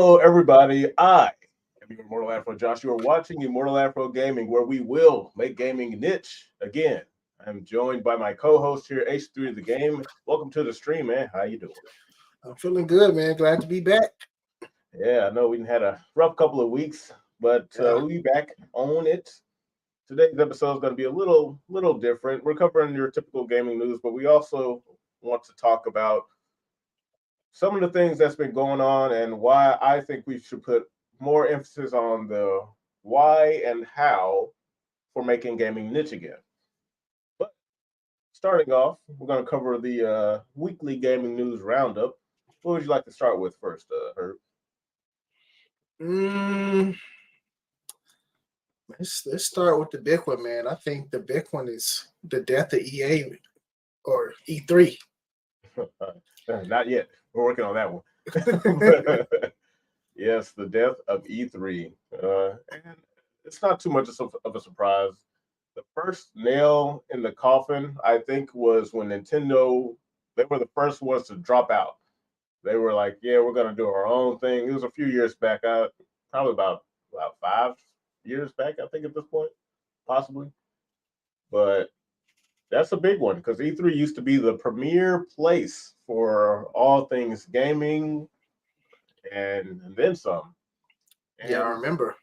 Hello, everybody. I am your Immortal Afro Josh. You are watching Immortal Afro Gaming, where we will make gaming niche again. I'm joined by my co-host here, H3 of the Game. Welcome to the stream, man. How you doing? I'm feeling good, man. Glad to be back. Yeah, I know we had a rough couple of weeks, but Yeah. we'll be back on it. Today's episode is going to be a little different. We're covering your typical gaming news, but we also want to talk about some of the things that's been going on and why I think we should put more emphasis on the why and how for making gaming niche again. But starting off, we're going to cover the weekly gaming news roundup. What would you like to start with first, Herb? Mm, let's start with the big one, man. I think the big one is the death of EA or E3. Not yet. We're working on that one. Yes, the death of E3. And it's not too much of a surprise. The first nail in the coffin, I think, was when Nintendo, they were the first ones to drop out. They were like, yeah, we're going to do our own thing. It was a few years back, probably about 5 years back, I think, at this point, possibly. But that's a big one because E3 used to be the premier place for all things gaming and then some. Yeah, I And remember.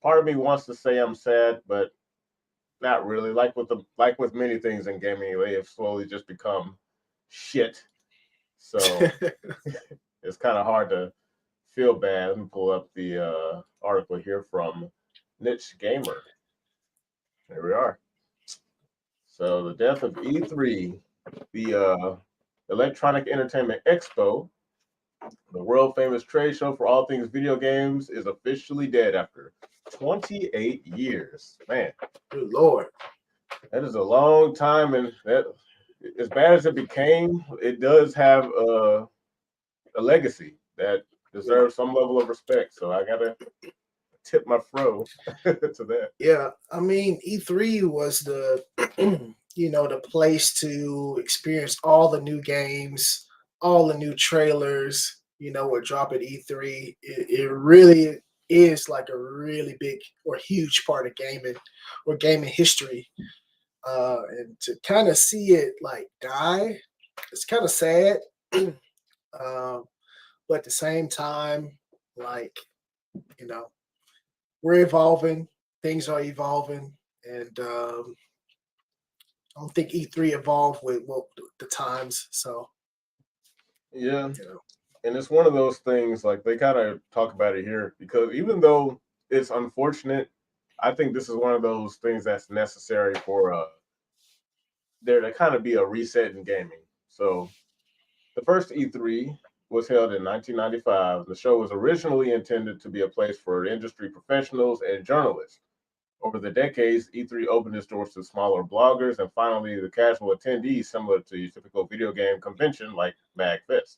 part of me wants to say I'm sad, but not really. Like with many things in gaming, they have slowly just become shit. So it's kind of hard to feel bad. Let me pull up the article here from Niche Gamer. There we are. So the death of E3, the Electronic Entertainment Expo, the world famous trade show for all things video games, is officially dead after 28 years. Man, Good Lord. that is a long time, and that, as bad as it became, it does have a legacy that Yeah. deserves some level of respect. So I gotta tip my fro to that. Yeah. I mean, E3 was the the place to experience all the new games, all the new trailers, were drop at E3. It really is like a really big or huge part of gaming or gaming history. And to kind of see it like die, it's kind of sad. But at the same time, like you know, we're evolving, things are evolving, and I don't think E3 evolved with the times. So Yeah, you know, and it's one of those things like they kind of talk about it here because even though it's unfortunate, I think this is one of those things that's necessary for there to kind of be a reset in gaming. So the first E3 was held in 1995. The show was originally intended to be a place for industry professionals and journalists. Over the decades, E3 opened its doors to smaller bloggers and finally the casual attendees, similar to your typical video game convention like MagFest.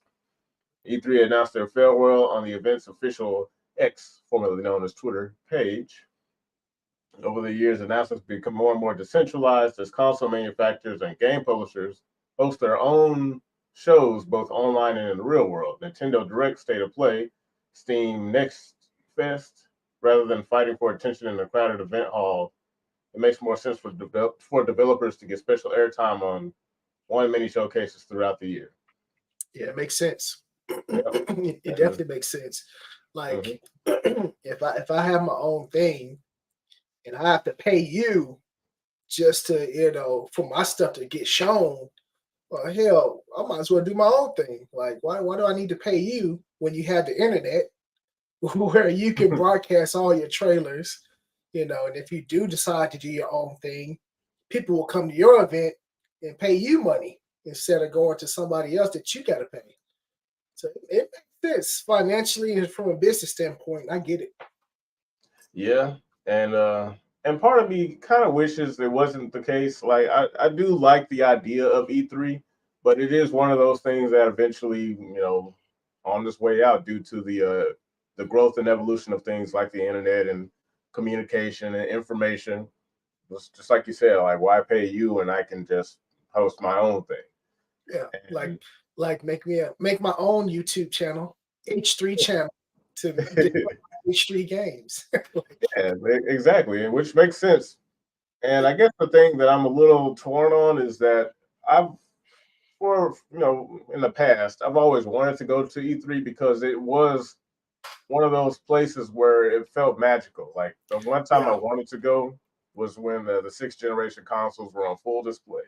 E3 announced their farewell on the event's official X, formerly known as Twitter, page. Over the years, announcements become more and more decentralized as console manufacturers and game publishers host their own shows both online and in the real world. Nintendo Direct State of Play, Steam Next Fest, rather than fighting for attention in a crowded event hall, it makes more sense for developers to get special airtime on one many showcases throughout the year. yeah, it makes sense. Yep. It And definitely makes sense. Like mhm. if I have my own thing and I have to pay you just to for my stuff to get shown, well, hell, I might as well do my own thing. Like why do I need to pay you when you have the internet where you can broadcast all your trailers, and if you do decide to do your own thing, people will come to your event and pay you money instead of going to somebody else that you got to pay. So it makes sense financially and from a business standpoint. I get it. Yeah, and part of me kind of wishes it wasn't the case. Like I do like the idea of E3, but it is one of those things that eventually, on this way out due to the growth and evolution of things like the internet and communication and information. Just like you said, like why pay you and I can just host my own thing. Yeah, like And make my own YouTube channel. H3 channel to get H3 games. Yeah, exactly, and which makes sense. And I guess the thing that I'm a little torn on is that I've, for in the past, I've always wanted to go to E3 because it was one of those places where it felt magical. Like the one time I Yeah. wanted to go was when the sixth generation consoles were on full display,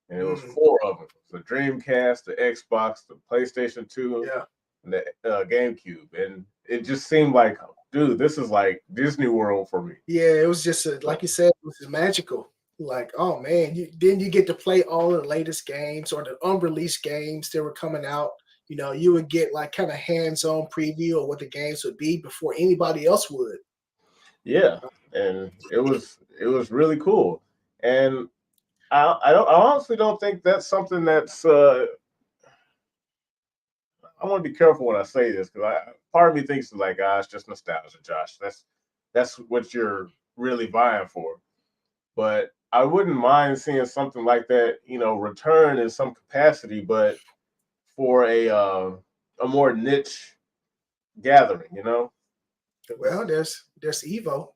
and it was Mm, four of them: the Dreamcast, the Xbox, the PlayStation 2, yeah. and the GameCube. And it just seemed like, dude, this is like Disney World for me. Yeah, it was just like you said, it was just magical. Like, oh man, then you get to play all the latest games or the unreleased games that were coming out. You would get like kind of hands-on preview of what the games would be before anybody else would. Yeah, and it was really cool. And I honestly don't think that's something that's I want to be careful when I say this because part of me thinks like, ah, it's just nostalgia, Josh. That's what you're really vying for. But I wouldn't mind seeing something like that, return in some capacity, but for a more niche gathering. Well, there's Evo.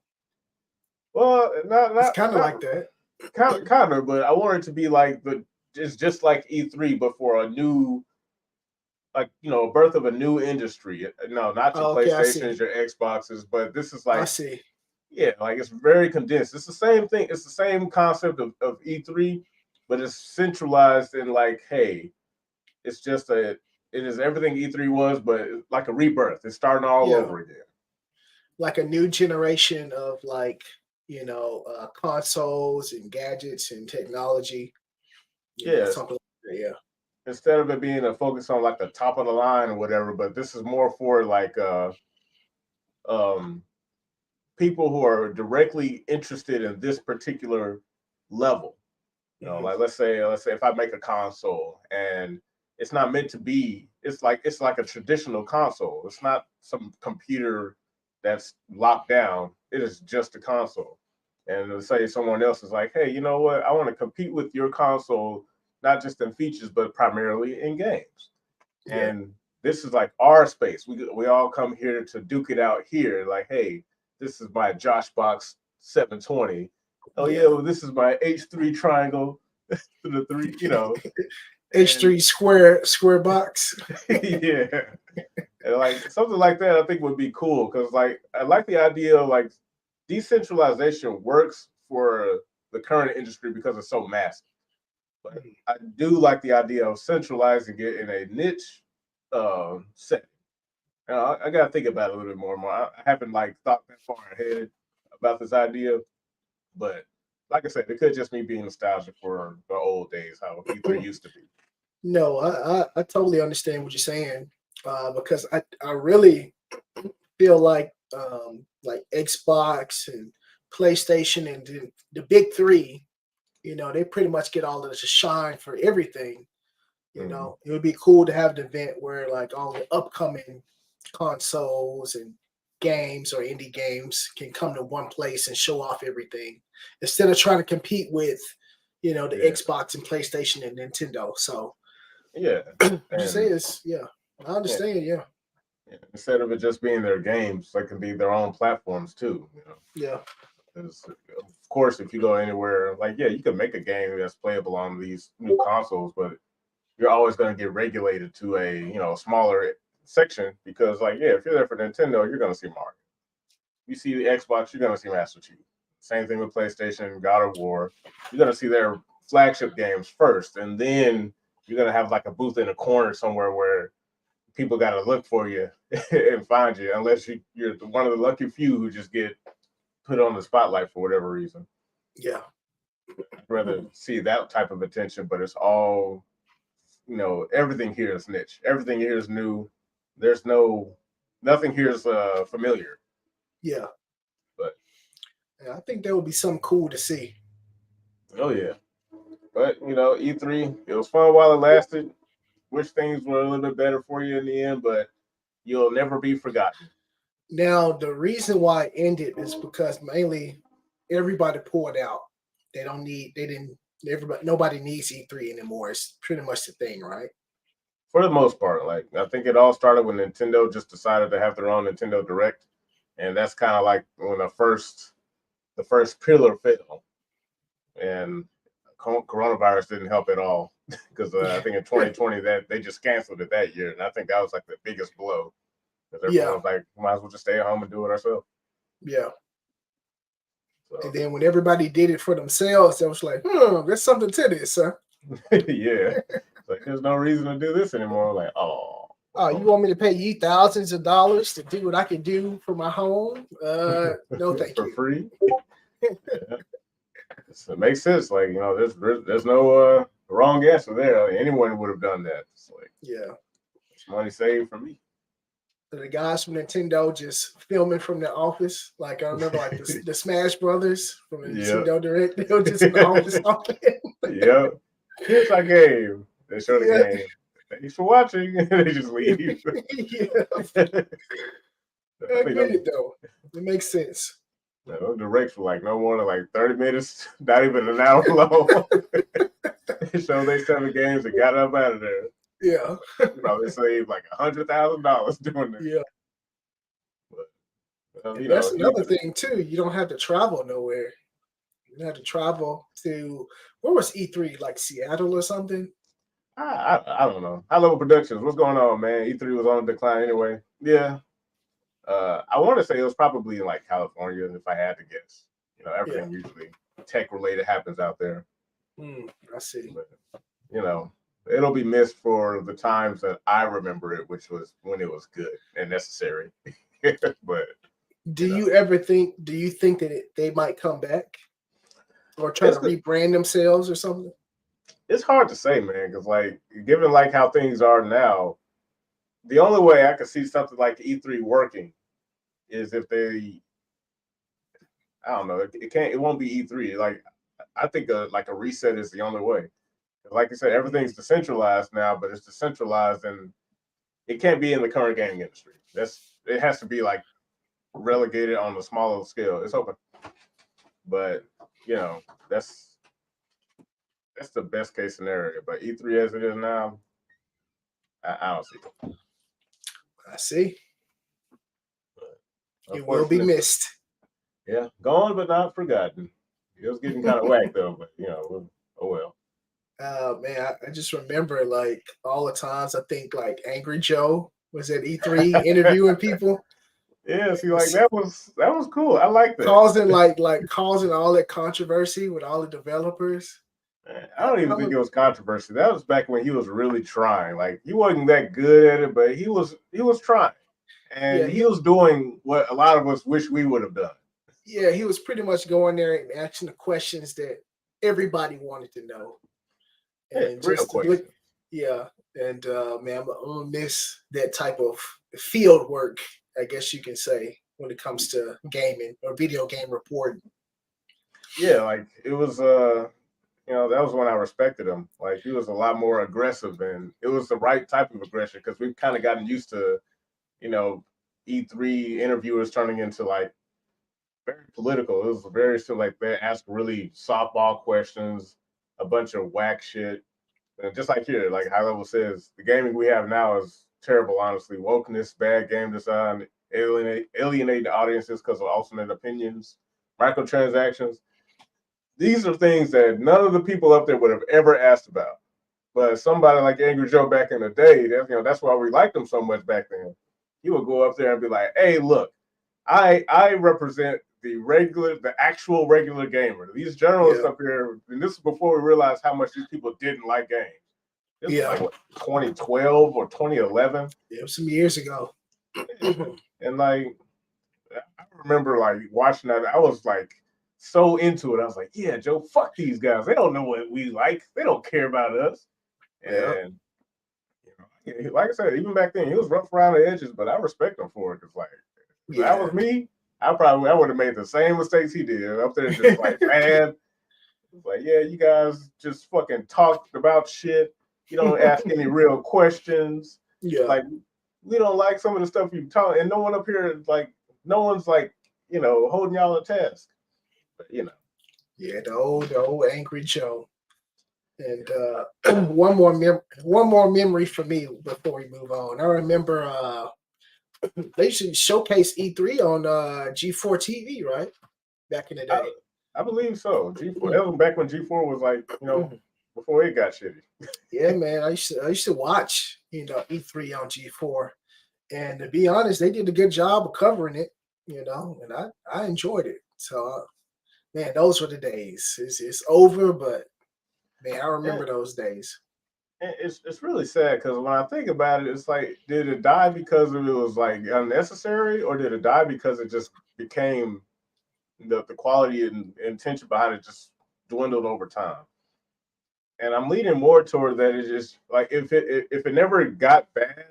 Well, not It's not kind of not like that. kind of, but I want it to be like it's just like E3, but for a new, like, birth of a new industry. No, not your Oh, okay, I see. PlayStations, your Xboxes, but this is I like, see. yeah, like it's very condensed. It's the same thing. It's the same concept of E3, but it's centralized in like, hey, it's just it is everything E3 was, but it's like a rebirth. It's starting all Yeah, over again. like a new generation of like consoles and gadgets and technology. Yes, Something like that. Yeah. instead of it being a focus on like the top of the line or whatever, but this is more for like um people who are directly interested in this particular level. Hmm. Like let's say if I make a console and it's not meant to be, it's like a traditional console. It's not some computer that's locked down. It is just a console. And let's say someone else is like, hey, you know what? I want to compete with your console, not just in features, but primarily in games. Yeah. And this is like our space. We all come here to duke it out here. Like, hey, this is my Josh Box 720. Oh yeah, Yeah. well, this is my H3 triangle to the three. And H3 square box. yeah, and like something like that, I think would be cool because like I like the idea of like decentralization works for the current industry because it's so massive. But I do like the idea of centralizing it in a niche setting. I got to think about it a little bit more and more. I haven't like thought that far ahead about this idea, but like I said, it could just me being nostalgic for the old days, how E3 used to be. No, I totally understand what you're saying because I really feel like Xbox and PlayStation and the big three, they pretty much get all of the shine for everything. Mhm. It would be cool to have an event where like all the upcoming consoles and games or indie games can come to one place and show off everything instead of trying to compete with, the Yeah, Xbox and PlayStation and Nintendo. So yeah, what you say and is, yeah, I yeah, understand. Yeah, yeah. Instead of it just being their games, they can be their own platforms too. 'Cause, of course, if you go anywhere, like, yeah, you can make a game that's playable on these new consoles, but you're always going to get regulated to a smaller section because, like, yeah, if you're there for Nintendo, you're going to see Mario. You see the Xbox, you're going to see Master Chief. Same thing with PlayStation, God of War. You're going to see their flagship games first, and then you're going to have like a booth in a corner somewhere where people got to look for you and find you, unless you're one of the lucky few who just get put on the spotlight for whatever reason. yeah. I'd rather see that type of attention, but it's all, everything here is niche. Everything here is new. There's nothing here is familiar. Yeah. But Yeah, I think that would be something cool to see. oh yeah, but E3, it was fun while it lasted. Wish things were a little bit better for you in the end, but you'll never be forgotten. Now, the reason why it ended is because mainly everybody pulled out. They didn't, everybody, nobody needs E3 anymore. It's pretty much the thing, right? for the most part. Like I think it all started when Nintendo just decided to have their own Nintendo Direct, and that's kind of like when the first pillar fell, and coronavirus didn't help at all because I think in 2020 that they just canceled it that year, and I think that was like the biggest blow because everyone Yeah, was like, might as well just stay at home and do it ourselves. yeah. And So then when everybody did it for themselves, it was like, there's something to this, huh? yeah, like there's no reason to do this anymore. Like, Oh, you want me to pay you thousands of dollars to do what I can do for my home? No, thank for you. free. Yeah. So it makes sense. Like there's no wrong answer there. Like, anyone would have done that. It's like Yeah. it's money saved for me. The guys from Nintendo just filming from their office. Like I remember, like the Smash Brothers from the Yeah. Nintendo Direct. They were just in the office talking. Yep. Here's our game. They show the Yeah. game. Thanks for watching. They just leave. Yeah. I get it though. It makes sense. Those directs were like no more than like 30 minutes, not even an hour long. They showed they 7 games and got up out of there. Yeah. Probably saved like $100,000 doing this. Yeah. But, And that's another thing too. You don't have to travel nowhere. You don't have to travel to where was E3? Like Seattle or something? I don't know. High level productions. What's going on, man? E3 was on decline anyway. Yeah. I want to say it was probably in like California, if I had to guess. Everything usually tech related happens out there. I see. But, it'll be missed for the times that I remember it, which was when it was good and necessary. But do you think that they might come back or try to rebrand themselves or something? It's hard to say, man, because like given like how things are now, the only way I could see something like E3 working is if I don't know, it won't be E3. Like I think like a reset is the only way. Like I said, everything's decentralized now, but it's decentralized and it can't be in the current gaming industry. It has to be like relegated on a smaller scale. It's open, but that's the best case scenario. But E3 as it is now, I don't see it. I see. It will be missed. Yeah, gone but not forgotten. It was getting kind of whack though, but oh well. Man, I just remember like all the times I think like Angry Joe was at E3 interviewing people. Yeah, see, like that was cool. I like that. Causing all that controversy with all the developers. I don't even think it was controversy. That was back when he was really trying. Like he wasn't that good at it, but he was trying, and he was doing what a lot of us wish we would have done. Yeah, he was pretty much going there and asking the questions that everybody wanted to know. And real question. And man, I'm gonna miss that type of field work, I guess you can say, when it comes to gaming or video game reporting. Yeah, like it was that was when I respected him. Like he was a lot more aggressive, and it was the right type of aggression because we've kind of gotten used to, E3 interviewers turning into like very political. It was very still like they ask really softball questions, a bunch of whack shit. And just like here, like High Level says, the gaming we have now is terrible, honestly. Wokeness, bad game design, alienate the audiences because of alternate opinions, microtransactions. These are things that none of the people up there would have ever asked about. But somebody like Angry Joe back in the day, that's why we liked him so much back then. He would go up there and be like, "Hey, look, I represent the actual regular gamer. These journalists up here, and this is before we realized how much these people didn't like games. This was like what, 2012 or 2011? Yeah, some years ago. And like, I remember like watching that. I was like so into it. I was like, yeah, Joe, fuck these guys. They don't know what we like. They don't care about us. And like I said, even back then, he was rough around the edges, but I respect him for it. Because like, if that was me, I would have made the same mistakes he did up there, just like mad. Like, yeah, you guys just fucking talked about shit. You don't ask any real questions. Yeah, like we don't like some of the stuff you talk, and no one up here no one's like holding y'all a task. But yeah, the old Angry Joe. And one more memory for me before we move on. I remember they used to showcase E3 on G4 TV, right? Back in the day. I believe so. G4. That was back when G4 was like, before it got shitty. Yeah, man. I used to watch, E3 on G4. And to be honest, they did a good job of covering it, and I enjoyed it. So man, those were the days. It's over, but man, I remember those days. It's really sad because when I think about it, it's like, did it die because it was like unnecessary, or did it die because it just became the quality and intention behind it just dwindled over time? And I'm leaning more toward that. It's just like if it never got bad,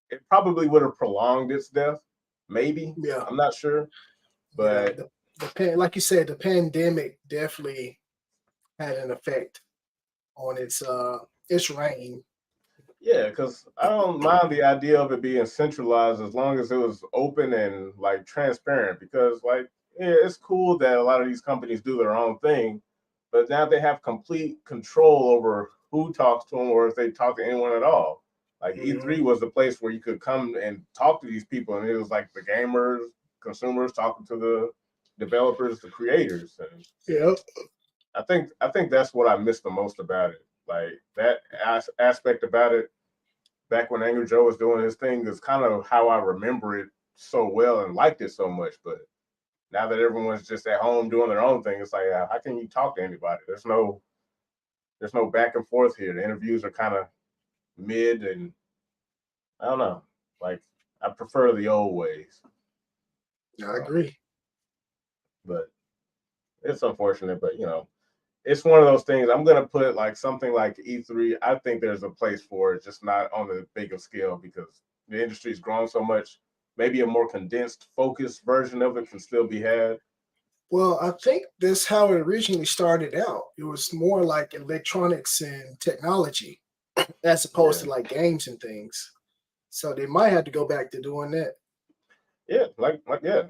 it probably would have prolonged its death. Maybe. Yeah, I'm not sure. But like you said, the pandemic definitely had an effect on its reign. yeah, because I don't mind the idea of it being centralized as long as it was open and like transparent. Because like, yeah, it's cool that a lot of these companies do their own thing, but now they have complete control over who talks to them or if they talk to anyone at all. Like E3 was the place where you could come and talk to these people, and it was like the gamers, consumers talking to the developers, the creators. And Yeah. I think that's what I miss the most about it. Like that aspect about it back when Angry Joe was doing his thing is kind of how I remember it so well and liked it so much. But now that everyone's just at home doing their own thing, it's like, how can you talk to anybody? There's no back and forth here. The interviews are kind of mid, and I don't know. Like, I prefer the old ways. I agree. But it's unfortunate, but it's one of those things. I'm gonna put like something like E3. I think there's a place for it, just not on the bigger scale because the industry's grown so much. Maybe a more condensed, focused version of it can still be had. Well, I think that's how it originally started out. It was more like electronics and technology as opposed to like games and things. So they might have to go back to doing that. Yeah, yeah.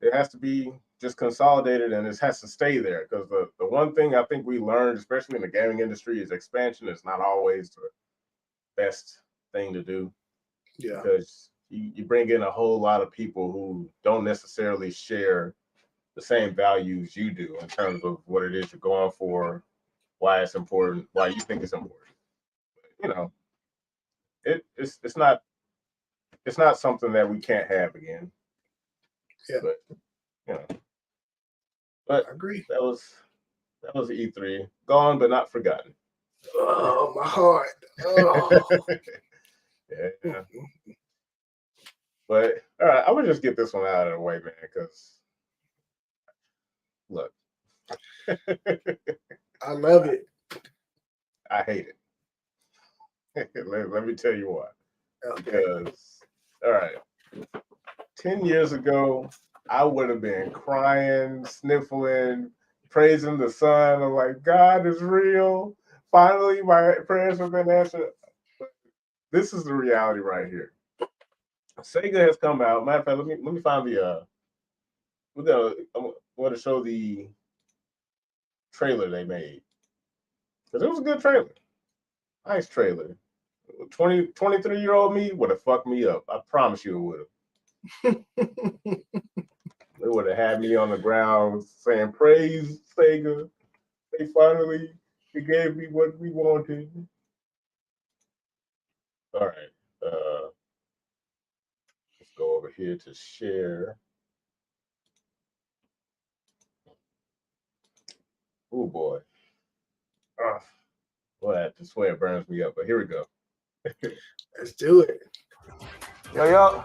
It has to be just consolidated and it has to stay there because the one thing I think we learned, especially in the gaming industry, is expansion is not always the best thing to do. Yeah. Because you bring in a whole lot of people who don't necessarily share the same values you do in terms of what it is you're going for, why it's important, why you think it's important. It's not something that we can't have again. Yeah. But I agree. That was E3. Gone but not forgotten. Oh, my heart. Oh. Yeah. But all right, I would just get this one out of the way, man, because look. I love it. I hate it. let me tell you why. Okay. Because, all right, 10 years ago, I would have been crying, sniffling, praising the sun. I'm like, God is real. Finally, my prayers have been answered. This is the reality right here. Sega has come out. Matter of fact, let me find the I want to show the trailer they made. Because it was a good trailer. Nice trailer. 23-year-old me would have fucked me up. I promise you it would have. They would have had me on the ground saying, praise Sega. They gave me what we wanted. All right. Let's go over here to share. Oh boy. Boy, I swear it burns me up, but here we go. Let's do it. Yo.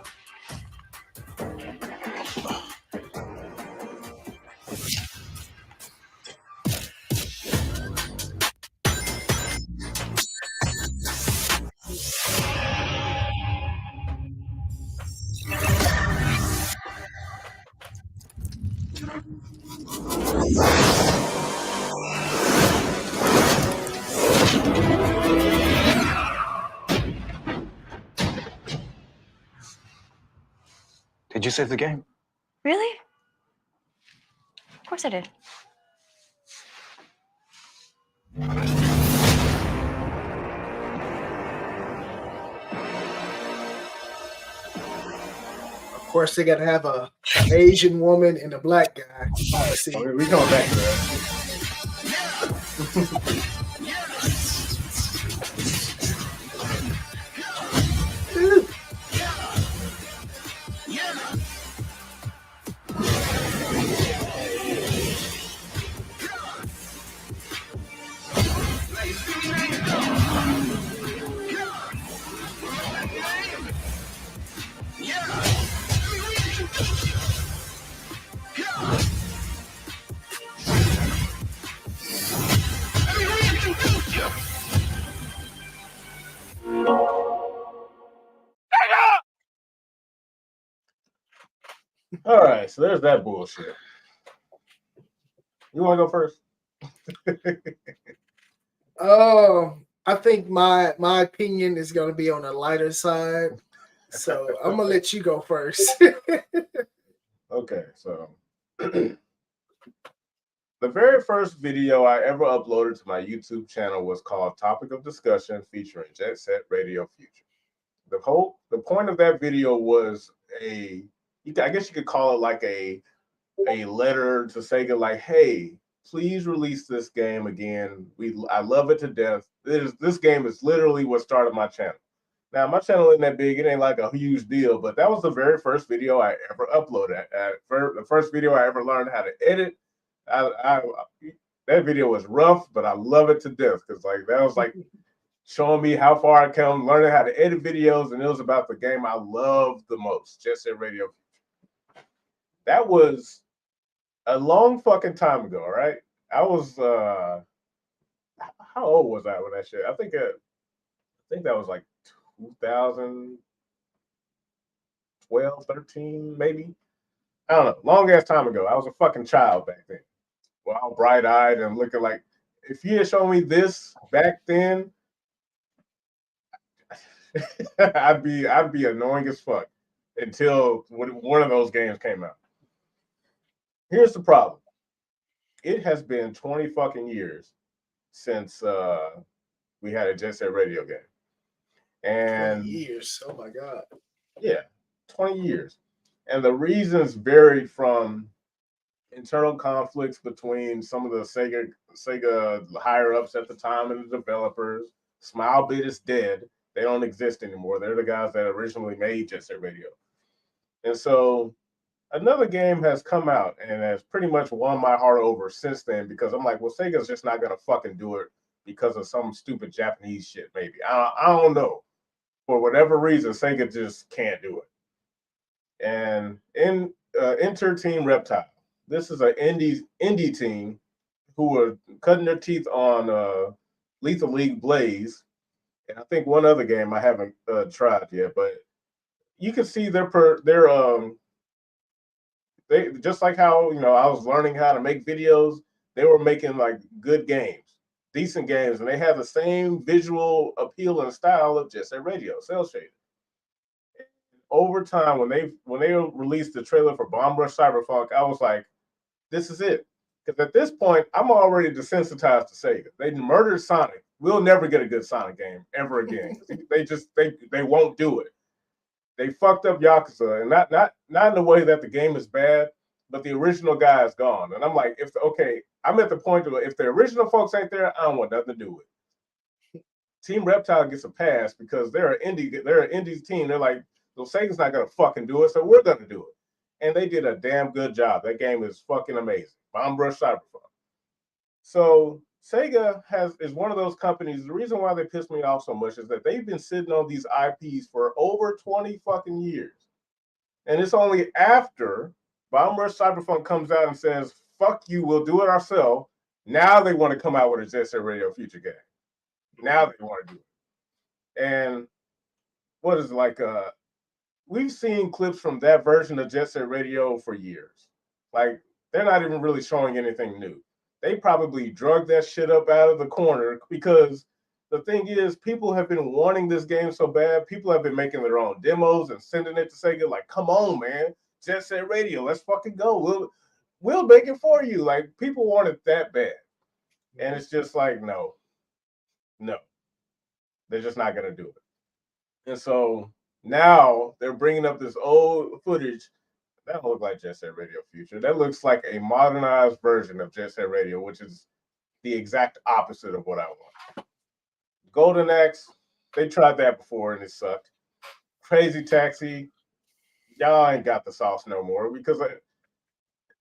Did you save the game? Really? Of course I did. course, they got to have a Asian woman and a black guy on the scene. Okay, we going back to that. All right, so there's that bullshit. You want to go first? I think my opinion is going to be on the lighter side, so I'm gonna let you go first. Okay, so the very first video I ever uploaded to my YouTube channel was called "Topic of Discussion" featuring Jet Set Radio Future. The point of that video was I guess you could call it like a letter to Sega, like, hey, please release this game again. I love it to death. This game is literally what started my channel. Now, my channel isn't that big. It ain't like a huge deal, but that was the very first video I ever uploaded. The first video I ever learned how to edit. That video was rough, but I love it to death because like that was like showing me how far I come, learning how to edit videos, and it was about the game I love the most, Jet Set Radio. That was a long fucking time ago, right? I was how old was I when that shit? I think that was like 2012, 13, maybe. I don't know. Long ass time ago. I was a fucking child back then. Well, all bright eyed and looking like if you had shown me this back then, I'd be annoying as fuck until one of those games came out. Here's the problem. It has been 20 fucking years since we had a Jet Set Radio game. And 20 years. Oh my God. Yeah, 20 years. And the reasons varied from internal conflicts between some of the Sega higher ups at the time and the developers. Smilebit is dead. They don't exist anymore. They're the guys that originally made Jet Set Radio. And so another game has come out and has pretty much won my heart over since then because I'm like, well, Sega's just not going to fucking do it because of some stupid Japanese shit, maybe. I don't know. For whatever reason, Sega just can't do it. And enter Team Reptile. This is an indie team who are cutting their teeth on Lethal League Blaze, and I think one other game I haven't tried yet. But you can see they just like how I was learning how to make videos. They were making like good games, decent games, and they have the same visual appeal and style of Jet Set Radio, cel shaded. Over time, when they released the trailer for Bomb Rush Cyberpunk, I was like, this is it. Because at this point, I'm already desensitized to Sega. They murdered Sonic. We'll never get a good Sonic game ever again. they won't do it. They fucked up Yakuza, and not in the way that the game is bad, but the original guy is gone. And I'm like, I'm at the point where if the original folks ain't there, I don't want nothing to do with it. Team Reptile gets a pass because they're an indie team. They're like, so Sega's not gonna fucking do it, so we're gonna do it. And they did a damn good job. That game is fucking amazing. Bomb Rush Cyberpunk. So Sega is one of those companies. The reason why they piss me off so much is that they've been sitting on these IPs for over 20 fucking years. And it's only after Bomb Rush Cyberpunk comes out and says, fuck you, we'll do it ourselves. Now they want to come out with a Jet Set Radio Future game. Now they want to do it. And what is it like we've seen clips from that version of Jet Set Radio for years. Like, they're not even really showing anything new. They probably drug that shit up out of the corner because the thing is, people have been wanting this game so bad. People have been making their own demos and sending it to Sega. Like, come on, man, Jet Set Radio, let's fucking go. We'll make it for you. Like, people want it that bad, and it's just like, no, they're just not gonna do it. And so Now they're bringing up this old footage. That don't look like Jet Set Radio Future. That looks like a modernized version of Jet Set Radio, which is the exact opposite of what I want. Golden Axe, they tried that before and it sucked. Crazy Taxi, y'all ain't got the sauce no more because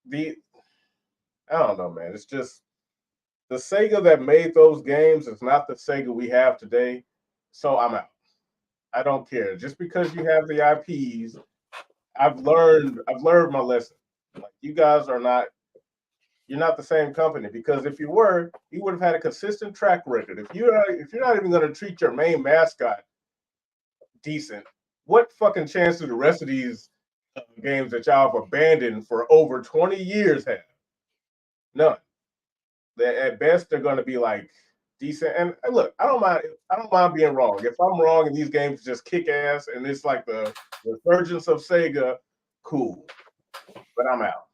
the I don't know, man. It's just the Sega that made those games is not the Sega we have today. So I'm out. I don't care. Just because you have the IPs, I've learned my lesson. Like you guys are not you're not the same company because if you were, you would have had a consistent track record. If you're not even going to treat your main mascot decent, what fucking chance do the rest of these games that y'all have abandoned for over 20 years have? None. At best, they're going to be like decent. And look, I don't mind. I don't mind being wrong. If I'm wrong and these games just kick ass and it's like the resurgence of Sega, cool. But I'm out.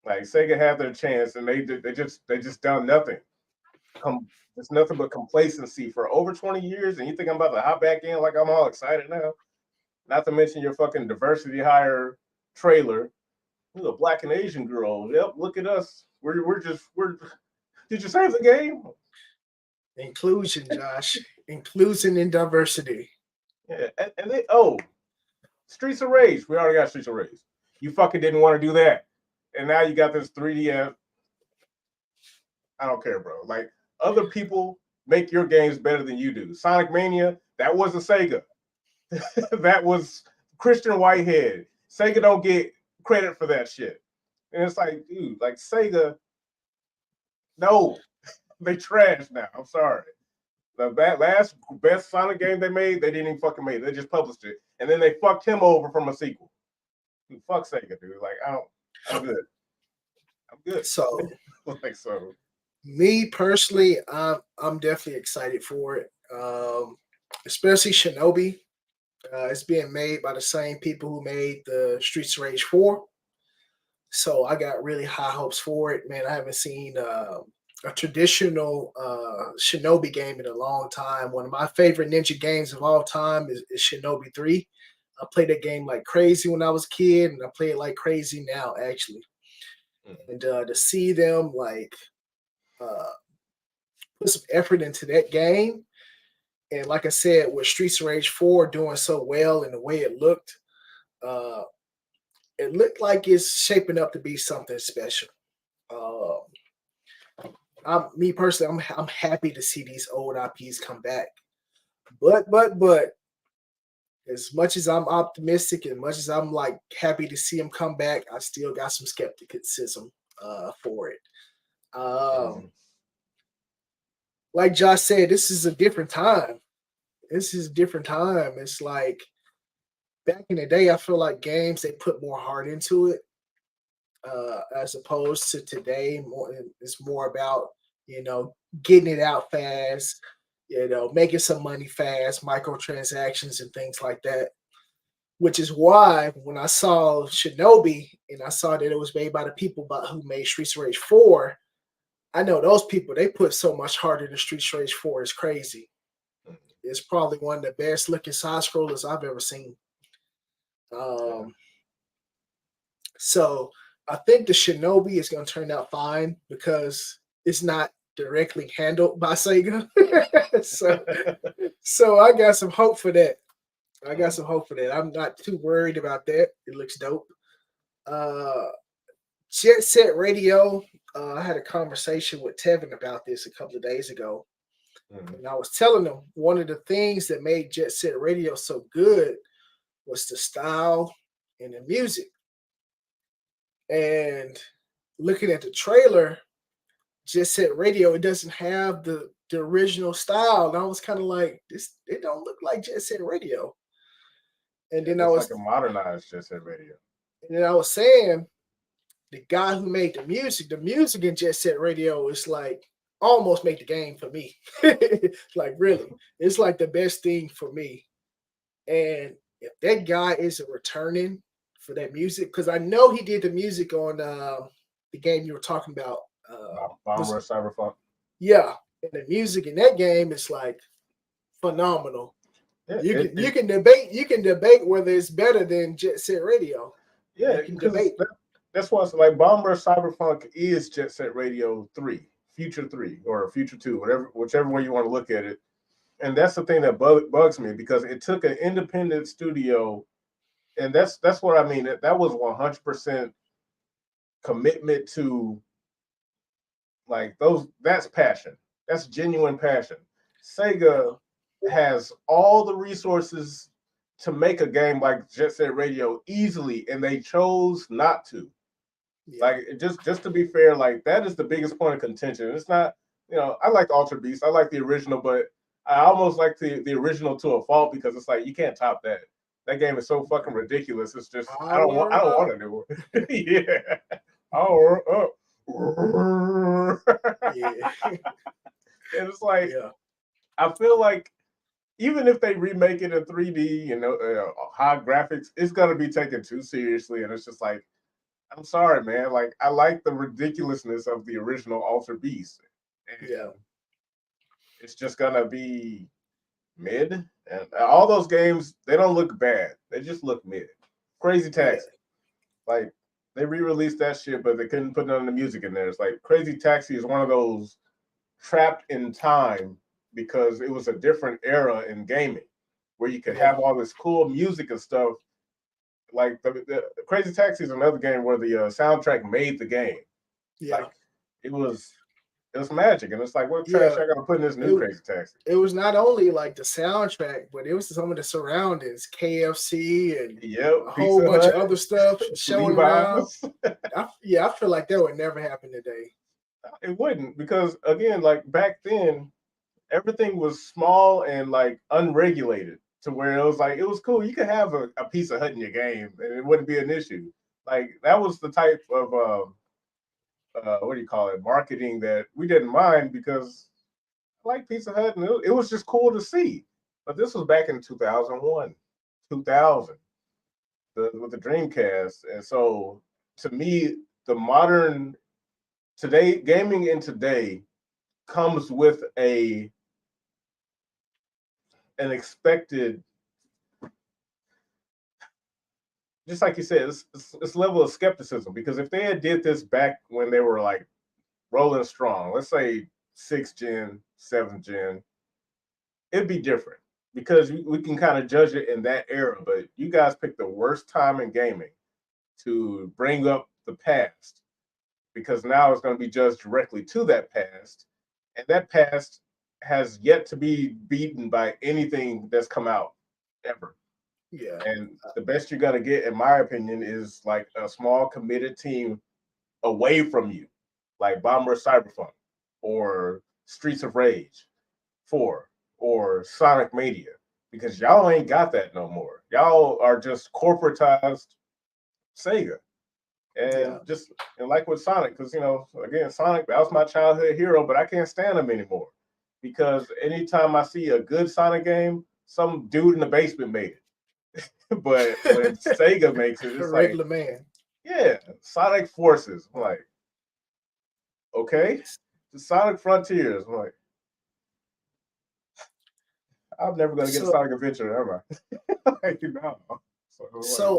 Like Sega had their chance and they just done nothing. It's nothing but complacency for over 20 years. And you think I'm about to hop back in like I'm all excited now? Not to mention your fucking diversity hire trailer. You're a black and Asian girl. Yep, look at us. We're. Did you save the game? Inclusion, Josh. Inclusion and diversity. Yeah, and they Streets of Rage. We already got Streets of Rage. You fucking didn't want to do that, and now you got this 3D. I don't care, bro. Like other people make your games better than you do. Sonic Mania. That wasn't Sega. That was Christian Whitehead. Sega don't get credit for that shit. And it's like, dude, like Sega, no, they trash now. I'm sorry. The last best Sonic game they made, they didn't even fucking make it. They just published it. And then they fucked him over from a sequel. Dude, fuck Sega, dude. Like, I'm good. I'm good. So, like, so. Me personally, I'm definitely excited for it. Especially Shinobi. It's being made by the same people who made the Streets of Rage 4. So I got really high hopes for it. Man, I haven't seen a traditional Shinobi game in a long time. One of my favorite ninja games of all time is Shinobi 3. I played that game like crazy when I was a kid, and I play it like crazy now, actually. And to see them like put some effort into that game, and like I said, with Streets of Rage 4 doing so well and the way it looked like it's shaping up to be something special. Me personally, I'm happy to see these old IPs come back. But as much as I'm optimistic and much as I'm like happy to see them come back, I still got some skepticism for it. Like Josh said, this is a different time. It's like back in the day, I feel like games they put more heart into it, as opposed to today. It's more about getting it out fast, making some money fast, microtransactions and things like that. Which is why when I saw Shinobi and I saw that it was made by the people who made Streets of Rage 4, I know those people, they put so much heart into Streets of Rage 4. It's crazy. It's probably one of the best looking side scrollers I've ever seen. So I think the Shinobi is going to turn out fine because it's not directly handled by Sega. so I got some hope for that. I'm not too worried about that. It looks dope. Jet Set Radio. I had a conversation with Tevin about this a couple of days ago. And I was telling him one of the things that made Jet Set Radio so good was the style and the music. And looking at the trailer, Jet Set Radio, it doesn't have the original style. And I was kind of like, it don't look like Jet Set Radio. And then I was like a modernized Jet Set Radio. And then I was saying, the guy who made the music in Jet Set Radio is like almost make the game for me. Like really, it's like the best thing for me. And if that guy isn't returning for that music, because I know he did the music on the game you were talking about, Bomb Rush Cyberpunk. Yeah, and the music in that game is like phenomenal. Yeah, You can debate whether it's better than Jet Set Radio. yeah, You can because debate. that's what's like Bomber Cyberpunk is Jet Set Radio 3, Future 3, or Future 2, whichever way you want to look at it. And that's the thing that bugs me because it took an independent studio, and that's what I mean. That was 100% commitment to like those. That's passion. That's genuine passion. Sega has all the resources to make a game like Jet Set Radio easily, and they chose not to. Yeah. Like just to be fair, like that is the biggest point of contention. It's not, I like Ultra Beast, I like the original, but I almost like the original to a fault because it's like you can't top that. That game is so fucking ridiculous. It's just I don't want to do it. Yeah. Oh, Yeah. And it's like Yeah. I feel like even if they remake it in 3D, high graphics, it's gonna be taken too seriously, and it's just like I'm sorry, man. Like I like the ridiculousness of the original Alter Beast. And Yeah. it's just gonna be mid. And all those games, they don't look bad. They just look mid. Crazy Taxi. Like they re-released that shit, but they couldn't put none of the music in there. It's like Crazy Taxi is one of those trapped in time because it was a different era in gaming where you could have all this cool music and stuff. Like the Crazy Taxi is another game where the soundtrack made the game. Yeah. Like it was magic, and it's like what trash I gotta put in this new Crazy Taxi. It was not only like the soundtrack, but it was some of the surroundings, KFC and a whole bunch of other stuff showing around. I feel like that would never happen today. It wouldn't, because again, like back then, everything was small and like unregulated to where it was cool. You could have a Pizza Hut in your game and it wouldn't be an issue. Like that was the type of what do you call it, marketing that we didn't mind because I like Pizza Hut and it was just cool to see. But this was back in 2001, 2000, with the Dreamcast. And so to me, the modern today gaming in today comes with an expected, just like you said, it's level of skepticism, because if they had did this back when they were like rolling strong, let's say 6th gen, 7th gen, it'd be different because we can kind of judge it in that era. But you guys picked the worst time in gaming to bring up the past, because now it's going to be judged directly to that past, and that past has yet to be beaten by anything that's come out ever. Yeah. And the best you're going to get, in my opinion, is like a small committed team away from you, like Bomber Cyberpunk or Streets of Rage 4 or Sonic Mania, because y'all ain't got that no more. Y'all are just corporatized Sega. And and like with Sonic, because again, Sonic, that was my childhood hero, but I can't stand him anymore because anytime I see a good Sonic game, some dude in the basement made it. But when Sega makes it, it's regular like, man. Yeah, Sonic Forces. I'm like, okay, the Sonic Frontiers. I'm like, I'm never gonna get a Sonic Adventure, am I? Like, no. So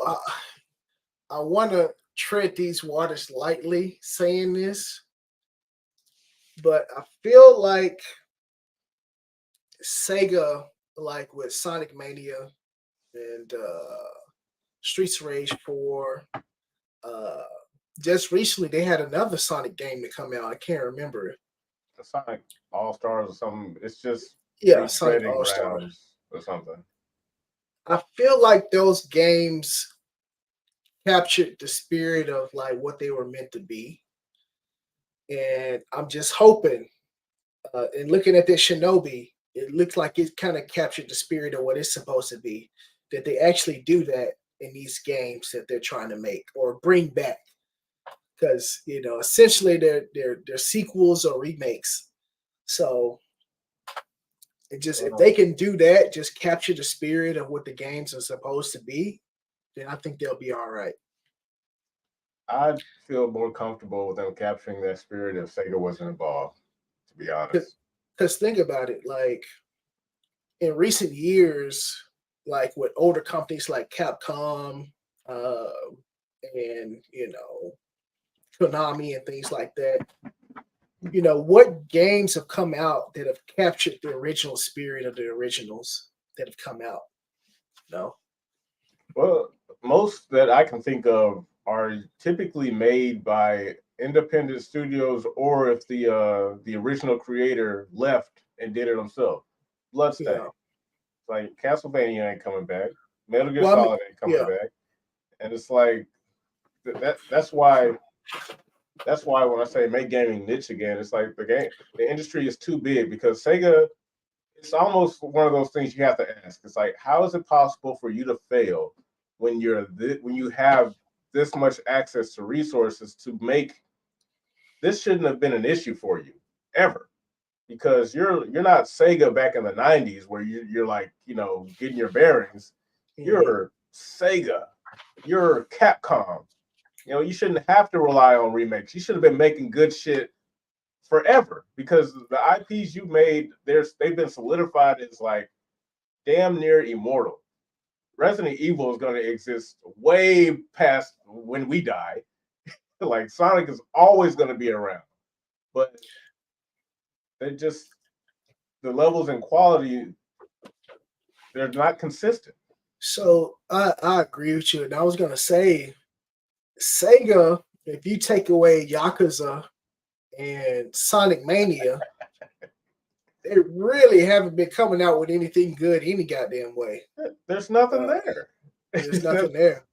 I want to tread these waters lightly saying this, but I feel like Sega, like with Sonic Mania and Streets of Rage 4, just recently they had another Sonic game to come out. I can't remember it. The Sonic All Stars or something. It's just Sonic All Stars or something. I feel like those games captured the spirit of like what they were meant to be, and I'm just hoping. And looking at this Shinobi, it looks like it kind of captured the spirit of what it's supposed to be. That they actually do that in these games that they're trying to make or bring back, because essentially they're sequels or remakes. So if they can do that, just capture the spirit of what the games are supposed to be, then I think they'll be all right. I'd feel more comfortable with them capturing that spirit if Sega wasn't involved, to be honest. Because think about it, like in recent years, like with older companies like Capcom, and Konami and things like that. What games have come out that have captured the original spirit of the originals that have come out? No. Well, most that I can think of are typically made by independent studios, or if the original creator left and did it himself. Bloodstain, Yeah. like Castlevania ain't coming back. Metal Gear Well, I mean, Solid ain't coming yeah. back, and it's like that's why when I say make gaming niche again, it's like the industry is too big because Sega. It's almost one of those things you have to ask. It's like, how is it possible for you to fail when when you have this much access to resources to make this shouldn't have been an issue for you ever, because you're not Sega back in the 90s where you're like, getting your bearings. You're Sega, you're Capcom. You shouldn't have to rely on remakes. You should have been making good shit forever, because the IPs you made, they've been solidified as like damn near immortal. Resident Evil is going to exist way past when we die. Like Sonic is always going to be around, but they just the levels and quality, they're not consistent. So I agree with you, and I was gonna say, Sega, if you take away Yakuza and Sonic Mania, they really haven't been coming out with anything good any goddamn way. There's nothing there. There's nothing there.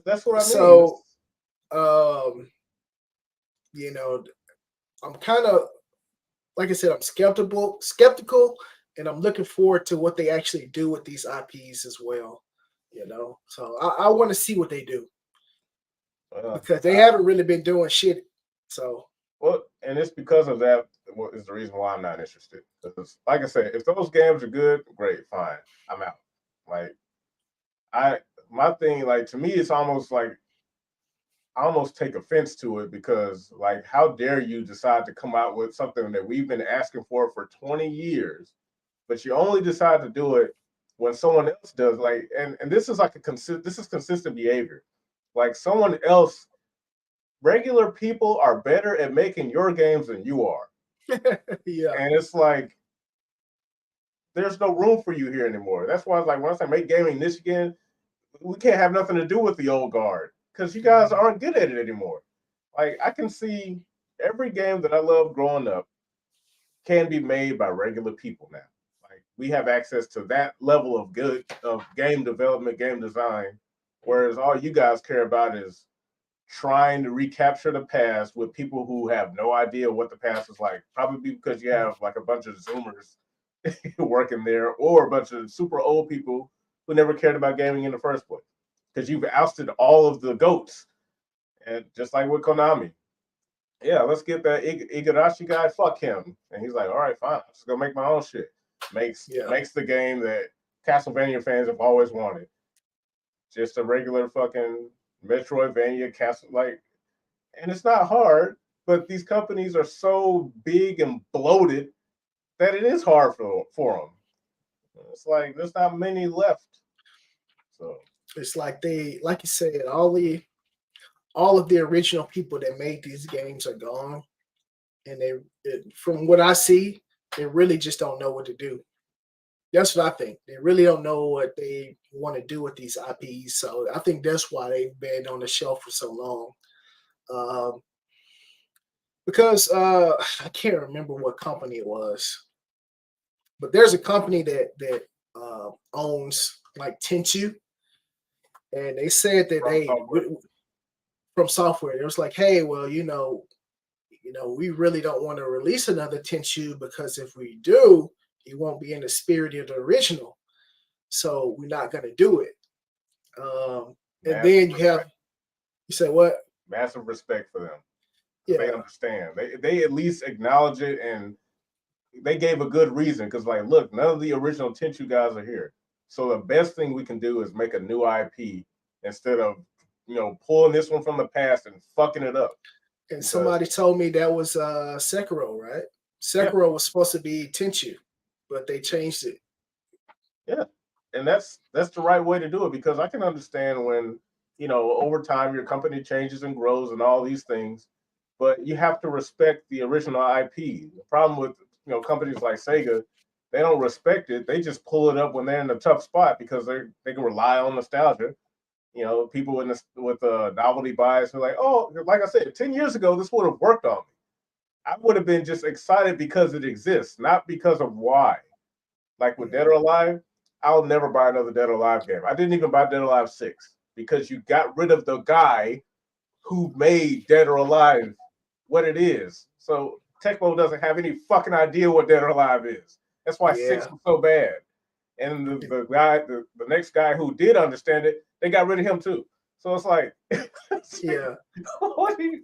That's what I mean. So, I'm kind of, like I said, I'm skeptical, and I'm looking forward to what they actually do with these IPs as well. So I want to see what they do, because they haven't really been doing shit. So, well, and it's because of that is the reason why I'm not interested. Because, like I said, if those games are good, great, fine, I'm out. Like my thing, like, to me, it's almost like I almost take offense to it, because, like, how dare you decide to come out with something that we've been asking for 20 years, but you only decide to do it when someone else does. Like, and this is like this is consistent behavior. Like, someone else, regular people are better at making your games than you are. yeah. And it's like, there's no room for you here anymore. That's why, like, when I say make gaming niche again, we can't have nothing to do with the old guard, because you guys aren't good at it anymore. Like, I can see every game that I loved growing up can be made by regular people now. Like, we have access to that level of game development, game design, whereas all you guys care about is trying to recapture the past with people who have no idea what the past is like. Probably because you have like a bunch of Zoomers working there, or a bunch of super old people who never cared about gaming in the first place. Because you've ousted all of the goats. And just like with Konami, yeah, let's get that Igarashi guy, fuck him. And he's like, all right, fine, I'm just gonna make my own shit. Makes the game that Castlevania fans have always wanted. Just a regular fucking Metroidvania Castle, like, and it's not hard, but these companies are so big and bloated that it is hard for them. It's like there's not many left. So it's like like you said, all of the original people that made these games are gone, and from what I see, they really just don't know what to do. That's what I think. They really don't know what they want to do with these IPs. So I think that's why they've been on the shelf for so long. Because I can't remember what company it was, but there's a company that owns like Tenchu, and they said that from software, it was like, hey, well, we really don't want to release another Tenchu, because if we do, it won't be in the spirit of the original. So we're not going to do it. And then you said what? Massive respect for them. Yeah. They understand. They at least acknowledge it, and they gave a good reason, because, like, look, none of the original Tenchu guys are here. So the best thing we can do is make a new IP instead of, pulling this one from the past and fucking it up. And somebody told me that was Sekiro, right? Sekiro was supposed to be Tenchu, but they changed it. Yeah. and that's the right way to do it, because I can understand when, over time your company changes and grows and all these things, but you have to respect the original IP. The problem with companies like Sega, they don't respect it. They just pull it up when they're in a tough spot because they can rely on nostalgia. People in this with novelty bias are like, oh, like I said, 10 years ago this would have worked on me. I would have been just excited because it exists, not because of why. Like with Dead or Alive, I'll never buy another Dead or Alive game. I didn't even buy Dead or Alive 6 because you got rid of the guy who made Dead or Alive what it is. So Tecmo doesn't have any fucking idea what Dead or Alive is. That's why 6 was so bad. And the guy, the next guy who did understand it, they got rid of him too. So it's like, what do you...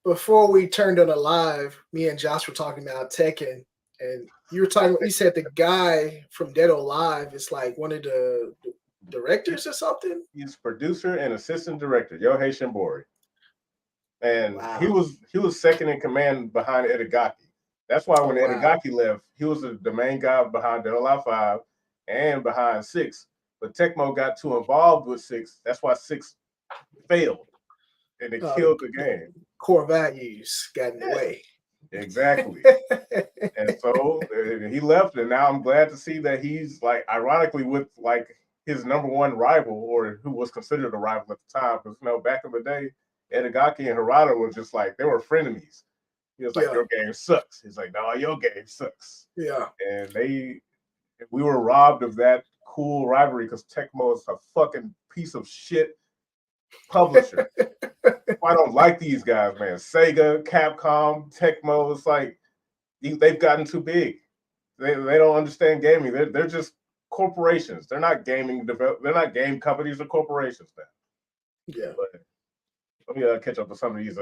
Before we turned on Alive, me and Josh were talking about Tekken, and you said the guy from Dead or Alive is like one of the directors or something. He's producer and assistant director, Yohei Shimbori. And he was second in command behind Itagaki. That's why when Itagaki left, he was the main guy behind Dead or Alive 5 and behind 6. But Tecmo got too involved with 6. That's why 6 failed. And it killed the game. Core values got in the way. Exactly. And so he left, and now I'm glad to see that he's like, ironically, with like his number one rival, or who was considered a rival at the time. Because back in the day, Itagaki and Harada were just like, they were frenemies. He was like, your game sucks. He's like, no, your game sucks. Yeah. And we were robbed of that cool rivalry because Tecmo is a fucking piece of shit publisher. I don't like these guys, man. Sega, Capcom, Tecmo. It's like they've gotten too big. They don't understand gaming. They're just corporations. They're not gaming. They're not game companies or corporations now. Yeah. But let me catch up with some of these.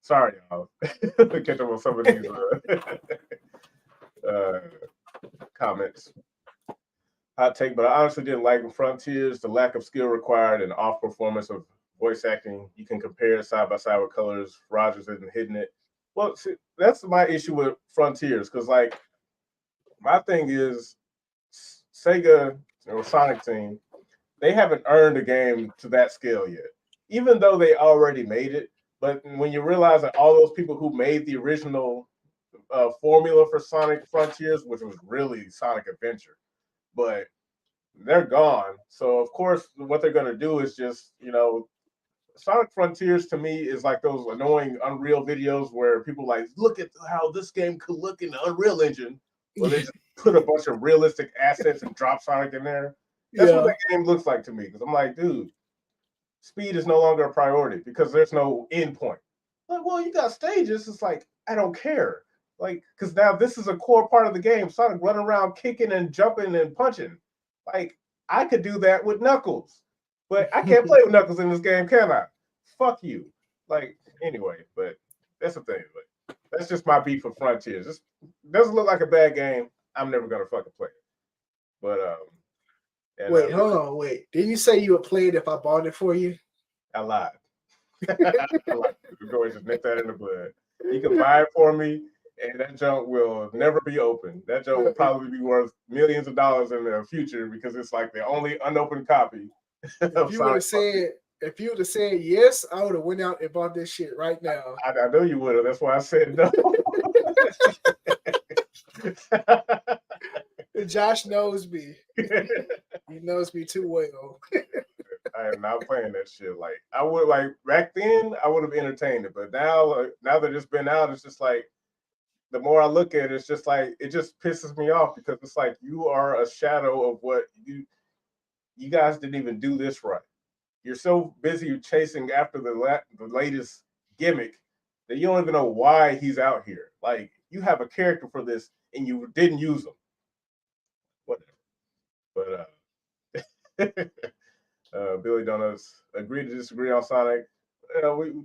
Sorry, y'all. Catch up with some of these comments. Hot take, but I honestly didn't like Frontiers, the lack of skill required and off performance of voice acting. You can compare side by side with Colors. Rogers isn't hitting it. Well, see, that's my issue with Frontiers, because like my thing is Sega or Sonic Team, they haven't earned a game to that scale yet, even though they already made it. But when you realize that all those people who made the original formula for Sonic Frontiers, which was really Sonic Adventure, but they're gone. So of course, what they're going to do is just, Sonic Frontiers to me is like those annoying Unreal videos where people like, look at how this game could look in the Unreal Engine, where they just put a bunch of realistic assets and drop Sonic in there. That's what that game looks like to me. Because I'm like, dude, speed is no longer a priority because there's no end point. Like, well, you got stages. It's like, I don't care. Like, because now this is a core part of the game. Sonic running around kicking and jumping and punching. Like, I could do that with Knuckles. But I can't play with Knuckles in this game, can I? Fuck you. Like, anyway, but that's the thing. But that's just my beef with Frontiers. It doesn't look like a bad game. I'm never going to fucking play it. But, wait, hold on, wait. Didn't you say you would play it if I bought it for you? I lied. I lied. Go ahead, just nip that in the bud. You can buy it for me, and that junk will never be open. That junk will probably be worth millions of dollars in the future because it's like the only unopened copy. If you would have said yes, I would have went out and bought this shit right now. I know you would have. That's why I said no. Josh knows me. He knows me too well. I am not playing that shit. Like I would, like back then, I would have entertained it, but now, now that it's been out, it's just like the more I look at it, it's just like it just pisses me off because it's like you are a shadow of what you guys didn't even do this right. You're so busy chasing after the latest gimmick that you don't even know why he's out here. Like you have a character for this and you didn't use him. Whatever. But Billy Donuts agree to disagree on Sonic.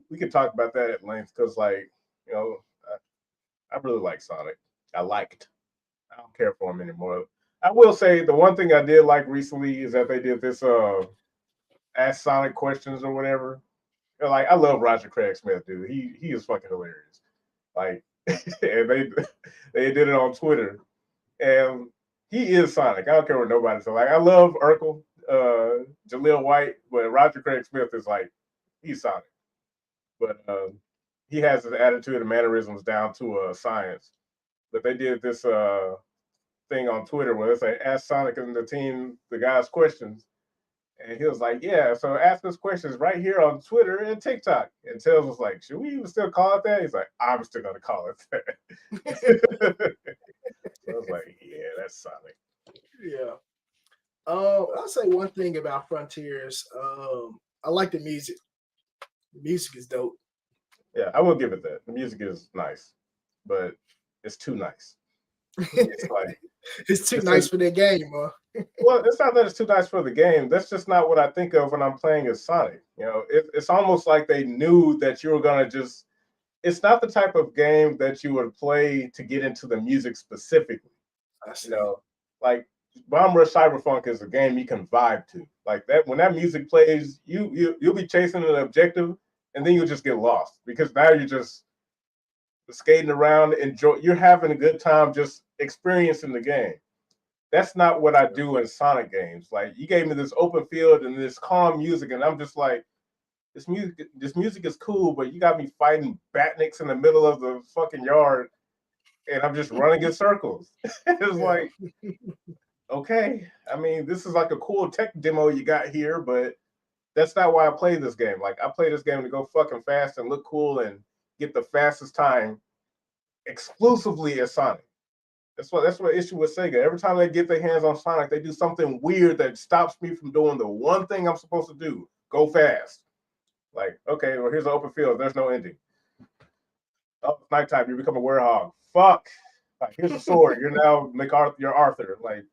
We can talk about that at length because, like, I really like Sonic. I don't care for him anymore. I will say the one thing I did like recently is that they did this Ask Sonic questions or whatever. Like I love Roger Craig Smith, dude. He is fucking hilarious. Like, and they did it on Twitter, and he is Sonic. I don't care what nobody says. Like I love Urkel, Jaleel White, but Roger Craig Smith is like he's Sonic. But he has his attitude and mannerisms down to a science. But they did this thing on Twitter where it's like ask Sonic and the team the guys questions. And he was like, yeah, so ask us questions right here on Twitter and TikTok. And Tails was like, should we even still call it that? He's like, I'm still gonna call it that. So I was like, yeah, that's Sonic. Yeah. I'll say one thing about Frontiers. I like the music. The music is dope. Yeah, I will give it that. The music is nice, but it's too nice. It's like it's too nice for their game, huh? Well, it's not that it's too nice for the game. That's just not what I think of when I'm playing as Sonic. You know, it's almost like they knew that you were gonna just. It's not the type of game that you would play to get into the music specifically. You know, like Bomb Rush Cyberpunk is a game you can vibe to. Like that when that music plays, you'll be chasing an objective and then you'll just get lost because now you're just skating around, you're having a good time just experiencing the game. That's not what I do in Sonic games. Like you gave me this open field and this calm music, and I'm just like, this music is cool, but you got me fighting batniks in the middle of the fucking yard, and I'm just running in circles. It's like, okay, I mean, this is like a cool tech demo you got here, but that's not why I play this game. Like I play this game to go fucking fast and look cool and get the fastest time exclusively as Sonic. That's what issue with Sega. Every time they get their hands on Sonic, they do something weird that stops me from doing the one thing I'm supposed to do: go fast. Like, okay, well, here's an open field. There's no ending. Oh, it's nighttime. You become a werehog. Fuck. Like, here's a sword. You're now you're Arthur. Like,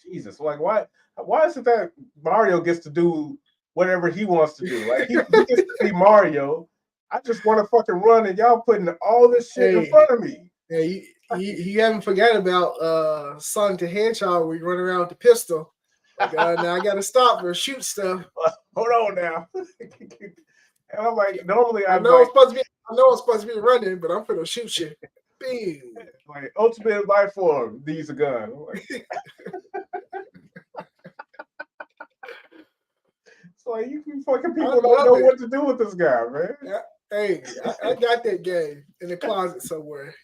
Jesus. Like, why? Why is it that Mario gets to do whatever he wants to do? Like, he gets to be Mario. I just want to fucking run, and y'all putting all this shit in front of me. Yeah, you haven't forgot about Sonic the Hedgehog where you run around with the pistol. Like, now I gotta stop or shoot stuff. Hold on now. And I'm like, normally I know I'm supposed to be running, but I'm gonna shoot you. Bing. Like ultimate life form needs a gun. Like, it's like you fucking people don't know what to do with this guy, man. Yeah. Hey, I got that game in the closet somewhere.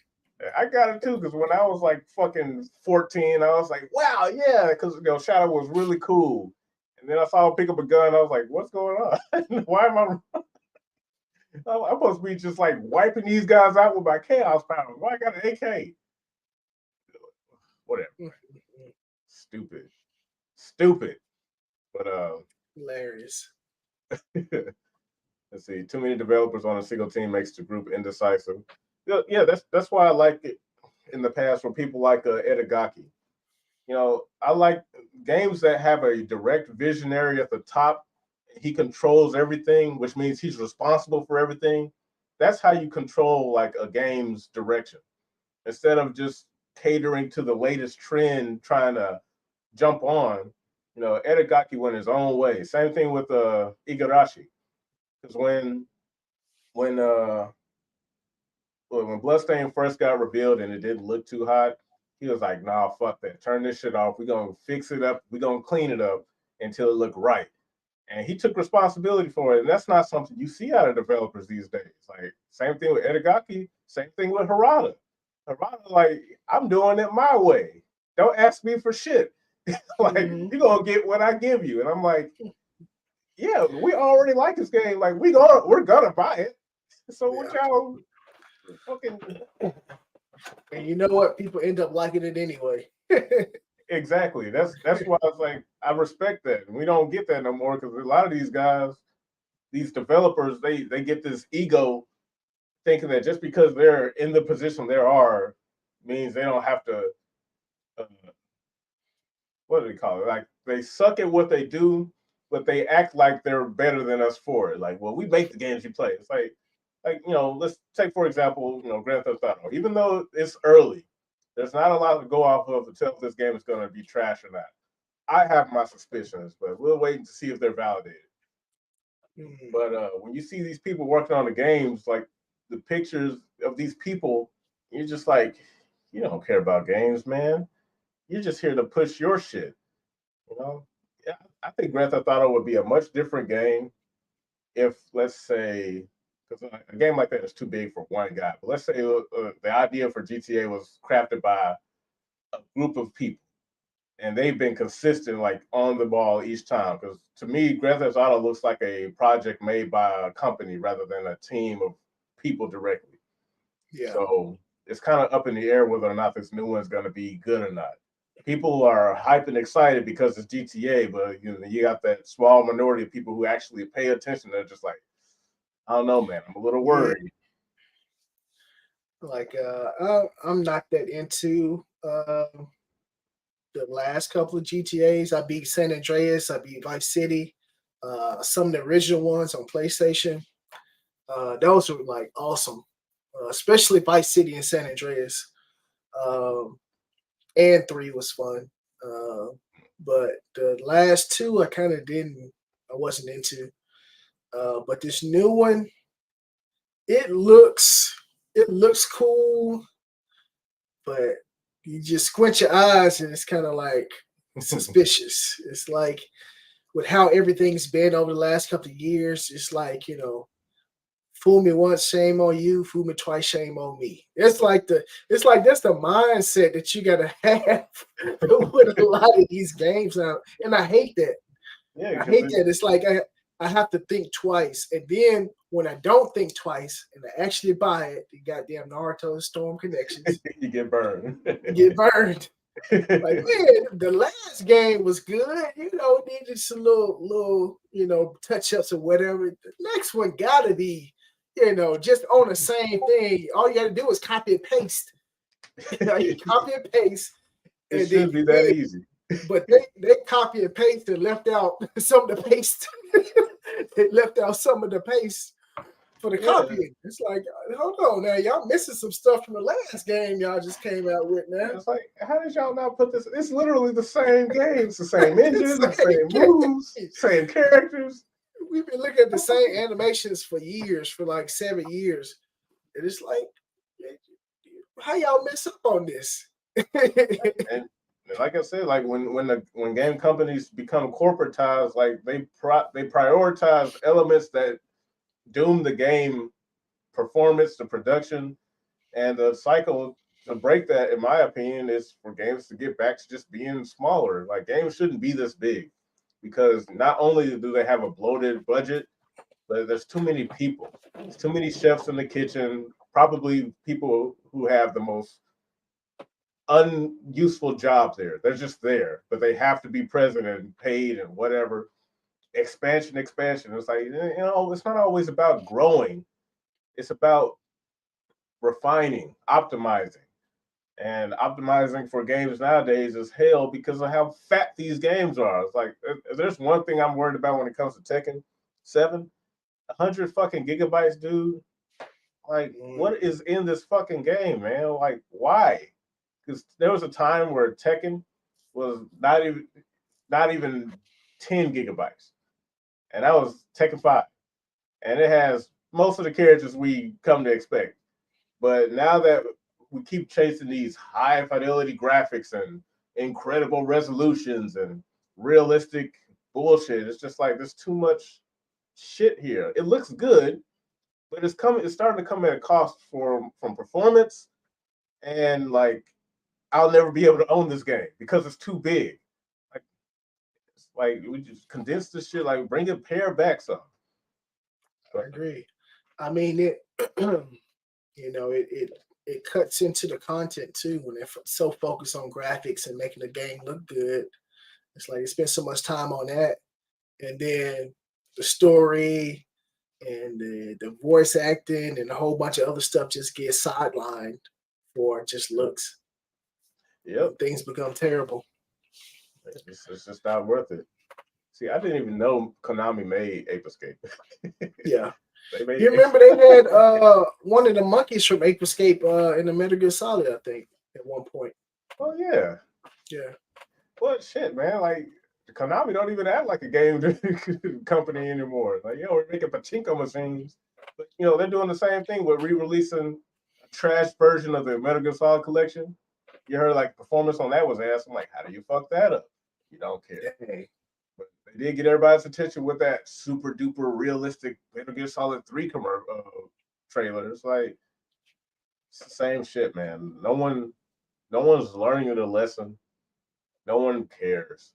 I got it too because when I was like fucking 14, I was like, wow, yeah, because Shadow was really cool. And then I saw him pick up a gun. I was like, what's going on? Why am I? I'm supposed to be just like wiping these guys out with my chaos powers. Why I got an AK? Whatever. Stupid. But hilarious. Let's see. Too many developers on a single team makes the group indecisive. Yeah, that's why I like it in the past from people like Edagaki. You know, I like games that have a direct visionary at the top. He controls everything, which means he's responsible for everything. That's how you control like a game's direction. Instead of just catering to the latest trend, trying to jump on, Edagaki went his own way. Same thing with Igarashi. Because when Bloodstain first got revealed and it didn't look too hot, he was like, nah, fuck that. Turn this shit off. We're going to fix it up. We're going to clean it up until it looked right. And he took responsibility for it. And that's not something you see out of developers these days. Like, same thing with Edagaki. Same thing with Harada. Harada, like, I'm doing it my way. Don't ask me for shit. Like, you're going to get what I give you. And I'm like, yeah, we already like this game. Like, we're gonna buy it. So what y'all fucking? And you know what? People end up liking it anyway. Exactly. That's why I was like, I respect that. And we don't get that no more because a lot of these guys, these developers, they get this ego thinking that just because they're in the position they are means they don't have to. What do they call it? Like they suck at what they do, but they act like they're better than us for it. Like, well, we make the games you play. It's like let's take for example, Grand Theft Auto. Even though it's early, there's not a lot to go off of to tell if this game is going to be trash or not. I have my suspicions, but we're waiting to see if they're validated. But when you see these people working on the games, like the pictures of these people, you're just like, you don't care about games, man. You're just here to push your shit. You know, yeah, I think Grand Theft Auto would be a much different game if, let's say, because a game like that is too big for one guy. But let's say the idea for GTA was crafted by a group of people, and they've been consistent, like on the ball each time. Because to me, Grand Theft Auto looks like a project made by a company rather than a team of people directly. Yeah. So it's kind of up in the air whether or not this new one's going to be good or not. People are hyped and excited because it's GTA, but you got that small minority of people who actually pay attention. They're just like, I don't know, man. I'm a little Yeah. worried. Like I'm not that into the last couple of GTAs. I beat San Andreas, I beat Vice City, some of the original ones on PlayStation. Those were like awesome, especially Vice City and San Andreas. Um, and 3 was fun. But the last 2 I kind of didn't, I wasn't into. But this new one, it looks cool, but you just squint your eyes and it's kind of like suspicious. It's like with how everything's been over the last couple of years, it's like, fool me once, shame on you, fool me twice, shame on me. It's like that's the mindset that you gotta have with a lot of these games now. And I hate that. Yeah, I because hate that. It's like I have to think twice. And then when I don't think twice and I actually buy it, the goddamn Naruto Storm Connections, you get burned. get burned. Like, man, the last game was good. Needed some little touch ups or whatever. The next one gotta be, just on the same thing. All you gotta do is copy and paste. You copy and paste, It and then should be that easy. but they copy and paste and left out some of the paste. They left out some of the paste for the copying. It's like, hold on now, y'all missing some stuff from the last game y'all just came out with now. It's like, how did y'all not put this? It's literally the same game. It's the same engine, the same moves, same characters. We've been looking at the same animations for years, for like 7 years. And it's like, how y'all mess up on this? And like I said, like when game companies become corporatized, like they prioritize elements that doom the game performance, the production, and the cycle to break that, in my opinion, is for games to get back to just being smaller. Like games shouldn't be this big because not only do they have a bloated budget, but there's too many people. There's too many chefs in the kitchen, probably people who have the most unuseful job there. They're just there, but they have to be present and paid and whatever. Expansion. It's like, it's not always about growing. It's about refining, optimizing. And optimizing for games nowadays is hell because of how fat these games are. It's like, if there's one thing I'm worried about when it comes to Tekken 7, 100 fucking gigabytes, dude. Like, what is in this fucking game, man? Like, why? Because there was a time where Tekken was not even 10 gigabytes, and that was Tekken 5, and it has most of the characters we come to expect. But now that we keep chasing these high fidelity graphics and incredible resolutions and realistic bullshit, it's just like there's too much shit here. It looks good, but it's starting to come at a cost from performance, and like I'll never be able to own this game because it's too big. Like we just condense this shit, like bring it pare back some. I agree. I mean it it cuts into the content too when they're so focused on graphics and making the game look good. It's like they spend so much time on that, and then the story and the voice acting and a whole bunch of other stuff just gets sidelined for just looks. Yep, things become terrible. It's just not worth it. See, I didn't even know Konami made Ape Escape. Yeah. You remember they had one of the monkeys from Ape Escape in the Metal Gear Solid, I think, at one point. Oh yeah. Yeah. What shit, man? Like Konami don't even act like a game company anymore. Like, we're making pachinko machines, but they're doing the same thing with re-releasing trash version of the Metal Gear Solid collection. You heard like performance on that was ass. I'm like, how do you fuck that up? You don't care. Dang. But they did get everybody's attention with that super duper realistic Metal Gear Solid 3 trailer. It's like it's the same shit, man. No one's learning the lesson. No one cares.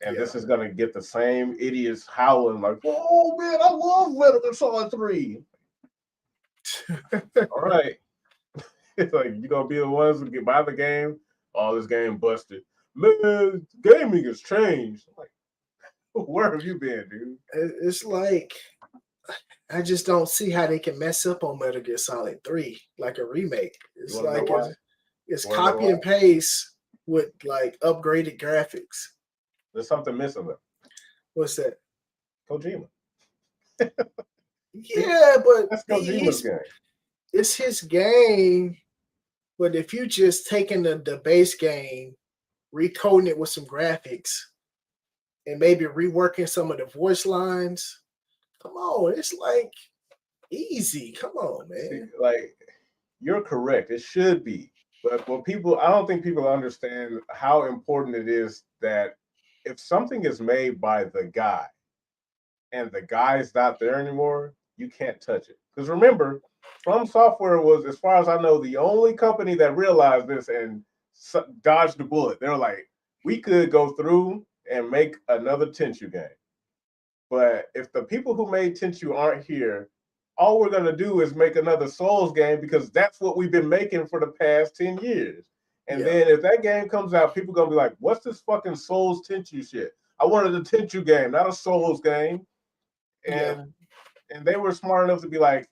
And this is gonna get the same idiots howling like, "Oh man, I love Metal Gear Solid 3." All right, it's like you gonna be the ones who get by the game. Oh, this game busted. Man, gaming has changed. I'm like, where have you been, dude? It's like I just don't see how they can mess up on Metal Gear Solid 3 like a remake. It's like it's copy and paste with like upgraded graphics. There's something missing there. What's that? Kojima. Yeah, but That's Kojima's game. It's his game. But if you just taking the base game, recoding it with some graphics, and maybe reworking some of the voice lines, come on, it's like easy. Come on, man. See, like you're correct. It should be. But I don't think people understand how important it is that if something is made by the guy and the guy's not there anymore, you can't touch it. Because remember, From Software was, as far as I know, the only company that realized this and dodged the bullet. They're like, we could go through and make another Tenchu game. But if the people who made Tenchu aren't here, all we're going to do is make another Souls game because that's what we've been making for the past 10 years. And then if that game comes out, people are going to be like, what's this fucking Souls Tenchu shit? I wanted a Tenchu game, not a Souls game. And they were smart enough to be like,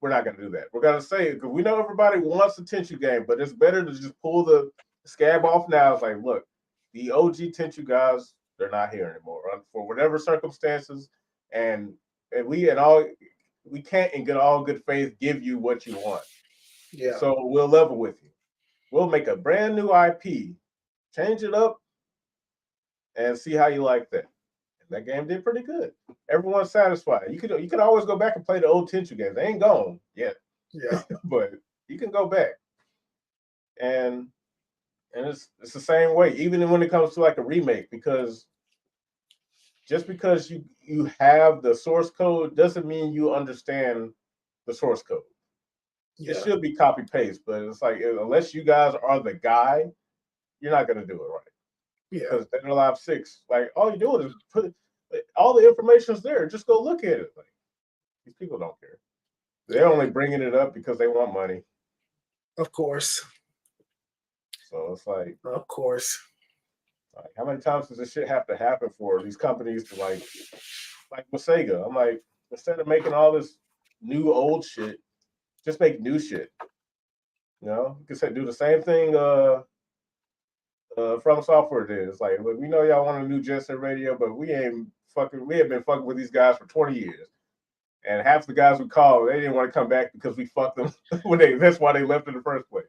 we're not going to do that. We're going to say, because we know everybody wants a Tenchu game, but it's better to just pull the scab off now. It's like, look, the OG Tenchu guys, they're not here anymore for whatever circumstances. And we can't in all good faith give you what you want. Yeah. So we'll level with you. We'll make a brand new IP, change it up, and see how you like that. And that game did pretty good. Everyone's satisfied. You could always go back and play the old Tenchu games. They ain't gone yet. Yeah. But you can go back. And it's the same way, even when it comes to like a remake, because just because you have the source code doesn't mean you understand the source code. It should be copy paste, but it's like unless you guys are the guy, you're not gonna do it right. Yeah. Because Dead or Alive 6, like all you're doing is put all the information's there. Just go look at it. Like these people don't care. They're only bringing it up because they want money. Of course. So it's like, of course. Like, how many times does this shit have to happen for these companies to like with Sega? I'm like, instead of making all this new old shit, just make new shit. You know, you can do the same thing From Software did. It's like, look, we know y'all want a new Jet Set Radio, but we have been fucking with these guys for 20 years. And half the guys we called, they didn't want to come back because we fucked them that's why they left in the first place.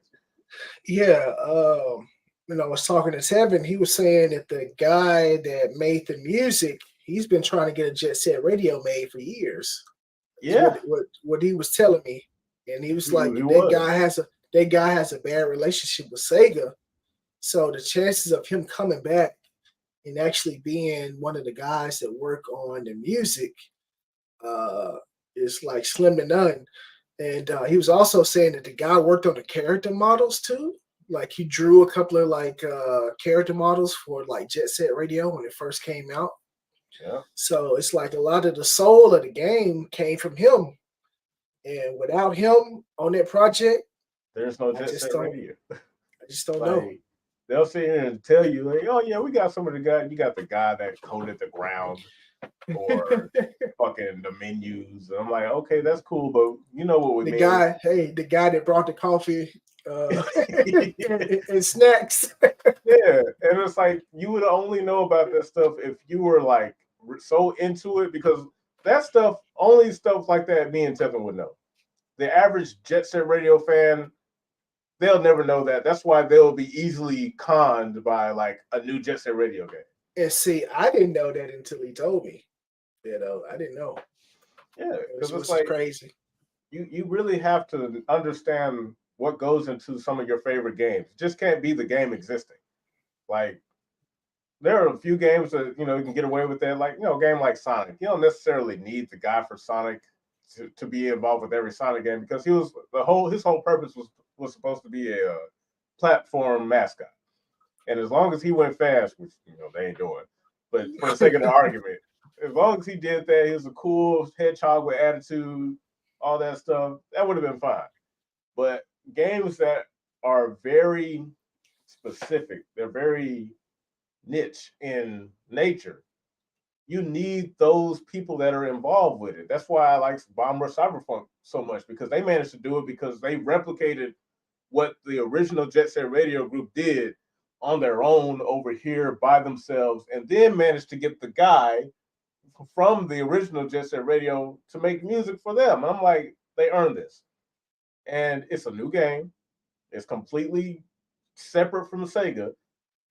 Yeah, I was talking to Tevin, he was saying that the guy that made the music, he's been trying to get a Jet Set Radio made for years. Yeah. What he was telling me. And he was like, that guy has a bad relationship with Sega. So the chances of him coming back and actually being one of the guys that work on the music is like slim to none. And he was also saying that the guy worked on the character models too. Like he drew a couple of like character models for like Jet Set Radio when it first came out. Yeah. So it's like a lot of the soul of the game came from him. And without him on that project, there's no Jet Set Radio. I just don't know. They'll sit here and tell you, like, oh yeah, we got some of the guys. You got the guy that coded the ground or fucking the menus. And I'm like, okay, that's cool, but you know what we mean. The guy that brought the coffee and snacks. Yeah, and it's like you would only know about that stuff if you were like so into it, because that stuff, only stuff like that, me and Tevin would know. The average Jet Set Radio fan, they'll never know that. That's why they'll be easily conned by like a new Jet Set Radio game. And see, I didn't know that until he told me. I didn't know. Yeah, because it's like crazy. you really have to understand what goes into some of your favorite games. It just can't be the game existing. Like there are a few games that you can get away with that. Like a game like Sonic. You don't necessarily need the guy for Sonic to be involved with every Sonic game because his whole purpose was supposed to be a platform mascot. And as long as he went fast, which they ain't doing, but for the sake of the argument, as long as he did that, he was a cool hedgehog with attitude, all that stuff. That would have been fine. But games that are very specific, they're very niche in nature. You need those people that are involved with it. That's why I like Bomber Cyberpunk so much because they managed to do it because they replicated what the original Jet Set Radio group did on their own over here by themselves, and then managed to get the guy from the original Jet Set Radio to make music for them. And I'm like, they earned this. And it's a new game. It's completely separate from Sega.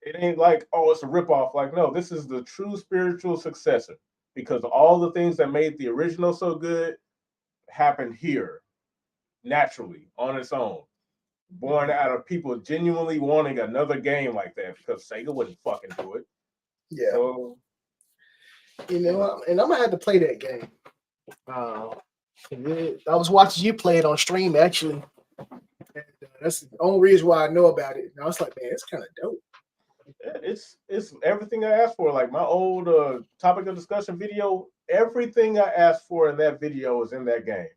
It ain't like, oh, it's a ripoff. Like, no, this is the true spiritual successor because all the things that made the original so good happened here naturally on its own. Born out of people genuinely wanting another game like that because Sega wouldn't fucking do it. Yeah. So, and I'm gonna have to play that game. I was watching you play it on stream actually. And, that's the only reason why I know about it. And I was like, man, it's kind of dope. It's everything I asked for. Like my old topic of discussion video, everything I asked for in that video is in that game.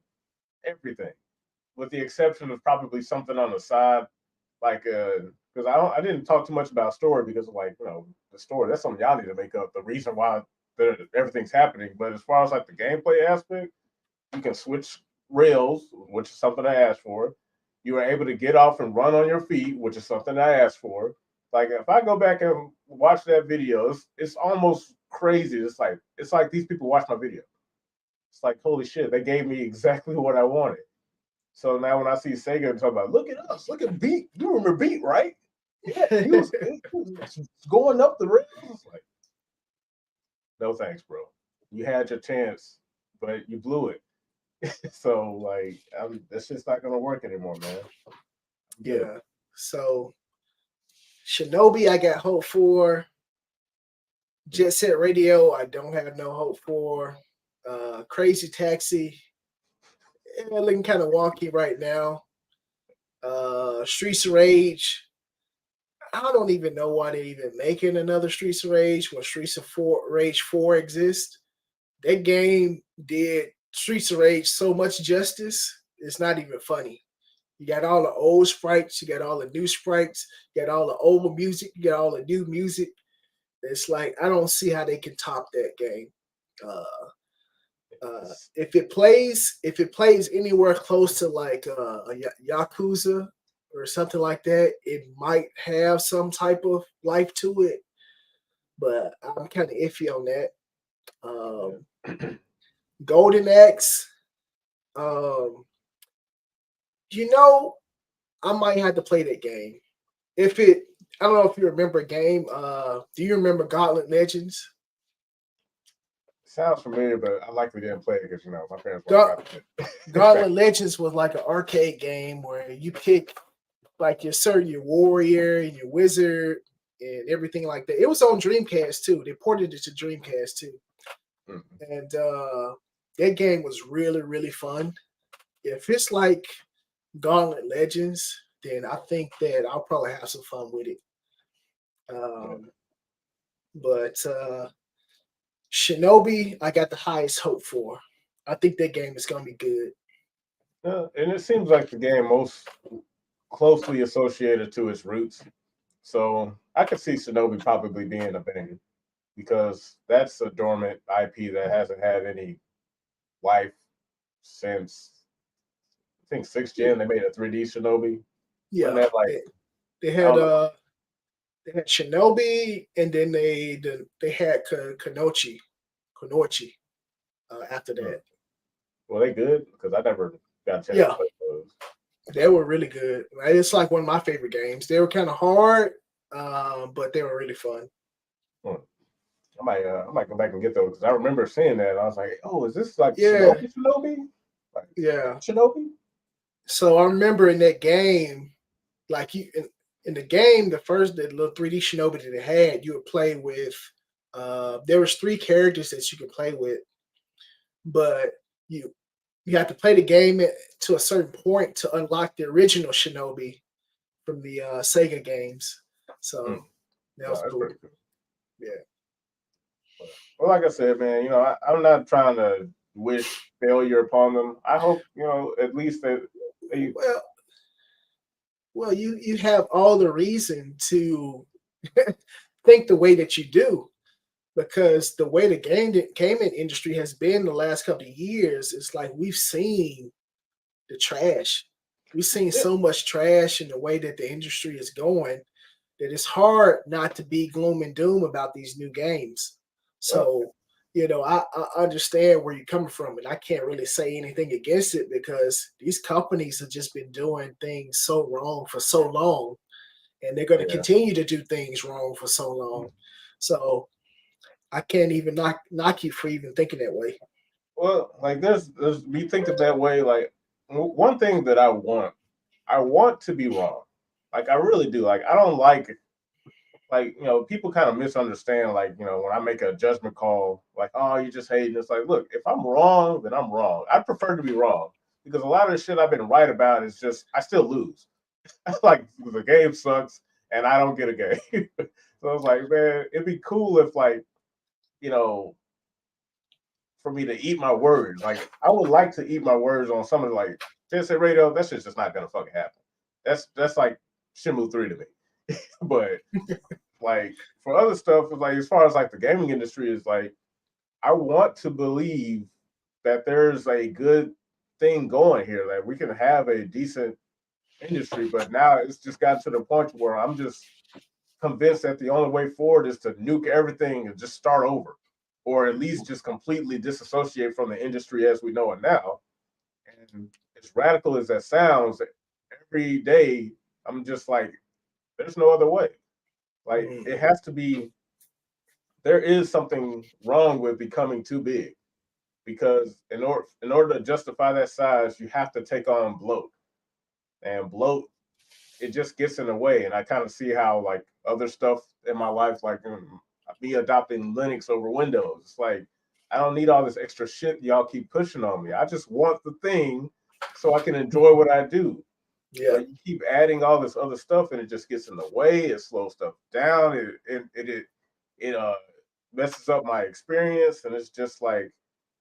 Everything, with the exception of probably something on the side, like because I didn't talk too much about story because like the story that's something y'all need to make up the reason why everything's happening. But as far as like the gameplay aspect, you can switch rails, which is something I asked for. You are able to get off and run on your feet, which is something I asked for. Like if I go back and watch that video, it's almost crazy. It's like these people watch my video. It's like holy shit, they gave me exactly what I wanted. So now when I see Sega and talk about, look at us, look at Beat. You remember Beat, right? Yeah, he was going up the rails. Like, no thanks, bro. You had your chance, but you blew it. So like, that's just not gonna work anymore, man. Yeah. So Shinobi, I got hope for. Jet Set Radio, I don't have no hope for. Crazy Taxi, looking kind of wonky right now. Streets of Rage, I don't even know why they're even making another Streets of Rage when Streets of Rage 4 exists. That game did Streets of Rage so much justice, it's not even funny. You got all the old sprites, you got all the new sprites, you got all the old music, you got all the new music. It's like I don't see how they can top that game. If it plays anywhere close to like a Yakuza or something like that, it might have some type of life to it. But I'm kind of iffy on that. Golden Axe. I might have to play that game. I don't know if you remember a game. Do you remember Gauntlet Legends? Sounds familiar, but I likely didn't play it because my parents Gauntlet Legends was like an arcade game where you pick like your warrior and your wizard and everything like that. It was on Dreamcast too. They ported it to Dreamcast too. Mm-hmm. And that game was really, really fun. If it's like Gauntlet Legends, then I think that I'll probably have some fun with it. But Shinobi, I got the highest hope for. I think that game is going to be good. And it seems like the game most closely associated to its roots. So I could see Shinobi probably being a banger because that's a dormant IP that hasn't had any life since I think 6th gen. They made a 3D Shinobi. Yeah, they had Shinobi, and then they had Konochi after that. Were they good? Because I never got a chance to play those. They were really good. It's like one of my favorite games. They were kind of hard, but they were really fun. I might go back and get those because I remember seeing that. And I was like, oh, is this like Shinobi? Like, Yeah. Shinobi? So I remember in that game, like in the game, the little 3D Shinobi that it had, you would play with. There was 3 characters that you could play with, but you have to play the game to a certain point to unlock the original Shinobi from the Sega games. So that No, was that's cool. pretty cool. Yeah. Well, like I said, man, I'm not trying to wish failure upon them. I hope, at least that they. Well, you have all the reason to think the way that you do, because the way the gaming industry has been the last couple of years, it's like we've seen the trash. We've seen Yeah, so much trash in the way that the industry is going that it's hard not to be gloom and doom about these new games. well, So, I understand where you're coming from, and I can't really say anything against it because these companies have just been doing things so wrong for so long, and they're going to yeah. continue to do things wrong for so long. So I can't even knock you for even thinking that way. Well, like there's me thinking that way. Like one thing that I want to be wrong. Like I really do. Like I don't like people kind of misunderstand. Like when I make a judgment call, like oh you just hating. It's like look, if I'm wrong, then I'm wrong. I prefer to be wrong because a lot of the shit I've been right about is just I still lose. Like the game sucks and I don't get a game. So I was like, man, it'd be cool if like you know for me to eat my words. Like I would like to eat my words on something like Say Radio. That shit's just not gonna fucking happen. That's like Shimu 3 to me. But like for other stuff, like as far as like the gaming industry is like, I want to believe that there's a good thing going here. That we can have a decent industry, but now it's just gotten to the point where I'm just convinced that the only way forward is to nuke everything and just start over, or at least just completely disassociate from the industry as we know it now. And as radical as that sounds, every day I'm just like, there's no other way. Like it has to be. There is something wrong with becoming too big because in order to justify that size, you have to take on bloat, and bloat it just gets in the way. And I kind of see how like other stuff in my life, like me adopting Linux over Windows. It's like I don't need all this extra shit y'all keep pushing on me. I just want the thing so I can enjoy what I do. Yeah. But you keep adding all this other stuff, and it just gets in the way. It slows stuff down. It messes up my experience, and it's just like,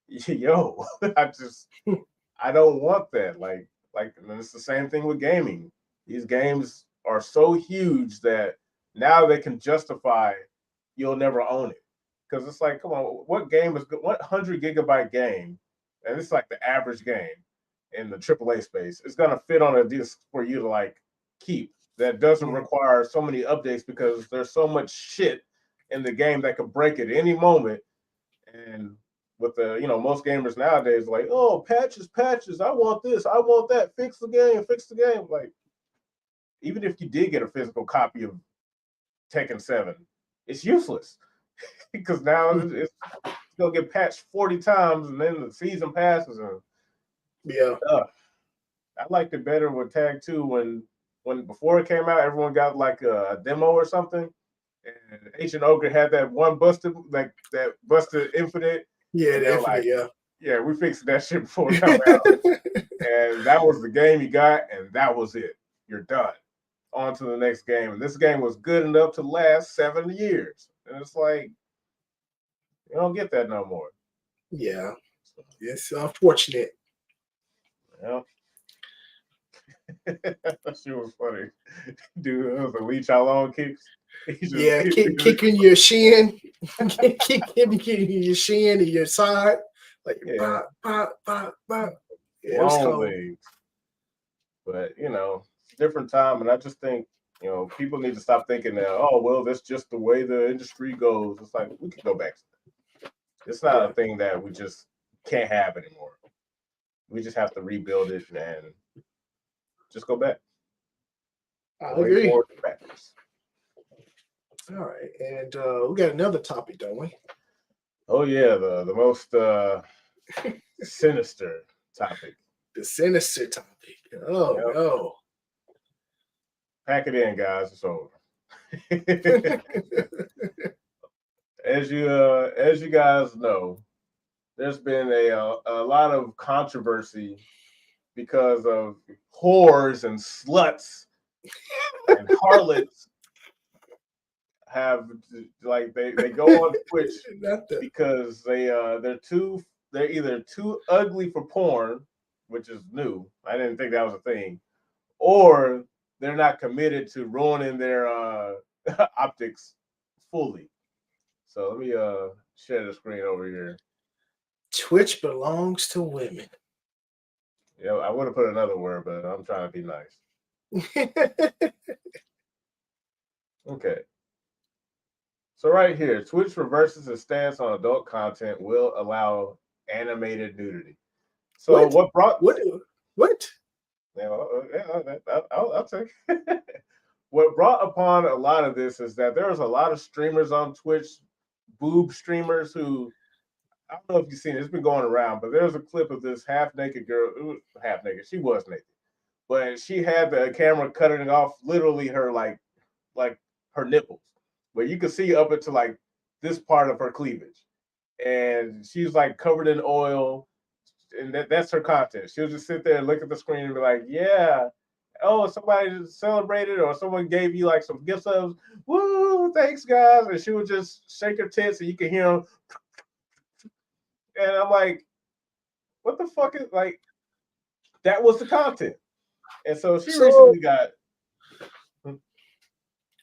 yo, I don't want that. Like, and it's the same thing with gaming. These games are so huge that now they can justify you'll never own it. Because it's like, come on, what game is good? What 100 gigabyte game, and it's like the average game in the AAA space, is gonna fit on a disc for you to like keep that doesn't require so many updates because there's so much shit in the game that could break at any moment. And with the most gamers nowadays like, oh, patches, I want this, I want that, fix the game. Like even if you did get a physical copy of Tekken 7, it's useless because now it's gonna get patched 40 times and then the season passes and Yeah. I liked it better with Tag 2 when before it came out, everyone got like a demo or something. And Ancient Ogre had that one busted, like that busted Infinite, Yeah, and they were definitely. like, Yeah. yeah, we fixed that shit before it come out. And that was the game you got, and that was it. You're done. On to the next game. And this game was good enough to last 7 years. And it's like, you don't get that no more. Yeah. It's unfortunate. Yeah. That shit was funny. Dude, it was a leech how long kicks. He just Yeah, kicking your shin, kicking your shin and your side, like yeah, pop, pop, pop, pop. Yeah, it was long cold. legs. But it's a different time, and I just think people need to stop thinking that oh well that's just the way the industry goes. It's like we can go back to that. It's not a thing that we just can't have anymore. We just have to rebuild it and just go back. I The way agree. forward is backwards. All right, and we got another topic, don't we? Oh yeah, the most sinister topic. The sinister topic. Oh Yep. no. Pack it in, guys. It's over. As you guys know, there's been a lot of controversy because of whores and sluts and harlots have like they go on Twitch because they're either too ugly for porn, which is new. I didn't think that was a thing, or they're not committed to ruining their optics fully. So let me share the screen over here. Twitch belongs to women. Yeah, I would have put another word, but I'm trying to be nice. Okay. So right here, Twitch reverses its stance on adult content, will allow animated nudity. So what brought what? Yeah, I'll take. What brought upon a lot of this is that there's a lot of streamers on Twitch, boob streamers who I don't know if you've seen it. It's been going around, but there's a clip of this half naked girl. It was half naked. She was naked, but she had the camera cutting off literally her like her nipples, where you could see up into like this part of her cleavage, and she's like covered in oil, and that's her content. She'll just sit there and look at the screen and be like, "Yeah, oh, somebody celebrated or someone gave you like some gift subs. Woo, thanks guys!" And she would just shake her tits, and you can hear them. And I'm like, "What the fuck is like?" That was the content, and so she recently got.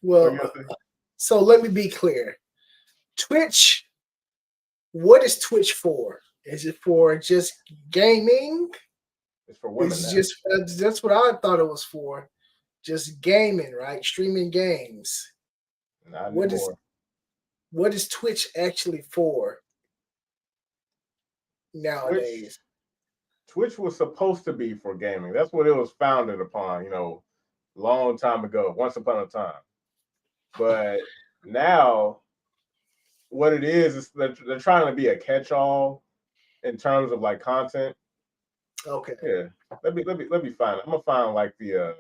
Well, so let me be clear. Twitch, what is Twitch for? Is it for just gaming? It's for women. It's just that's what I thought it was for. Just gaming, right? Streaming games. Not what anymore. What is Twitch actually for nowadays? Twitch was supposed to be for gaming. That's what it was founded upon, long time ago, once upon a time. But now what it is they're trying to be a catch-all in terms of like content. Okay. Yeah. Let me find it. I'm gonna find like the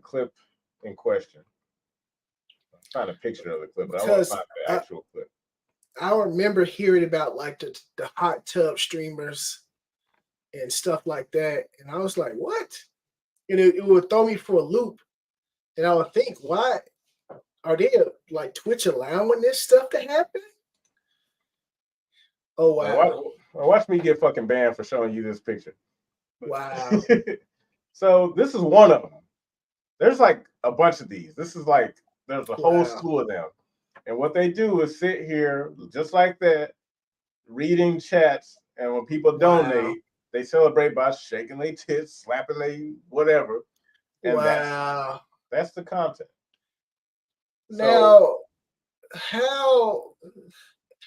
clip in question. I'll find a picture of the clip, but I want to find the actual clip. I remember hearing about like the hot tub streamers and stuff like that, and I was like, "What?" And it would throw me for a loop, and I would think, "Why are they like Twitch allowing this stuff to happen?" Oh wow! Watch me get fucking banned for showing you this picture. Wow. So this is one of them. There's like a bunch of these. This is like there's a whole slew of them. And what they do is sit here just like that, reading chats, and when people donate, they celebrate by shaking their tits, slapping their whatever. And that's the content. Now, how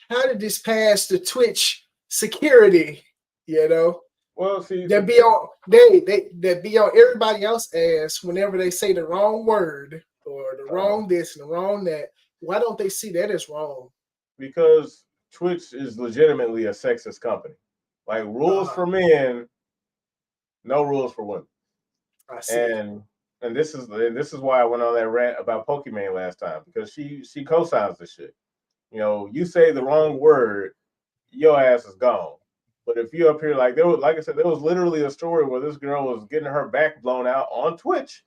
did this pass the Twitch security? Well, see, they be on everybody else's ass whenever they say the wrong word or the wrong this and the wrong that. Why don't they see that as wrong? Because Twitch is legitimately a sexist company. Like rules for men, no rules for women. I see. And this is why I went on that rant about Pokemon last time, because she co-signs this shit. You say the wrong word, your ass is gone. But if you up here like I said, there was literally a story where this girl was getting her back blown out on Twitch,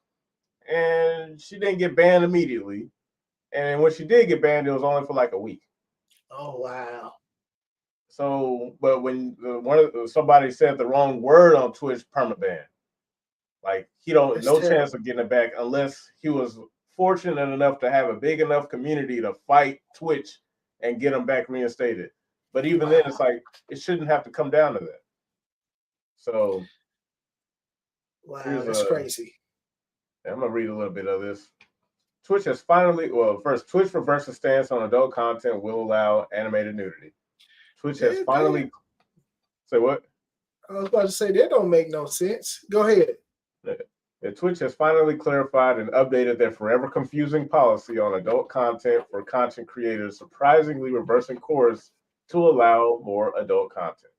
and she didn't get banned immediately. And when she did get banned, it was only for like a week. Oh wow! So, but when somebody said the wrong word on Twitch, permaban. Like no chance of getting it back unless he was fortunate enough to have a big enough community to fight Twitch and get him back reinstated. But even then, it's like it shouldn't have to come down to that. So, that's crazy. I'm gonna read a little bit of this. Twitch has finally, Twitch reverses stance on adult content will allow animated nudity. Twitch has finally. Say what? I was about to say that don't make no sense. Go ahead. Twitch has finally clarified and updated their forever confusing policy on adult content for content creators, surprisingly reversing course to allow more adult content.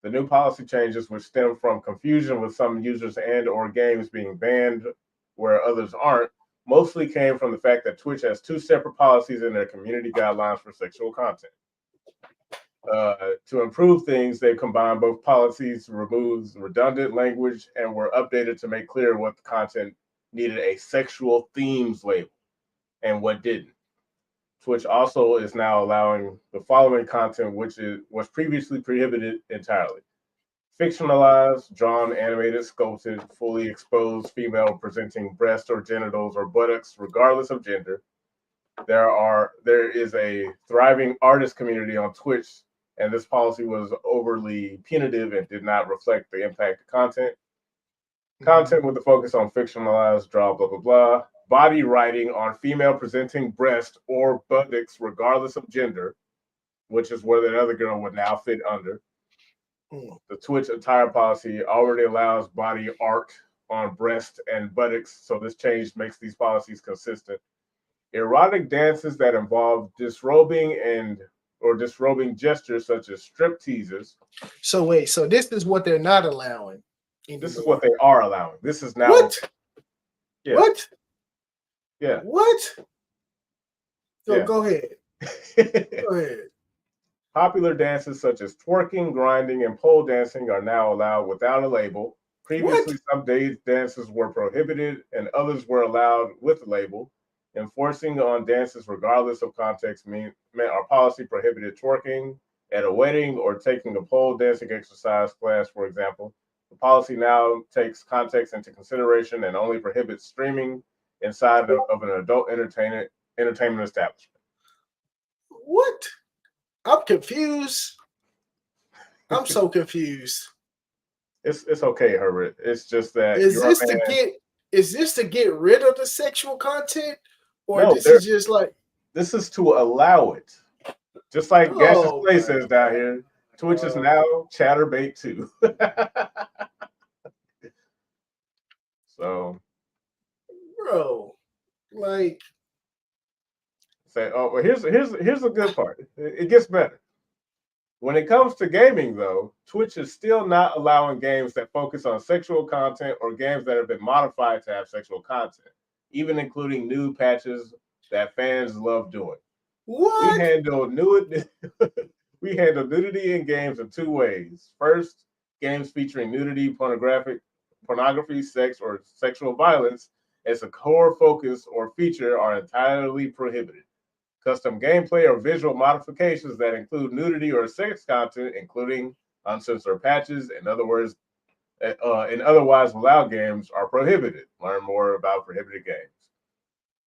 The new policy changes, which stem from confusion with some users and/or games being banned where others aren't, mostly came from the fact that Twitch has two separate policies in their community guidelines for sexual content. To improve things, they combined both policies, removed redundant language, and were updated to make clear what the content needed a sexual themes label and what didn't. Twitch also is now allowing the following content, was previously prohibited entirely: fictionalized, drawn, animated, sculpted, fully exposed female presenting breast or genitals or buttocks, regardless of gender. There is a thriving artist community on Twitch, and this policy was overly punitive and did not reflect the impact of content. Content with a focus on fictionalized, draw, blah, blah, blah. Body writing on female presenting breast or buttocks, regardless of gender, which is where that other girl would now fit under. The Twitch attire policy already allows body art on breast and buttocks, so this change makes these policies consistent. Erotic dances that involve disrobing or disrobing gestures such as strip teases. So wait, so this is what they're not allowing anymore. This is what they are allowing. This is now what? Yeah. What? Yeah. What? So Yeah. go ahead. Go ahead. Popular dances such as twerking, grinding, and pole dancing are now allowed without a label. Previously, some dances were prohibited and others were allowed with a label. Enforcing on dances regardless of context meant our policy prohibited twerking at a wedding or taking a pole dancing exercise class, for example. The policy now takes context into consideration and only prohibits streaming inside of an adult entertainment establishment. What? I'm confused. I'm so confused. It's okay, Herbert. It's just that is this to get rid of the sexual content, or no, this is just like this is to allow it. Just like Gaseous Play says down here, Twitch is now Chatterbait too. So, bro, like, say, well, here's a good part. It gets better. When it comes to gaming, though, Twitch is still not allowing games that focus on sexual content or games that have been modified to have sexual content, even including new patches that fans love doing. What? We handle nudity in games in two ways. First, games featuring nudity, pornography, sex, or sexual violence as a core focus or feature are entirely prohibited. Custom gameplay or visual modifications that include nudity or sex content, including uncensored patches, in otherwise allowed games, are prohibited. Learn more about prohibited games.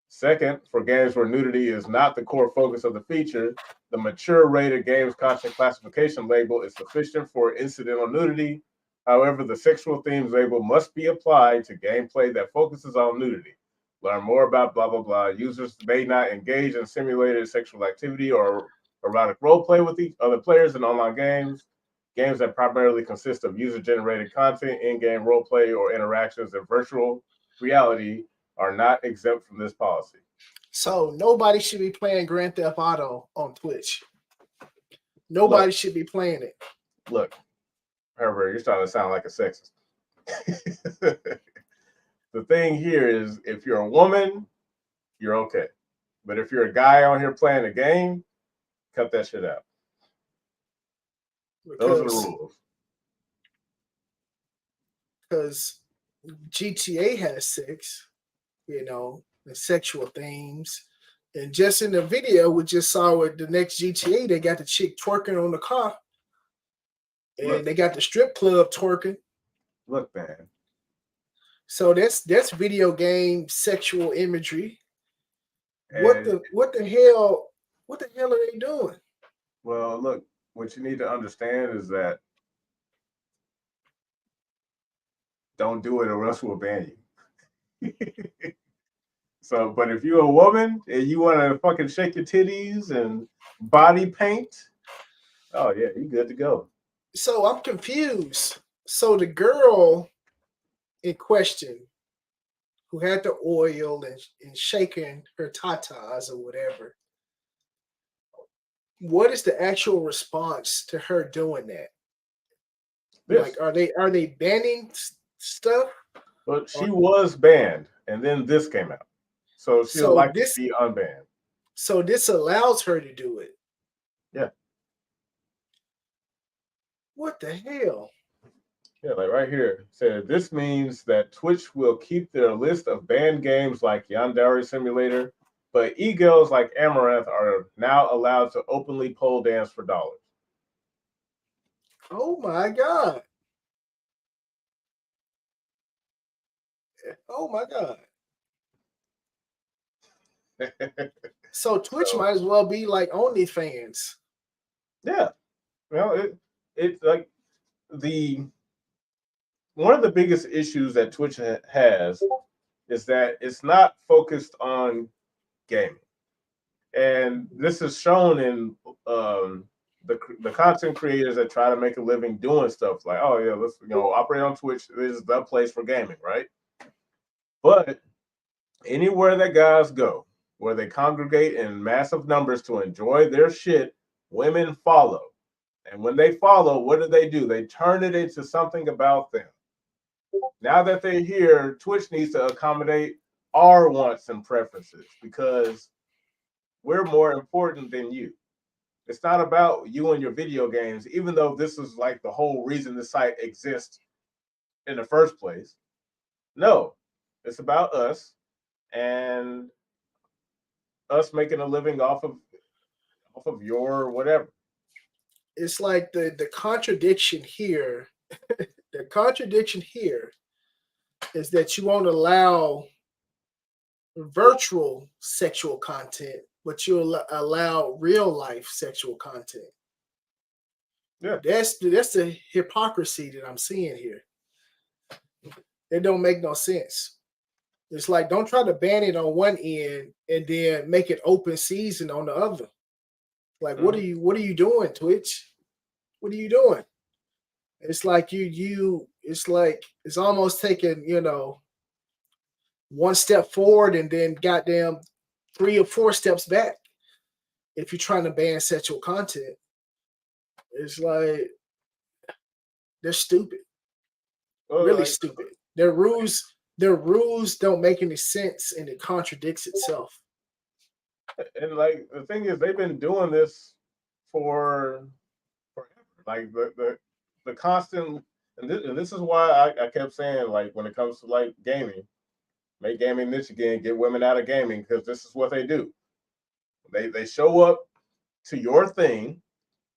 Second, for games where nudity is not the core focus of the feature, the mature rated games content classification label is sufficient for incidental nudity. However, the sexual themes label must be applied to gameplay that focuses on nudity. Learn more about blah, blah, blah. Users may not engage in simulated sexual activity or erotic roleplay with other players in online games. Games that primarily consist of user-generated content, in-game roleplay, or interactions in virtual reality are not exempt from this policy. So nobody should be playing Grand Theft Auto on Twitch. Nobody should be playing it. Look, Herbert, you're starting to sound like a sexist. The thing here is, if you're a woman, you're okay. But if you're a guy on here playing a game, cut that shit out. Those are the rules. Because GTA has sex, and sexual themes. And just in the video we just saw with the next GTA, they got the chick twerking on the car. And they got the strip club twerking. Look, man. So that's video game sexual imagery. What the hell are they doing? Well, look, what you need to understand is that don't do it or else we'll ban you. So, but if you're a woman and you want to fucking shake your titties and body paint, oh yeah, you're good to go. So I'm confused. So the girl in question who had the oil and shaking her tatas or whatever, what is the actual response to her doing that? This. Like, are they banning stuff? But she was banned, and then this came out. So she would So like to this, be unbanned. so this allows her to do it. Yeah. What the hell? Yeah, like right here. Said this means that Twitch will keep their list of banned games like Yandere Simulator, but e-girls like Amaranth are now allowed to openly pole dance for dollars. Oh my god. Oh my god. So Twitch might as well be like OnlyFans. Yeah. Well, it's like the one of the biggest issues that Twitch has is that it's not focused on gaming, and this is shown in the content creators that try to make a living doing stuff like, oh yeah, let's operate on Twitch. This is the place for gaming, right? But anywhere that guys go, where they congregate in massive numbers to enjoy their shit, women follow. And when they follow, what do? They turn it into something about them. Now that they're here, Twitch needs to accommodate our wants and preferences because we're more important than you. It's not about you and your video games, even though this is like the whole reason the site exists in the first place. No, it's about us and us making a living off of your whatever. It's like the contradiction here. The contradiction here is that you won't allow virtual sexual content, but you'll allow real life sexual content. Yeah, that's the hypocrisy that I'm seeing here. It don't make no sense. It's like, don't try to ban it on one end and then make it open season on the other. Like, what are you doing, Twitch? What are you doing? It's like it's almost taking, one step forward and then goddamn 3 or 4 steps back. If you're trying to ban sexual content, it's like they're stupid. Really stupid. Their rules don't make any sense, and it contradicts itself. And like the thing is, they've been doing this for forever. Like the constant, and this is why I kept saying, like, when it comes to like gaming, make gaming niche again, get women out of gaming, because this is what they do. They show up to your thing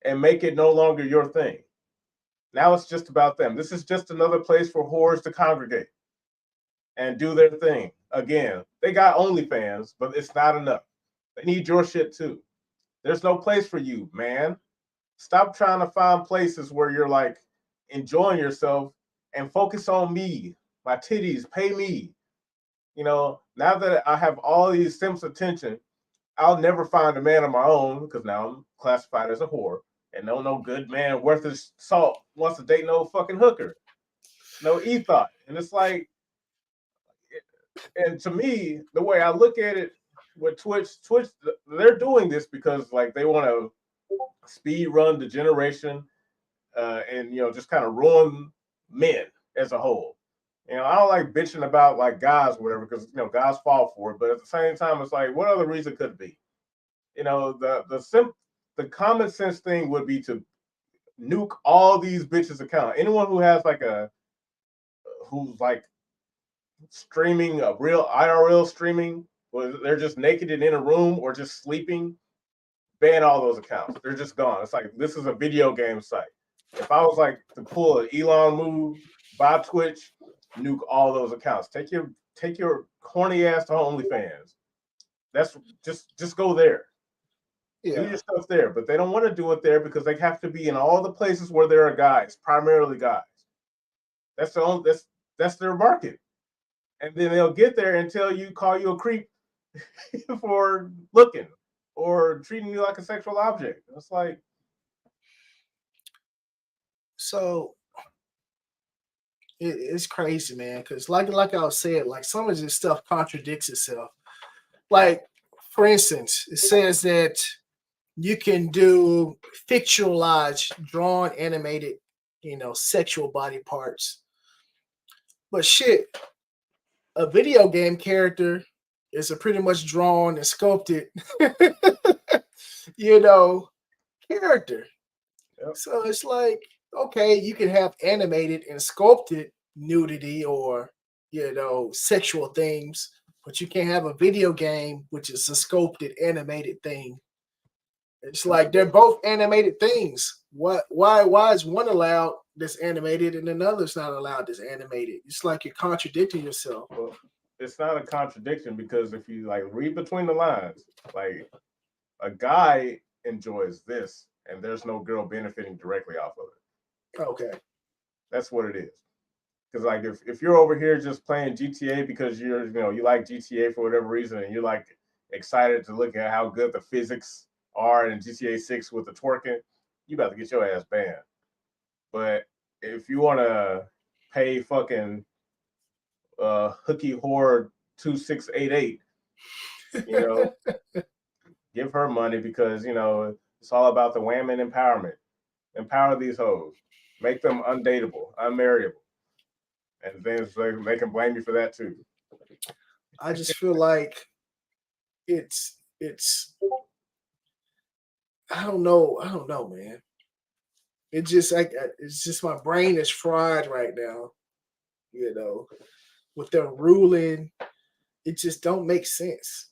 and make it no longer your thing. Now it's just about them. This is just another place for whores to congregate and do their thing. Again, they got OnlyFans, but it's not enough. They need your shit too. There's no place for you, man. Stop trying to find places where you're like enjoying yourself and focus on me, my titties, pay me. Now that I have all these simps' attention, I'll never find a man of my own because now I'm classified as a whore. And no good man worth his salt wants to date no fucking hooker. No ethos. And it's like, and to me, the way I look at it with Twitch, they're doing this because like they want to speed run the generation and just kind of ruin men as a whole. I don't like bitching about like guys or whatever because guys fall for it, but at the same time, it's like, what other reason could it be? The common sense thing would be to nuke all these bitches' account. Anyone who has like who's like streaming a real IRL streaming, where they're just naked and in a room or just sleeping, ban all those accounts. They're just gone. It's like, this is a video game site. If I was like to pull an Elon move, buy Twitch, nuke all those accounts. Take your corny ass to OnlyFans. That's just go there. Yeah. Do your stuff there, but they don't want to do it there because they have to be in all the places where there are guys, primarily guys. That's their market. And then they'll get there and call you a creep for looking or treating you like a sexual object. It's like, so it's crazy, man. Because like I was saying, like some of this stuff contradicts itself. Like, for instance, it says that you can do fictionalized, drawn, animated sexual body parts. But shit, a video game character is a pretty much drawn and sculpted, character. Yep. So it's like, okay, you can have animated and sculpted nudity or, sexual things, but you can't have a video game, which is a sculpted animated thing. It's like they're both animated things. Why is one allowed that's animated and another's not allowed that's animated? It's like you're contradicting yourself. Well, it's not a contradiction because if you like read between the lines, like a guy enjoys this and there's no girl benefiting directly off of it. Okay. That's what it is. Because like if you're over here just playing GTA because you like GTA for whatever reason and you're like excited to look at how good the physics are in GTA 6 with the twerking, you about to get your ass banned. But if you want to pay fucking hooky whore 2688, give her money because it's all about the women empowerment. Empower these hoes, make them undateable, unmarriable, and then they can blame you for that too. I just feel like it's I don't know, man. It's just my brain is fried right now. With their ruling, it just don't make sense.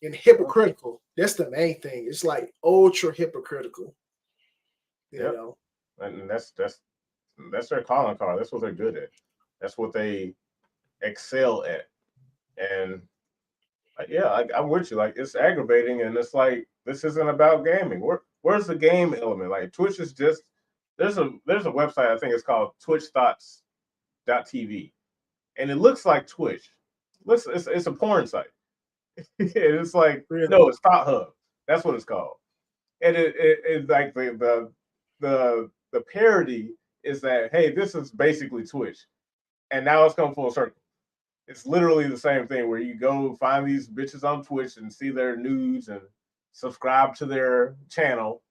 And hypocritical. That's the main thing. It's like ultra hypocritical. And that's their calling card. That's what they're good at. That's what they excel at. And I'm with you. Like it's aggravating, and it's like this isn't about gaming. Where's the game element? Like Twitch is just there's a website I think it's called twitchthoughts.tv, and it looks like Twitch. It's a porn site. It's like Really? No, it's Thought Hub. That's what it's called. And it's like the parody is that hey, this is basically Twitch, and now it's come full circle. It's literally the same thing where you go find these bitches on Twitch and see their news and subscribe to their channel.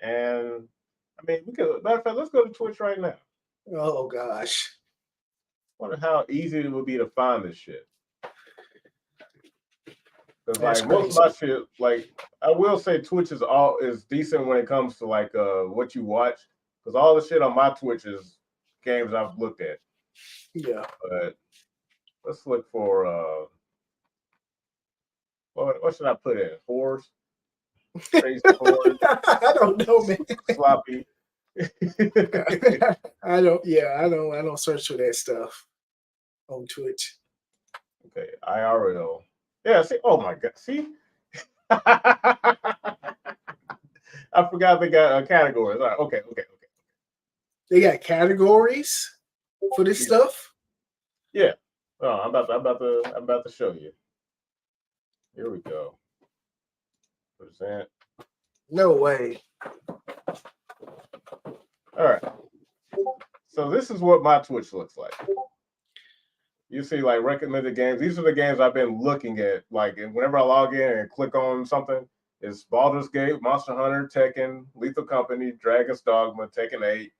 And I mean, matter of fact, let's go to Twitch right now. Oh gosh. Wonder how easy it would be to find this shit. Because That's like most crazy. of my shit, like I will say Twitch is decent when it comes to like what you watch. Because all the shit on my Twitch is games I've looked at. Yeah. But let's look for what should I put in? Whores? Crazy whores? I don't know, man. Sloppy. I don't search for that stuff on Twitch. Okay, IRL. Yeah, see, oh my god, see? I forgot they got categories. All right, okay. They got categories for this stuff? Yeah. Oh, I'm about to show you. Here we go. Present. No way. All right. So this is what my Twitch looks like. You see, like recommended games. These are the games I've been looking at. Like, and whenever I log in and click on something, it's Baldur's Gate, Monster Hunter, Tekken, Lethal Company, Dragon's Dogma, Tekken 8.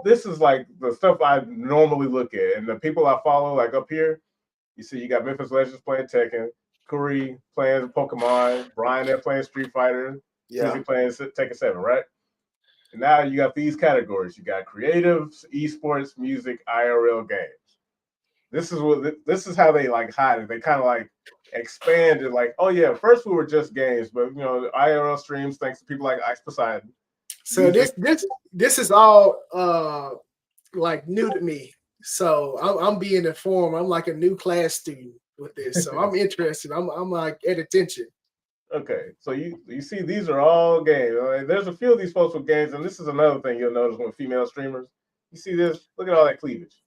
This is like the stuff I normally look at. And the people I follow, like up here, you see, you got Memphis Legends playing Tekken, Curry playing Pokemon, Brian there playing Street Fighter, Susie playing Tekken 7, right? And now you got these categories. You got creatives, esports, music, IRL games. This is how they like hide it. They kind of like expanded. Like, oh yeah, first we were just games, but IRL streams thanks to people like Ice Poseidon. So this is all like new to me. So I'm being informed. I'm like a new class student with this. So I'm interested. I'm like at attention. Okay, so you see these are all games. There's a few of these folks with games, and this is another thing you'll notice with female streamers. You see this? Look at all that cleavage.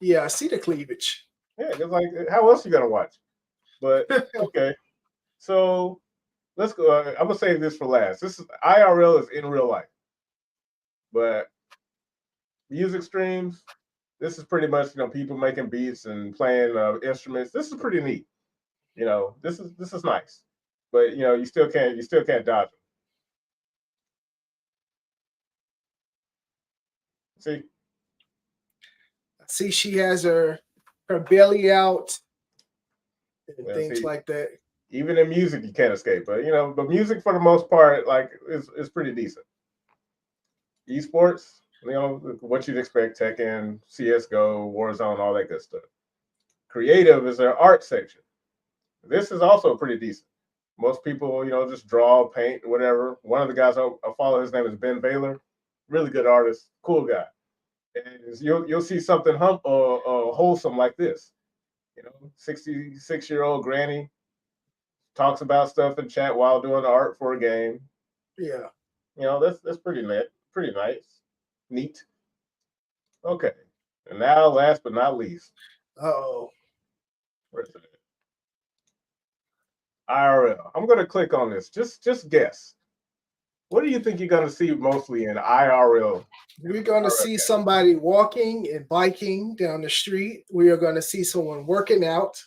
Yeah, I see the cleavage. Yeah, because like, how else you gonna watch? But okay, so let's go. I'm gonna save this for last. This is IRL is in real life, but music streams. This is pretty much people making beats and playing instruments. This is pretty neat. This is nice, but you still can't dodge them. See, I see she has her belly out and well, things see, like that. even in music, you can't escape. But but music for the most part, like, is pretty decent. Esports, what you'd expect: Tekken, CS:GO, Warzone, all that good stuff. Creative is their art section. This is also pretty decent. Most people, just draw, paint, whatever. One of the guys I follow, his name is Ben Baylor. Really good artist, cool guy. And you'll see something wholesome like this. 66-year-old granny talks about stuff in chat while doing art for a game. Yeah. That's pretty nice, neat. Okay, and now last but not least, Oh. where's it? IRL. I'm gonna click on this. Just guess. What do you think you're gonna see mostly in IRL? We're going to see somebody walking and biking down the street. We are going to see someone working out.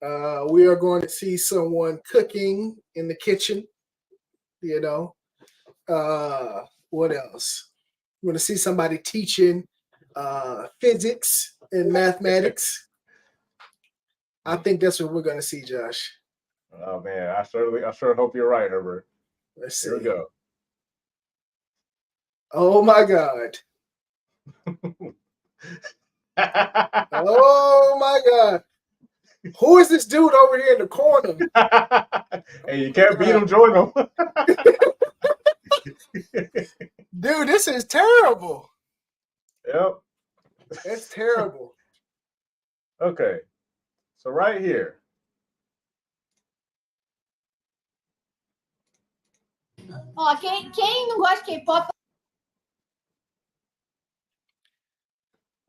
We are going to see someone cooking in the kitchen. What else? We're going to see somebody teaching physics and mathematics. I think that's what we're going to see, Josh. Oh man, I sure hope you're right, Herbert. Let's see. Here we go. Oh my God. Oh my God. Who is this dude over here in the corner? Hey, you can't beat him, join him. Dude, this is terrible. Yep. That's terrible. Okay. So right here. Ó, quem não gosta de K-pop?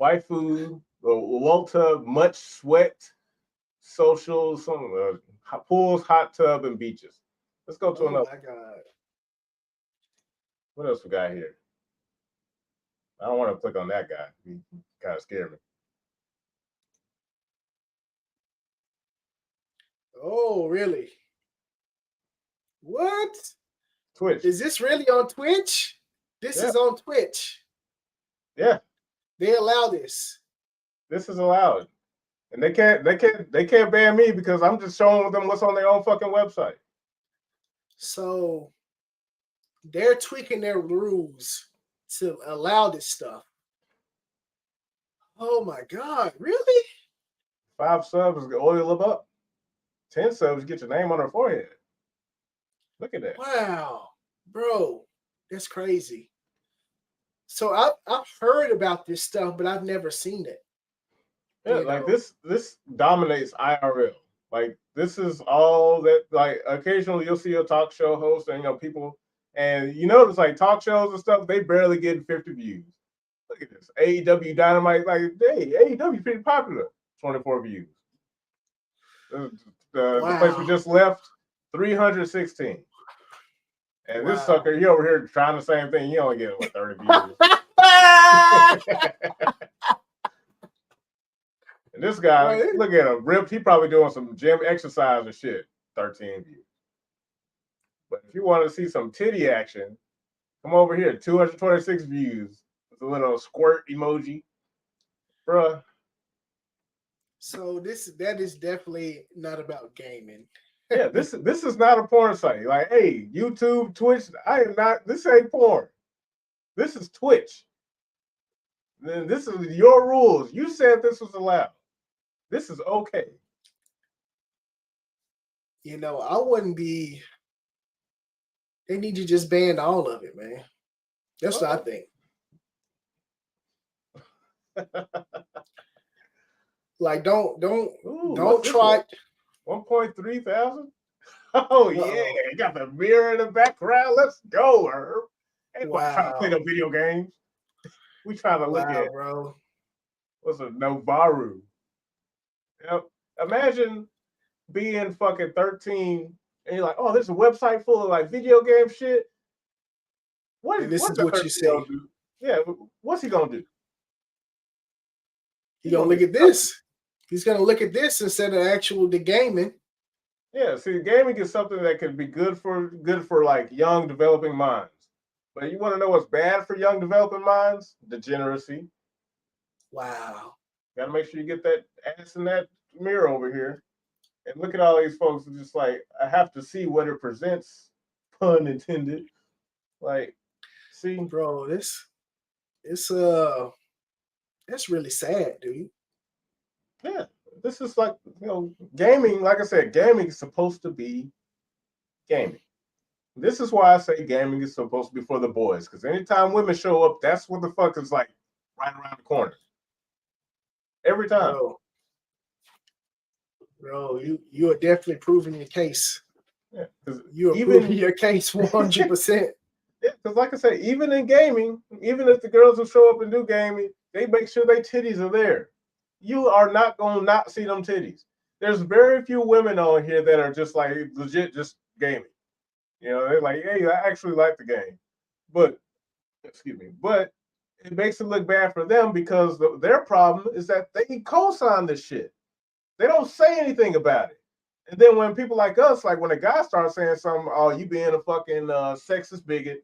Waifu, Walter, much sweat, social, some pools, hot tub, and beaches. Let's go to another. Oh my God. What else we got here? I don't want to click on that guy. He kind of scared me. Oh, really? What? Twitch. Is this really on Twitch? This is on Twitch. Yeah. They allow this. This is allowed. And they can't ban me because I'm just showing them what's on their own fucking website. So they're tweaking their rules to allow this stuff. Oh my God, really? 5 subs oil them up. 10 subs get your name on their forehead. Look at that. Wow, bro, that's crazy. So I've heard about this stuff, but I've never seen it. Yeah, like this dominates IRL. Like this is all that. Like occasionally you'll see a talk show host and people, and you notice like talk shows and stuff, they barely get 50 views. Look at this AEW Dynamite. Like, hey, AEW pretty popular. 24 views. The place we just left, 316. And this sucker, he over here trying the same thing. You only get 30 views. And this guy, look at him, ripped. He probably doing some gym exercise or shit. 13 views. But if you want to see some titty action, come over here. 226 views. With a little squirt emoji, bruh. So that is definitely not about gaming. Yeah, this is not a porn site. Like, hey, YouTube, Twitch, this ain't porn. This is Twitch. Then this is your rules. You said this was allowed. This is okay. I wouldn't be. They need to just ban all of it, man. That's what I think. Like, don't try. 1.3 thousand. Oh yeah, you got the mirror in the background. Let's go, Herb. Ain't trying to play no video games. We trying to look at, bro. What's a Novaru? Yep. Imagine being fucking 13 and you're like, oh, there's a website full of like video game shit. This is what you say. Do? Yeah, what's he gonna do? He's gonna look at this. He's gonna look at this instead of the gaming. Yeah, see, gaming is something that can be good for like young developing minds. But you want to know what's bad for young developing minds? Degeneracy. Wow. Got to make sure you get that ass in that mirror over here and look at all these folks. And just like I have to see what it presents, pun intended. Like, see, Bro, it's that's really sad, dude. yeah, this is like gaming. Like I said, gaming is supposed to be gaming. This is why I say gaming is supposed to be for the boys. Because anytime women show up, that's what the fuck is like right around the corner. Every time. Bro, you are definitely proving your case. Yeah, you are proving your case 100%. Yeah, because like I said, even in gaming, even if the girls who show up and do gaming, they make sure their titties are there. You are not going to not see them titties. There's very few women on here that are just like legit just gaming. You know, they're like, hey, I actually like the game. But, excuse me, but it makes it look bad for them because their problem is that they co-sign this shit. They don't say anything about it. And then when people like us, like when a guy starts saying something, oh, you being a fucking sexist bigot,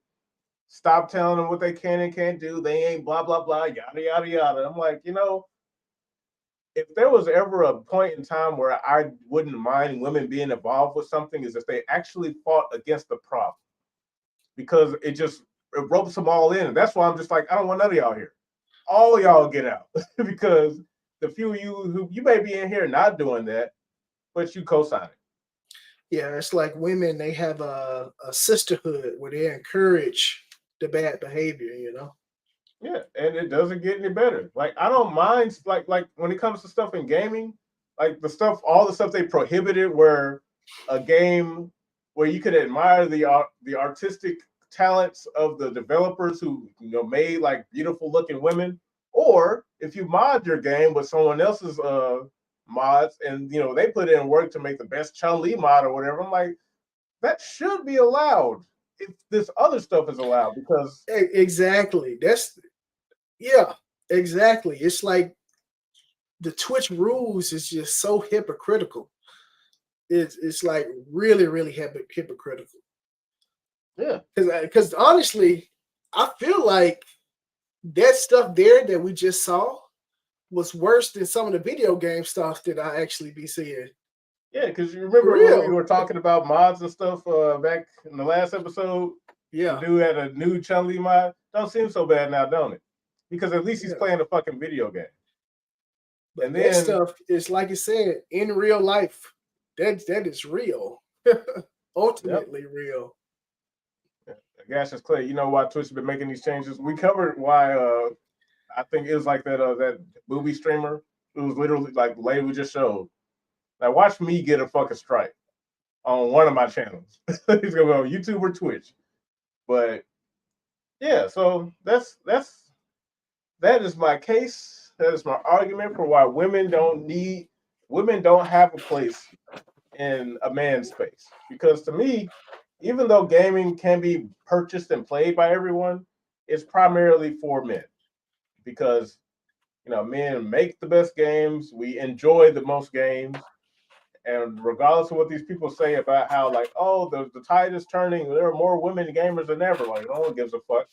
stop telling them what they can and can't do. They ain't blah, blah, blah, yada, yada, yada. I'm like, if there was ever a point in time where I wouldn't mind women being involved with something is if they actually fought against the problem. Because it ropes them all in. And that's why I'm just like, I don't want none of y'all here. All of y'all get out. Because the few of you who you may be in here not doing that, but you co-sign it. Yeah, it's like women, they have a sisterhood where they encourage the bad behavior, Yeah, and it doesn't get any better. Like I don't mind like when it comes to stuff in gaming, like all the stuff they prohibited where a game where you could admire the artistic talents of the developers who made like beautiful looking women, or if you mod your game with someone else's mods and they put in work to make the best Chun-Li mod or whatever. I'm like, that should be allowed if this other stuff is allowed because exactly. Exactly. It's like the Twitch rules is just so hypocritical. It's like really, really hypocritical. Yeah. Because honestly, I feel like that stuff there that we just saw was worse than some of the video game stuff that I actually be seeing. Yeah, because you remember when we were talking about mods and stuff back in the last episode? Yeah. The dude had a new Chun-Li mod. Don't seem so bad now, don't it? Because at least he's playing a fucking video game. But and that stuff is, like you said, in real life. That is real. Ultimately real. Gaseous Clay, you know why Twitch has been making these changes? We covered why I think it was like that movie streamer. It was literally like the lady we just showed. Now watch me get a fucking strike on one of my channels. He's gonna go on YouTube or Twitch. But yeah, so that is my case. That is my argument for why women don't have a place in a man's space. Because to me, even though gaming can be purchased and played by everyone, it's primarily for men. Because men make the best games, we enjoy the most games. And regardless of what these people say about how, like, oh, the tide is turning, there are more women gamers than ever. Like, no one gives a fuck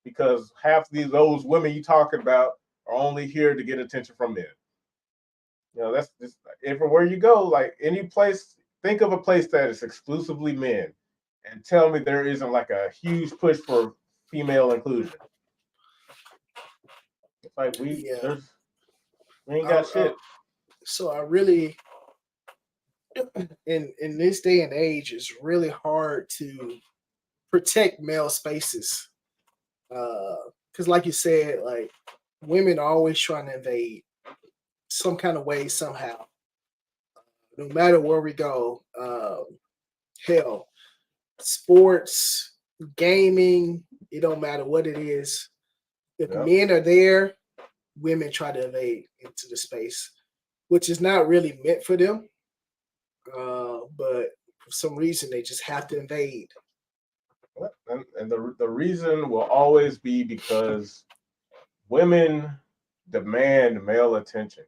because half those women you talking about are only here to get attention from men. That's just everywhere you go. Like any place, think of a place that is exclusively men, and tell me there isn't like a huge push for female inclusion. It's like we ain't got shit. So I really, in this day and age, it's really hard to protect male spaces. Because like you said, like women are always trying to invade some kind of way, somehow. No matter where we go, hell, sports, gaming, it don't matter what it is. If men are there, women try to invade into the space, which is not really meant for them. But for some reason, they just have to invade. And the reason will always be because women demand male attention.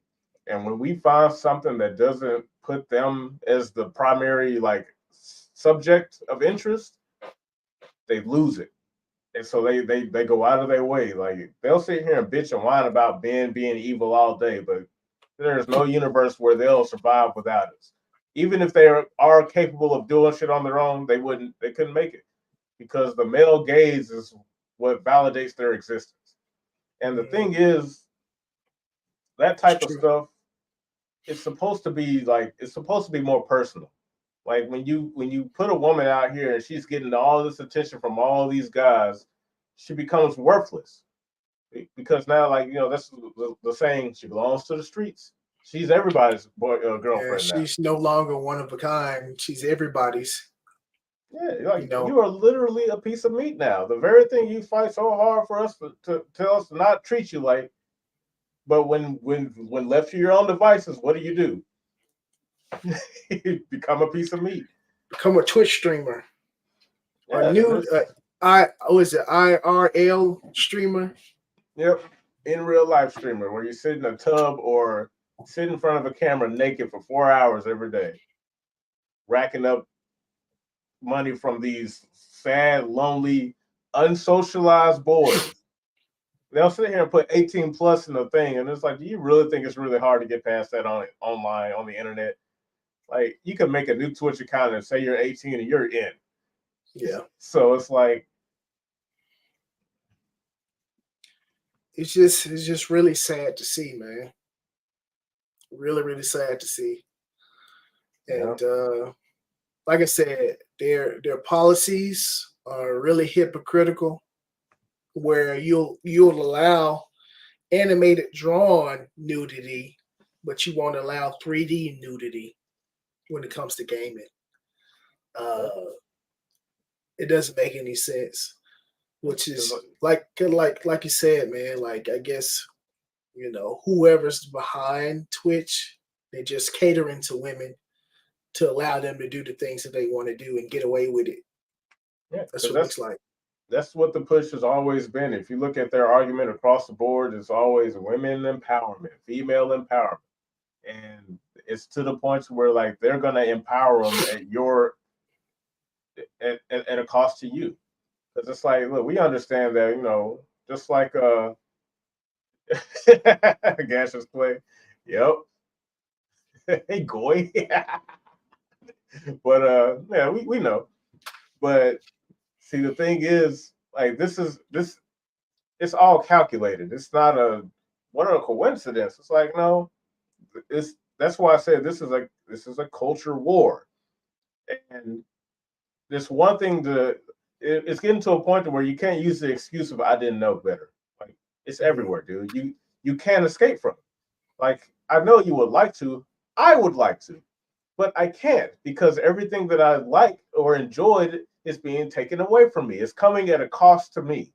And when we find something that doesn't put them as the primary like subject of interest, they lose it. And so they go out of their way. Like they'll sit here and bitch and whine about men being evil all day, but there's no universe where they'll survive without us. Even if they are capable of doing shit on their own, they couldn't make it because the male gaze is what validates their existence. And the thing is, that It's type of true. stuff it's supposed to be more personal. Like when you put a woman out here and she's getting all this attention from all these guys, she becomes worthless because now, like that's the saying: she belongs to the streets. She's everybody's Yeah, girlfriend now. she's no longer one of a kind. She's everybody's. Yeah, You like know, you are literally a piece of meat now. The very thing you fight so hard for us to tell us to not treat you like, but when left to your own devices, what do? You become a piece of meat. become a Twitch streamer or Yeah, and new. it's I was it IRL streamer. yep, in real life streamer where you sit in a tub or sit in front of a camera naked for 4 hours every day, racking up money from these sad, lonely, unsocialized boys. They'll sit here and put 18 plus in the thing, and it's like, do you really think it's really hard to get past that online on the internet? Like, you can make a new Twitch account and say you're 18 and you're in. Yeah, So it's like, it's just really sad to see, man. Really, really sad to see. yeah, And like I said, their policies are really hypocritical. Where you'll allow animated drawn nudity, but you won't allow 3D nudity when it comes to gaming. yeah. Uh, it doesn't make any sense. Which It's is like, like you said, man. Like I guess whoever's behind Twitch, they're just catering to women to allow them to do the things that they want to do and get away with it. yeah, That's because what it looks like. that's what the push has always been. If you look at their argument across the board, it's always women empowerment, female empowerment, and it's to the point where like they're gonna empower them at a cost to you. Because it's like, look, we understand that, just like gaseous play. Yep. Hey goy. But yeah, we know. But see the thing is, like this it's all calculated. It's not a coincidence. It's like, no, it's that's why I said this is a culture war. And this one thing it's getting to a point where you can't use the excuse of I didn't know better. Like it's Mhm. everywhere, dude. You can't escape from it. Like I know you would like to, I would like to, but I can't because everything that I like or enjoyed is being taken away from me. It's coming at a cost to me.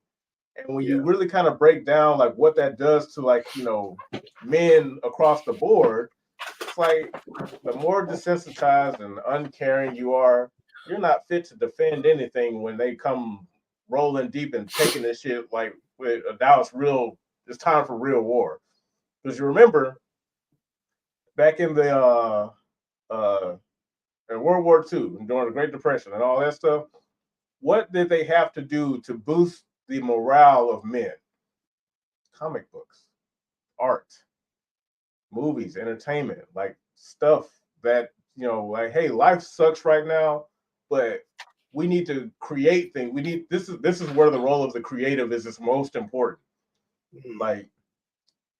And when you Yeah, really kind of break down like what that does to like, men across the board, it's like the more desensitized and uncaring you are, you're not fit to defend anything when they come rolling deep and taking this shit like now it's time for real war. Because you remember back uh in World War II and during the Great Depression and all that stuff, what did they have to do to boost the morale of men? Comic books, art, movies, entertainment, like stuff that like, hey, life sucks right now, but we need to create things. We need this is where the role of the creative is most important. Mhm. Like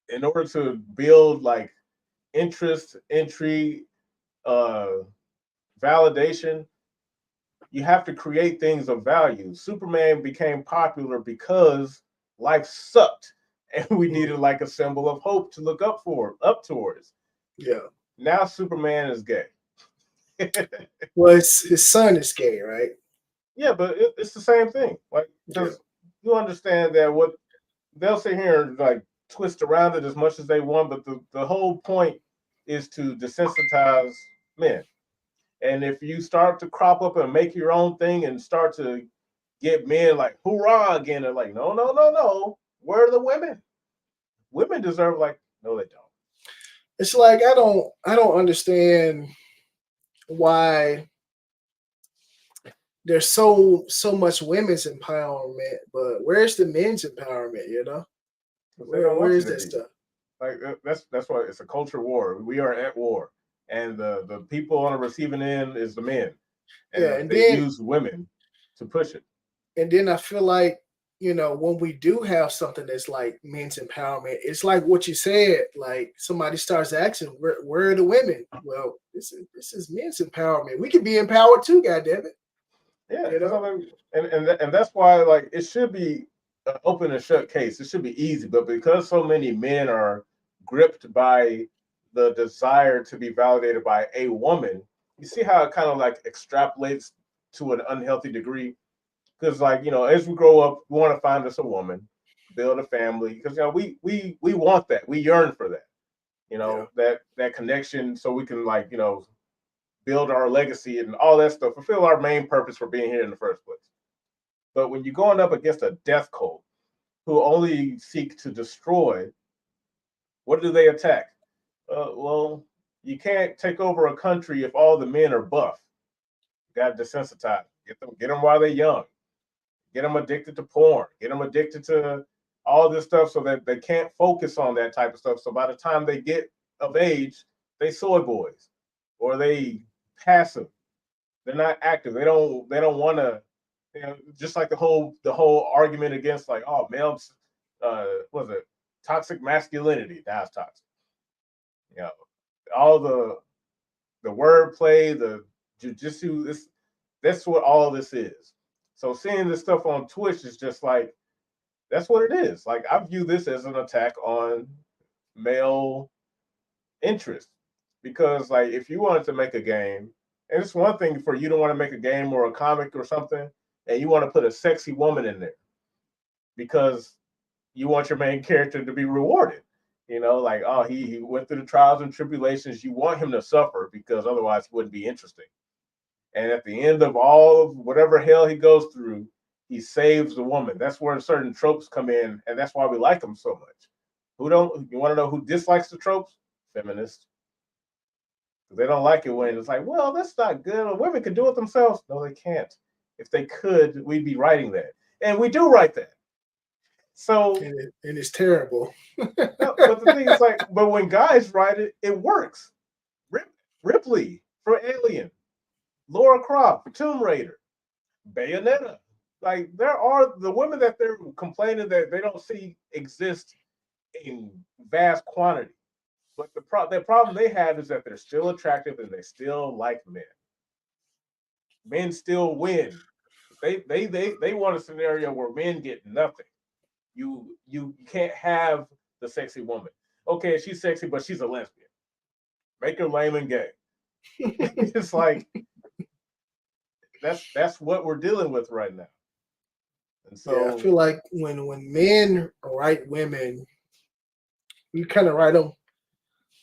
in order to build like interest, intrigue, uh, validation, you have to create things of value. Superman became popular because life sucked, and we Mhm. needed like a symbol of hope to look up towards. Yeah. Now Superman is gay. Well, his son is gay, right? Yeah, but it's the same thing. Like, Yeah. because you understand that what they'll sit here and like twist around it as much as they want, but the whole point is to desensitize men. And if you start to crop up and make your own thing and start to get men like hoorah again, they're like, no, no, no, no. Where are the women? Women deserve like, no, they don't. It's like I don't understand why there's so much women's empowerment, but where's the men's empowerment? They don't Where want you is to that be. stuff? Like that's why it's a culture war. We are at war, and the people on the receiving end is the men, Yeah, and they use women to push it. and then I feel like when we do have something that's like men's empowerment, it's like what you said. Like somebody starts asking, where are the women? Well, this is men's empowerment. We can be empowered too, goddammit. Yeah, because I mean, and that's why like it should be an open and shut case. It should be easy, but because so many men are gripped by the desire to be validated by a woman, you see how it kind of like extrapolates to an unhealthy degree. Because like as we grow up, we want to find us a woman, build a family. Because we want that, we yearn for that. That connection, so we can like build our legacy and all that stuff, fulfill our main purpose for being here in the first place. But when you're going up against a death cult who only seek to destroy, what do they attack? Well, you can't take over a country if all the men are buff. You got to desensitize. Get them while they're young. Get them addicted to porn. Get them addicted to all this stuff so that they can't focus on that type of stuff. So by the time they get of age, they soy boys or they passive. They're not active. They don't want to. Just like the whole argument against like males, was it toxic masculinity? That's toxic. You know, all the wordplay, the jujitsu. That's what all this is. So seeing this stuff on Twitch is just like that's what it is. Like I view this as an attack on male interest because like if you wanted to make a game, and it's one thing for you to want to make a game or a comic or something, and you want to put a sexy woman in there because you want your main character to be rewarded. Like he went through the trials and tribulations. You want him to suffer because otherwise he wouldn't be interesting. And at the end of all of whatever hell he goes through, he saves the woman. That's where certain tropes come in, and that's why we like them so much. You want to know who dislikes the tropes? Feminists. They don't like it when it's like, well, that's not good. Women can do it themselves. No, they can't. If they could, we'd be writing that. And we do write that. So and it's terrible. no, but the thing is like, but when guys write it, it works. Ripley for Alien, Laura Croft for Tomb Raider, Bayonetta. Like there are the women that they're complaining that they don't see exist in vast quantity. But the problem they have is that they're still attractive and they still like men. Men still win. They want a scenario where men get nothing. You can't have the sexy woman. Okay, she's sexy, but she's a lesbian. Make her lame and gay. It's like that's what we're dealing with right now. And so yeah, I feel like when men write women, you kind of write them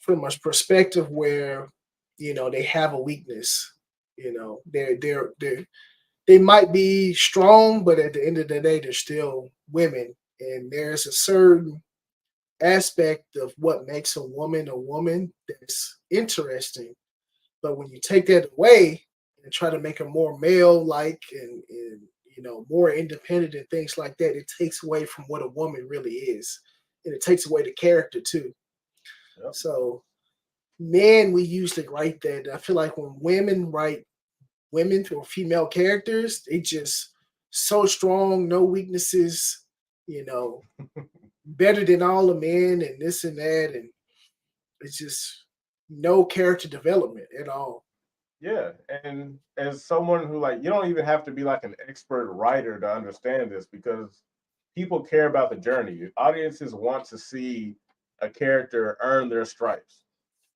from a perspective where they have a weakness. They might be strong, but at the end of the day, they're still women, and there's a certain aspect of what makes a woman that's interesting. But when you take that away and try to make her more male-like and more independent and things like that, it takes away from what a woman really is, and it takes away the character too. Yep. So, men, we usually write that. I feel like when women write women or female characters, they just so strong, no weaknesses, better than all the men and this and that, and it's just no character development at all. Yeah, and as someone who like you don't even have to be like an expert writer to understand this because people care about the journey. Audiences want to see a character earn their stripes.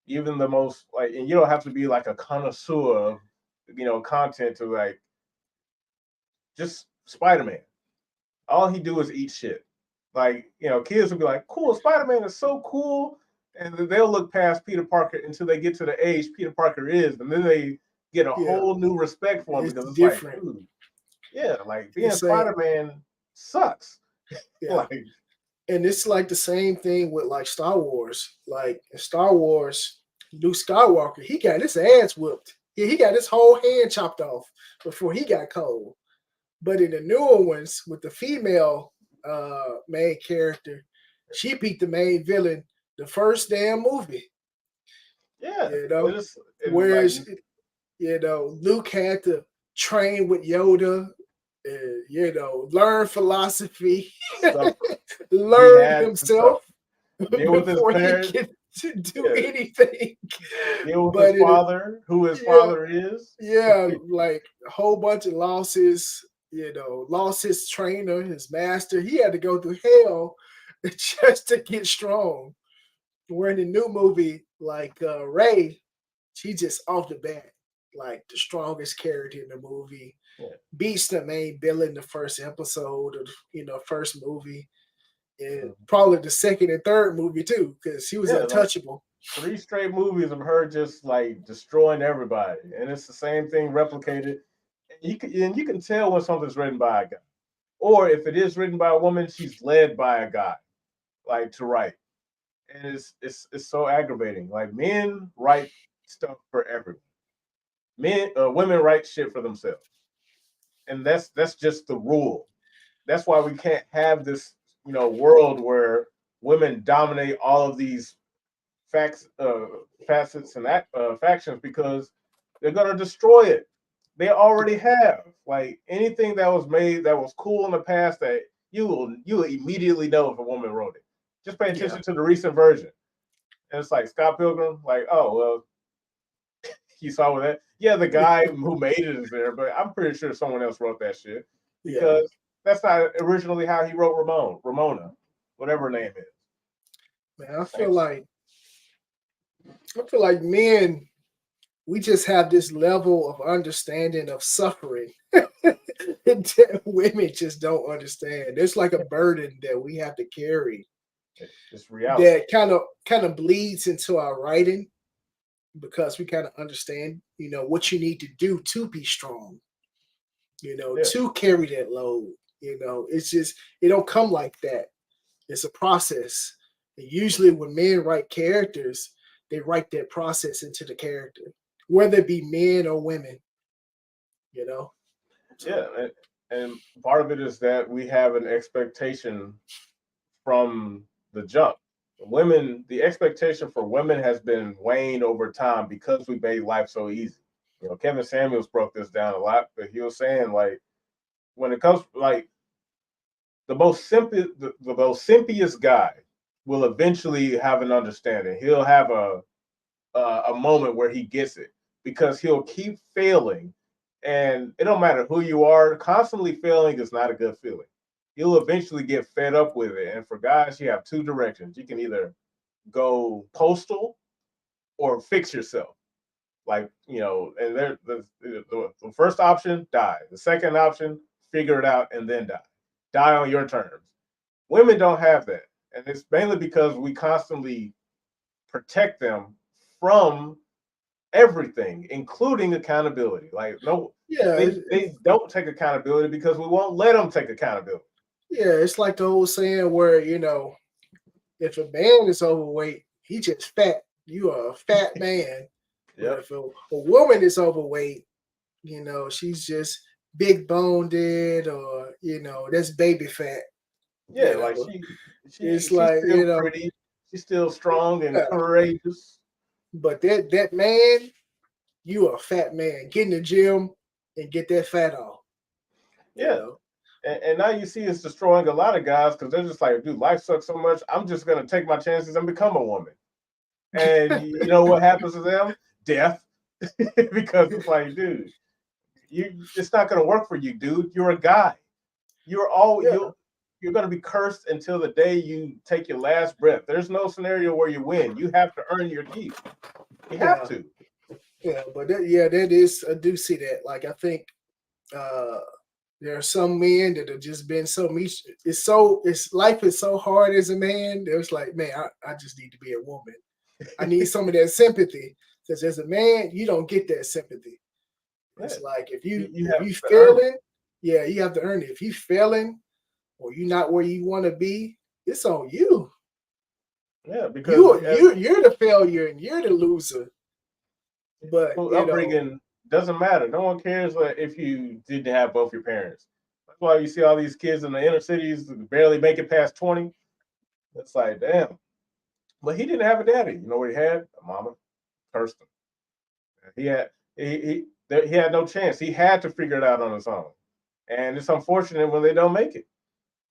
Even the most like, and you don't have to be like a connoisseur of content to like just Spider-Man. All he do is eat shit. Like, kids will be like, cool, Spider-Man is so cool. And they'll look past Peter Parker until they get to the age Peter Parker is. And then they get a whole new respect for him because it's different. Like, yeah, like being Spider-Man sucks. Yeah. Like, and it's like the same thing with like Star Wars. Like in Star Wars, Luke Skywalker, he got his ass whooped. he got his whole hand chopped off before he got cold. But in the newer ones with the female main character, she beat the main villain the first damn movie. Yeah, You know, and like whereas Luke had to train with Yoda, learn philosophy, stuff he learn had to stuff himself deal with his before he parents, can to do yeah, anything. deal with But his father, who his yeah, father is. yeah, like a whole bunch of losses. Lost his trainer, his master. He had to go through hell just to get strong. We're in the new movie, like Ray, she just off the bat, like the strongest character in the movie. Yeah. Beats the main villain the first episode of first movie. And Mhm. probably the second and third movie too, because he was Yeah, like untouchable. 3 straight movies of her just like destroying everybody, and it's the same thing replicated. And you can tell when something's written by a guy, or if it is written by a woman, she's led by a guy, like to write. And it's so aggravating. Like men write stuff for everyone. Women write shit for themselves, and that's just the rule. That's why we can't have this world where women dominate all of these facts, facets, and factions because they're gonna destroy it. They already have. Like anything that was made that was cool in the past, that you will immediately know if a woman wrote it. Just pay Yeah, attention to the recent version. And it's like Scott Pilgrim, like, oh well, you saw with that. Yeah, the guy who made it is there, but I'm pretty sure someone else wrote that shit yeah. because that's not originally how he wrote Ramona, whatever her name is. Man, I feel Thanks. like men, we just have this level of understanding of suffering that women just don't understand. There's like a burden that we have to carry It's reality. that kind of bleeds into our writing because we kind of understand, what you need to do to be strong, Yeah, to carry that load. It's just it don't come like that. It's a process. And usually when men write characters, they write that process into the character, whether it be men or women, you know. yeah, So and part of it is that we have an expectation from the jump. The expectation for women has been waned over time because we made life so easy. Kevin Samuels broke this down a lot, but he was saying like when it comes like the most simplest guy will eventually have an understanding. He'll have a moment where he gets it because he'll keep failing, and it don't matter who you are. Constantly failing is not a good feeling. You'll eventually get fed up with it. And for guys, you have 2 directions. You can either go postal or fix yourself. Like, and the first option, die. The second option, figure it out and then die. Die on your terms. Women don't have that. And it's mainly because we constantly protect them from everything, including accountability. Like, no, yeah, they don't take accountability because we won't let them take accountability. yeah, it's like the old saying where if a man is overweight, he just fat. You are a fat man. But Yep. if a woman is overweight, she's just big boned or that's baby fat. Yeah, like It's she's like still pretty, she's still strong and yeah. courageous. But that man, you are a fat man. Get in the gym and get that fat off. You Yeah. know. And now you see it's destroying a lot of guys because they're just like, dude, life sucks so much. I'm just gonna take my chances and become a woman. And you know what happens to them? Death. Because it's like, dude, it's not gonna work for you, dude. You're a guy. Yeah. You're gonna be cursed until the day you take your last breath. There's no scenario where you win. You have to earn your keep. You have Yeah. to. Yeah. But that is I do see that. Like I think there are some men that have just been it's life is so hard as a man. There's like, man, I just need to be a woman. I need some of that sympathy. Because as a man, you don't get that sympathy. It's Yeah. like if You have you to earn it. failing, yeah, you have to earn it. If you failing or you're not where you want to be, it's on you. Yeah, because You're the failure and you're the loser. But upbringing doesn't matter. No one cares if you didn't have both your parents. That's why you see all these kids in the inner cities barely make it past 20. It's like, damn. But he didn't have a daddy. You know what he had? A mama, Kirsten. He had he had no chance. He had to figure it out on his own. And it's unfortunate when they don't make it.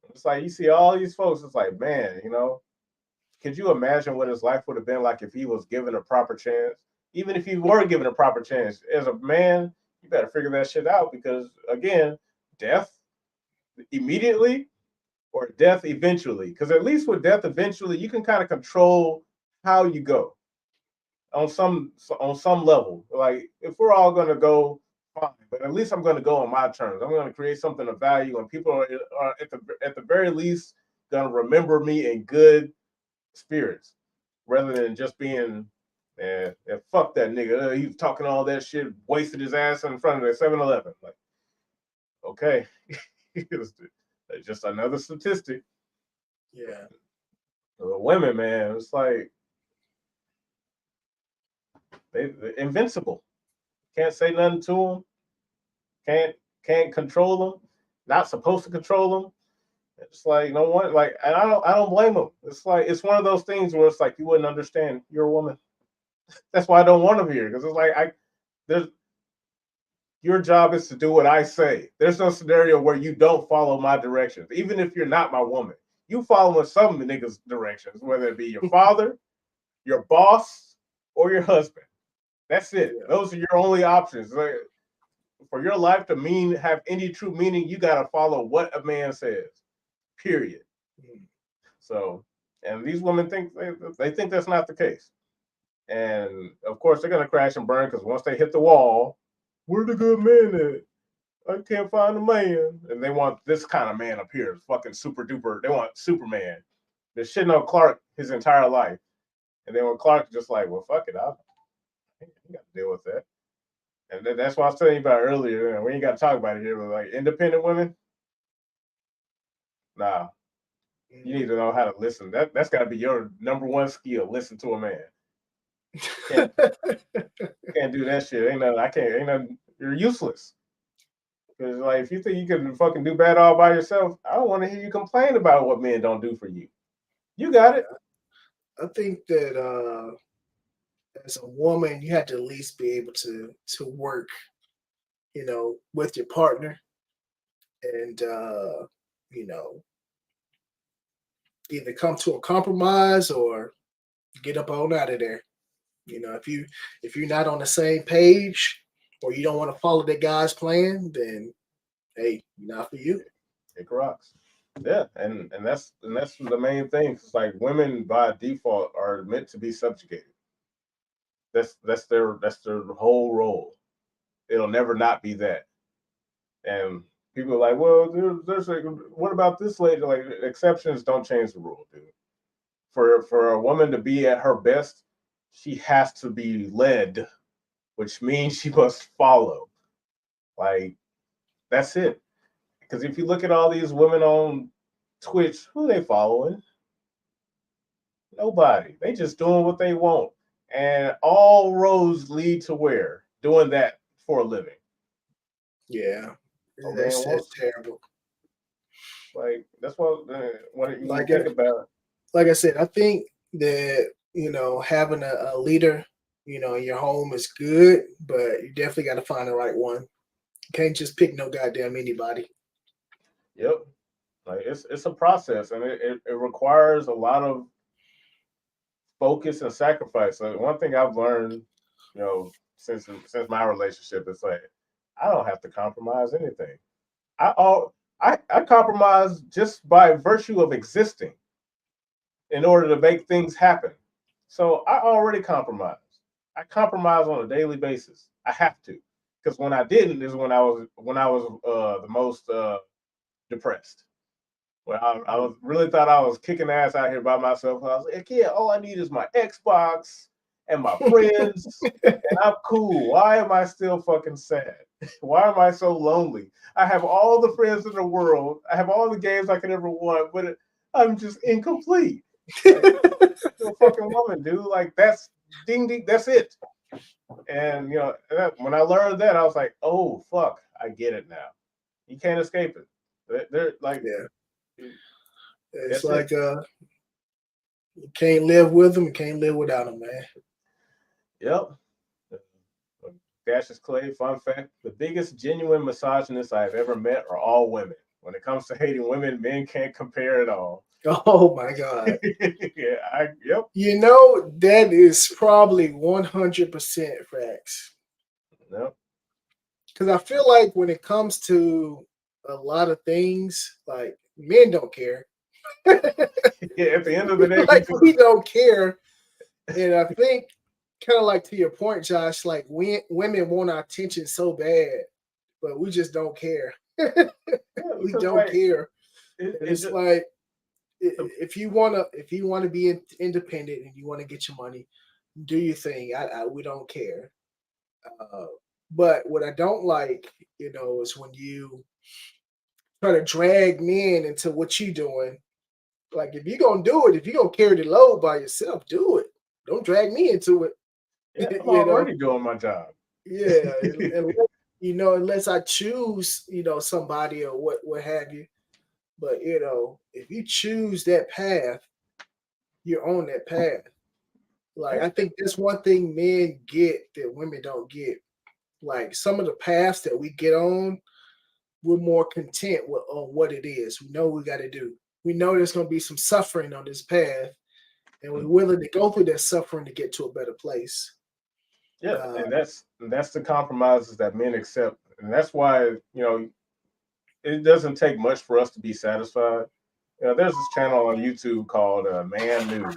It's like you see all these folks. It's like, man, could you imagine what his life would have been like if he was given a proper chance? Even if you were given a proper chance, as a man, you better figure that shit out because again, death immediately or death eventually. Because at least with death eventually, you can kind of control how you go on some level. Like if we're all gonna go, fine, but at least I'm gonna go on my terms. I'm gonna create something of value, and people are at the very least gonna remember me in good spirits, rather than just being, man, fuck that nigga. He was talking all that shit, wasted his ass in front of the 7-Eleven. Like, okay, it's just another statistic. Yeah. The women, man, it's like they're invincible. Can't say nothing to them. Can't control them. Not supposed to control them. It's like no one like, and I don't blame them. It's like it's one of those things where it's like you wouldn't understand. You're a woman. That's why I don't want them here because it's like there's your job is to do what I say. There's no scenario where you don't follow my directions, even if you're not my woman. You following some niggas' directions, whether it be your father, your boss, or your husband. That's it. Those are your only options. Like, for your life to have any true meaning, you gotta follow what a man says. Period. So, and these women think they think that's not the case. And of course, they're gonna crash and burn because once they hit the wall, where the good men at? I can't find a man. And they want this kind of man up here, fucking super duper. They want Superman. They're shitting on Clark his entire life. And then when Clark just like, well, fuck it, you got to deal with that. And that's what I was telling you about earlier. And we ain't got to talk about it here, but like independent women, nah. You need to know how to listen. That's got to be your number one skill. Listen to a man. Can't do that shit. Ain't nothing. I can't. Ain't nothing. You're useless. Because like, if you think you can fucking do bad all by yourself, I don't want to hear you complain about what men don't do for you. You got it. I think that as a woman, you have to at least be able to work, with your partner, and either come to a compromise or get up on out of there. If you're not on the same page or you don't want to follow that guy's plan, then hey, not for you. It rocks. Yeah, and that's the main thing. It's like women by default are meant to be subjugated. That's their whole role. It'll never not be that. And people are like, well, there's like, what about this lady? Like exceptions don't change the rule, dude. For a woman to be at her best, she has to be led, which means she must follow. Like that's it. Because if you look at all these women on Twitch, who they following? Nobody. They just doing what they want. And all roads lead to where? Doing that for a living. Yeah. That's terrible. Like, that's what you like think about. Like I said, I think that, having a leader, in your home is good, but you definitely got to find the right one. You can't just pick no goddamn anybody. Yep. Like it's a process, and it requires a lot of focus and sacrifice. Like one thing I've learned, since my relationship, is like I don't have to compromise anything. I compromise just by virtue of existing in order to make things happen. So I already compromise. I compromise on a daily basis. I have to, because when I didn't is when I was the most depressed. Well, I was really thought I was kicking ass out here by myself. I was like, yeah, all I need is my Xbox and my friends, and I'm cool. Why am I still fucking sad? Why am I so lonely? I have all the friends in the world. I have all the games I could ever want, but I'm just incomplete. Like, you're a fucking woman, dude. Like that's ding ding. That's it. And when I learned that, I was like, oh fuck, I get it now. You can't escape it. They're like, it's that's like it. you can't live with them, you can't live without them, man. Yep. Cassius Clay, fun fact: the biggest genuine misogynists I have ever met are all women. When it comes to hating women, men can't compare at all. Oh my God. Yep. That is probably 100% facts. Yep. Because I feel like when it comes to a lot of things, like men don't care. Yeah, at the end of the day, Like we don't care. And I think kind of like to your point, Josh, like women want our attention so bad, but we just don't care. We because don't care. It's just, like if you wanna be independent and you want to get your money, do your thing. We don't care. But what I don't like, is when you try to drag men into what you doing. Like if you're gonna do it, if you're gonna carry the load by yourself, do it. Don't drag me into it. yeah, I'm you know, already doing my job. yeah. Unless I choose, somebody or what have you. But if you choose that path, you're on that path. Like I think that's one thing men get that women don't get. Like some of the paths that we get on, we're more content with on what it is. We know we got to do. We know there's going to be some suffering on this path, and we're willing to go through that suffering to get to a better place. Yeah, and that's the compromises that men accept, and that's why it doesn't take much for us to be satisfied. There's this channel on YouTube called Man News.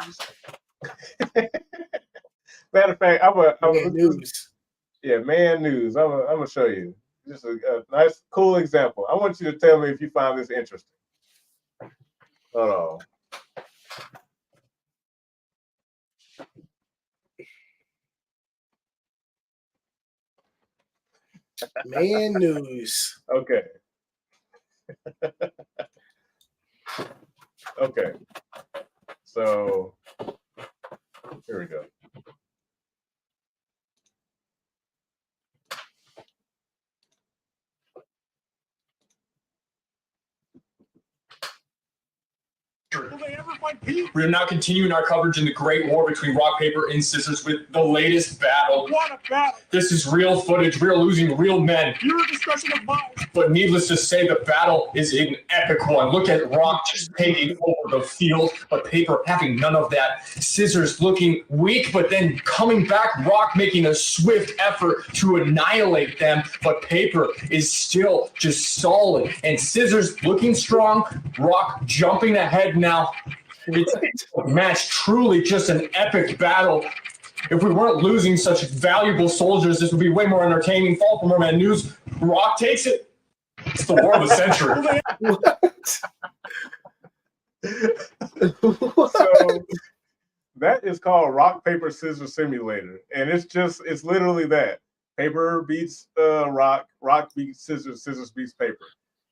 Matter of fact, Man, news. yeah, Man News. I'm gonna show you just a nice, cool example. I want you to tell me if you find this interesting. Hold on. Man, news. Okay. Okay. So here we go. We are now continuing our coverage in the great war between rock, paper, and scissors with the latest battle. What a battle! This is real footage. We are losing real men. Your discussion of mine. But needless to say, the battle is an epic one. Look at rock just taking over the field, but paper having none of that. Scissors looking weak, but then coming back. Rock making a swift effort to annihilate them, but paper is still just solid. And scissors looking strong. Rock jumping ahead now. It's a match, truly just an epic battle. If we weren't losing such valuable soldiers, this would be way more entertaining. Fall from Man News. Rock takes it. It's the war of the century. So that is called Rock Paper Scissors Simulator, and it's literally that. Paper beats rock, rock beats scissors, scissors beats paper,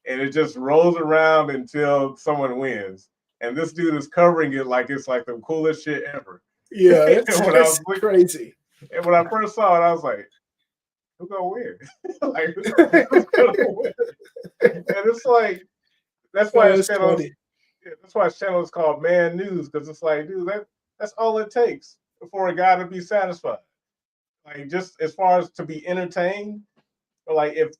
and it just rolls around until someone wins. And this dude is covering it like it's like the coolest shit ever. Yeah, that's crazy. And when I first saw it, I was like, "Who's gonna win? Like, who's gonna win?" And it's like that's why his channel. That's why his channel is called Man News, because it's like, dude, that's all it takes for a guy to be satisfied. Like just as far as to be entertained, like if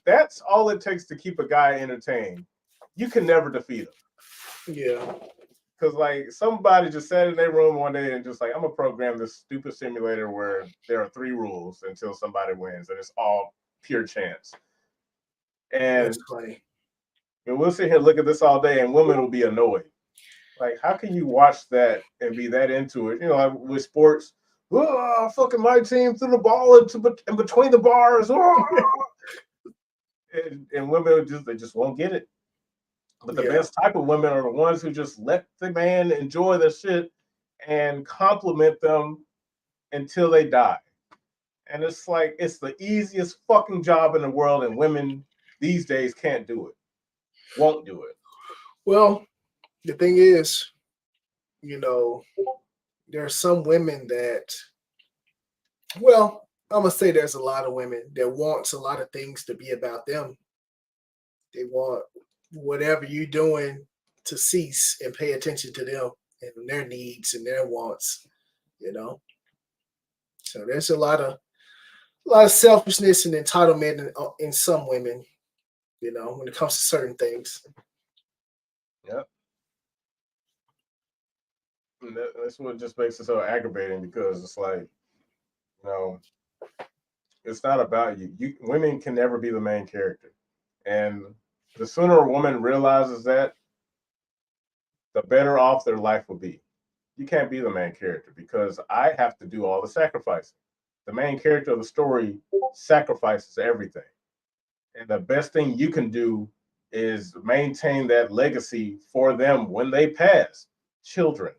that's all it takes to keep a guy entertained, you can never defeat him. Yeah. Because like somebody just sat in their room one day and just like, I'm gonna program this stupid simulator where there are 3 rules until somebody wins, and it's all pure chance. And that's funny. And we'll sit here and look at this all day, and women will be annoyed. Like, how can you watch that and be that into it? Like with sports, oh, fucking my team threw the ball in between the bars. And women they just won't get it. But the best type of women are the ones who just let the man enjoy their shit and compliment them until they die. And it's like it's the easiest fucking job in the world, and women these days can't do it. Won't do it. Well, the thing is, there are some women that Well, I'm gonna say there's a lot of women that wants a lot of things to be about them. They want whatever you're doing to cease and pay attention to them and their needs and their wants. You know, so there's a lot of selfishness and entitlement in some women. You know, when it comes to certain things. Yep. And that's what just makes it so aggravating because it's like, you know, it's not about you. Women can never be the main character. And the sooner a woman realizes that, the better off their life will be. You can't be the main character because I have to do all the sacrificing. The main character of the story sacrifices everything. And the best thing you can do is maintain that legacy for them when they pass, children.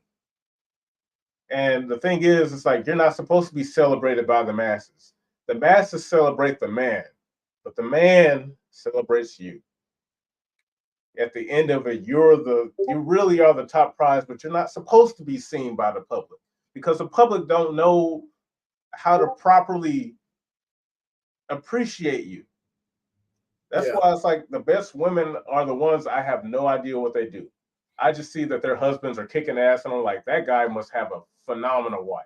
And the thing is, it's like you're not supposed to be celebrated by the masses. The masses celebrate the man, but the man celebrates you. At the end of it, you really are the top prize, but you're not supposed to be seen by the public because the public don't know how to properly appreciate you. That's Yeah, why it's like the best women are the ones I have no idea what they do. I just see that their husbands are kicking ass, and I'm like, that guy must have a phenomenal wife.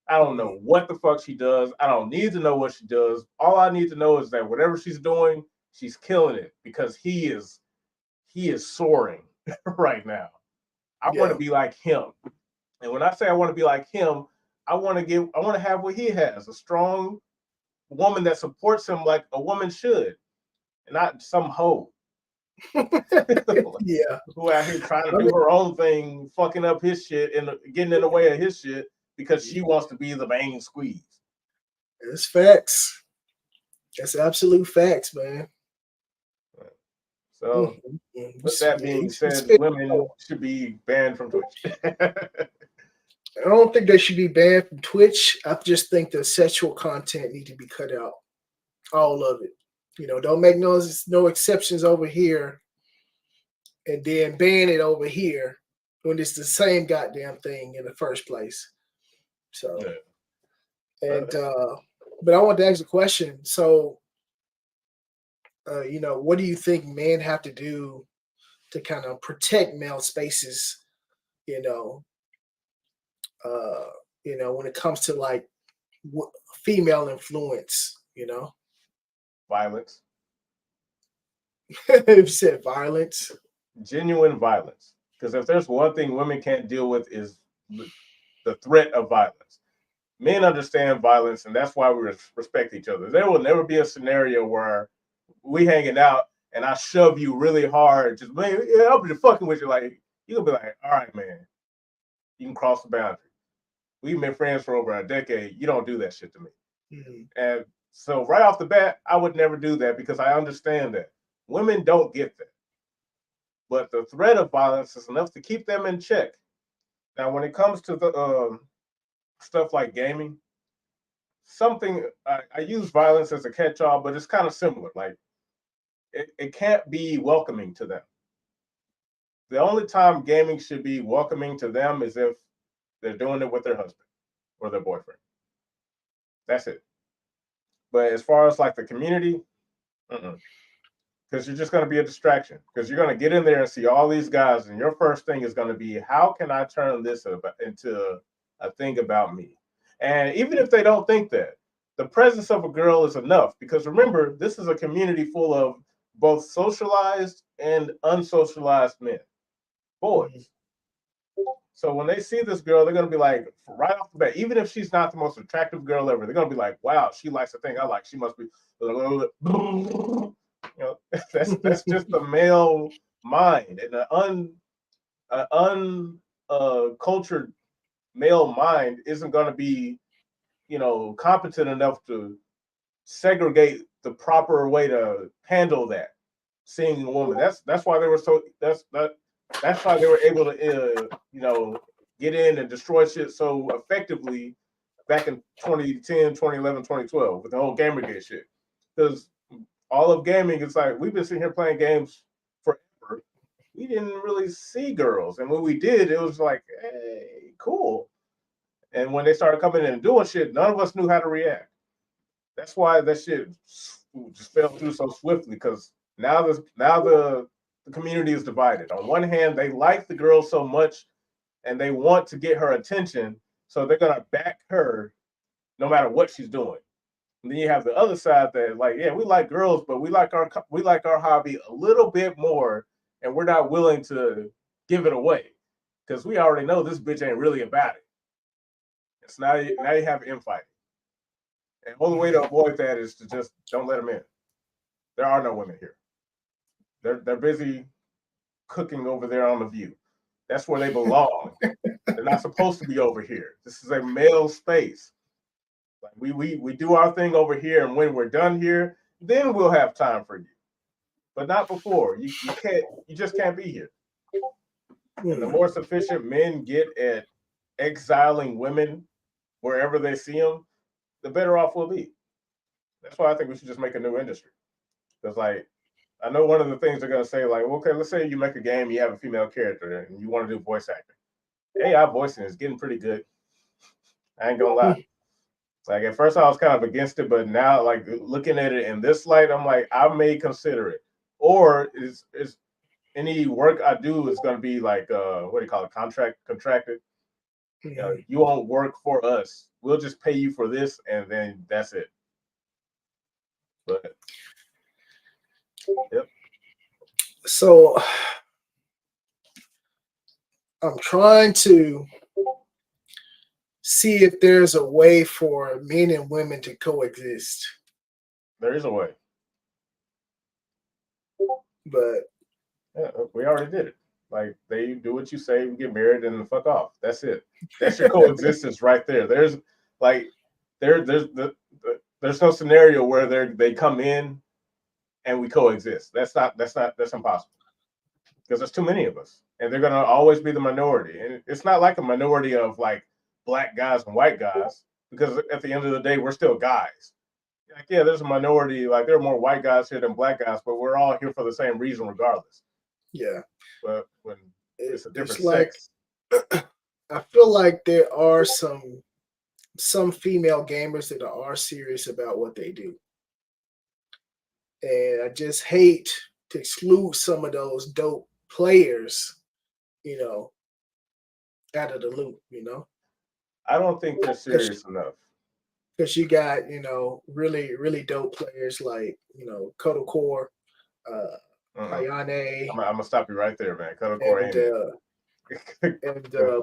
I don't know what the fuck she does. I don't need to know what she does. All I need to know is that whatever she's doing, she's killing it because he is soaring right now. I want to yeah, be like him. And when I say I want to be like him, I want to have what he has, a strong woman that supports him like a woman should, and not some hoe yeah. who out here trying to I do her own thing, fucking up his shit and getting in the way of his shit because she mean, wants to be the main squeeze. it's facts. That's absolute facts, man. So, with that being said, I women should be banned from Twitch. don't think they should be banned from Twitch. I just think the sexual content need to be cut out, all of it. You know, don't make no exceptions over here, and then ban it over here when it's the same goddamn thing in the first place. So, Yeah. and but I want to ask a question. So, what do you think men have to do to kind of protect male spaces? You know, uh, when it comes to like female influence. Violence, You said violence. genuine violence. Because if there's one thing women can't deal with is the threat of violence. Men understand violence, and that's why we respect each other. There will never be a scenario where we hanging out and I shove you really hard. Just man, yeah, I'll be fucking with you. Like you gonna be like, all right, man, you can cross the boundary. We've been friends for over a decade. You don't do that shit to me. Mm-hmm. And so right off the bat, I would never do that because I understand that women don't get that. But the threat of violence is enough to keep them in check. Now, when it comes to the stuff like gaming, something I use violence as a catch-all, but it's kind of similar. Like it can't be welcoming to them. The only time gaming should be welcoming to them is if they're doing it with their husband or their boyfriend. That's it. But as far as like the community, because you're just going to be a distraction. Because you're going to get in there and see all these guys, and your first thing is going to be, how can I turn this into a thing about me? And even if they don't think that, the presence of a girl is enough. Because remember, this is a community full of both socialized and unsocialized men, boys. So when they see this girl, they're gonna be like, right off the bat, even if she's not the most attractive girl ever, they're gonna be like, "Wow, she likes the thing I like. She must be," that's just the male mind, and an uncultured male mind isn't gonna be, competent enough to segregate the proper way to handle that. Seeing a woman, that's why they were so that's why they were able to get in and destroy shit so effectively back in 2010, 2011, 2012 with the whole Gamergate shit. Because all of gaming, it's like we've been sitting here playing games forever. We didn't really see girls, and when we did, it was like, hey, cool. And when they started coming in and doing shit, none of us knew how to react. That's why that shit just fell through so swiftly, because now the community is divided. On one hand, they like the girl so much and they want to get her attention, so they're gonna back her no matter what she's doing. And then you have the other side that like, yeah, we like girls, but we like our hobby a little bit more, and we're not willing to give it away because we already know this bitch ain't really about it. It's now you have infighting, and the only way to avoid that is to just don't let them in. There are no women here. They're busy cooking over there on the View. That's where they belong. They're not supposed to be over here. This is a male space. Like we do our thing over here, and when we're done here, then we'll have time for you. But not before. You just can't be here. And the more sufficient men get at exiling women wherever they see them, the better off we'll be. That's why I think we should just make a new industry. Because like I know one of the things they're gonna say, like, well, okay, let's say you make a game, you have a female character, and you want to do voice acting. AI voicing is getting pretty good. I ain't gonna lie. Like at first I was kind of against it, but now like looking at it in this light, I'm like, I may consider it. Or is any work I do is gonna be like what do you call it? Contracted. You know, you won't work for us. We'll just pay you for this and then that's it. But yep. So I'm trying to see if there's a way for men and women to coexist. There is a way. But yeah, we already did it. Like they do what you say, we get married and fuck off. That's it. That's your coexistence right there. There's like there's no scenario where they come in and we coexist. That's impossible. Because there's too many of us. And they're gonna always be the minority. And it's not like a minority of like black guys and white guys, because at the end of the day, we're still guys. Like, yeah, there's a minority, like there are more white guys here than black guys, but we're all here for the same reason regardless. Yeah. But when it's a different sex. Like, I feel like there are some female gamers that are serious about what they do. And I just hate to exclude some of those dope players, out of the loop, I don't think they're serious enough. Because you got, really, really dope players like, Kodo Core, Kayane. I'm gonna stop you right there, man. Kodo Core ain't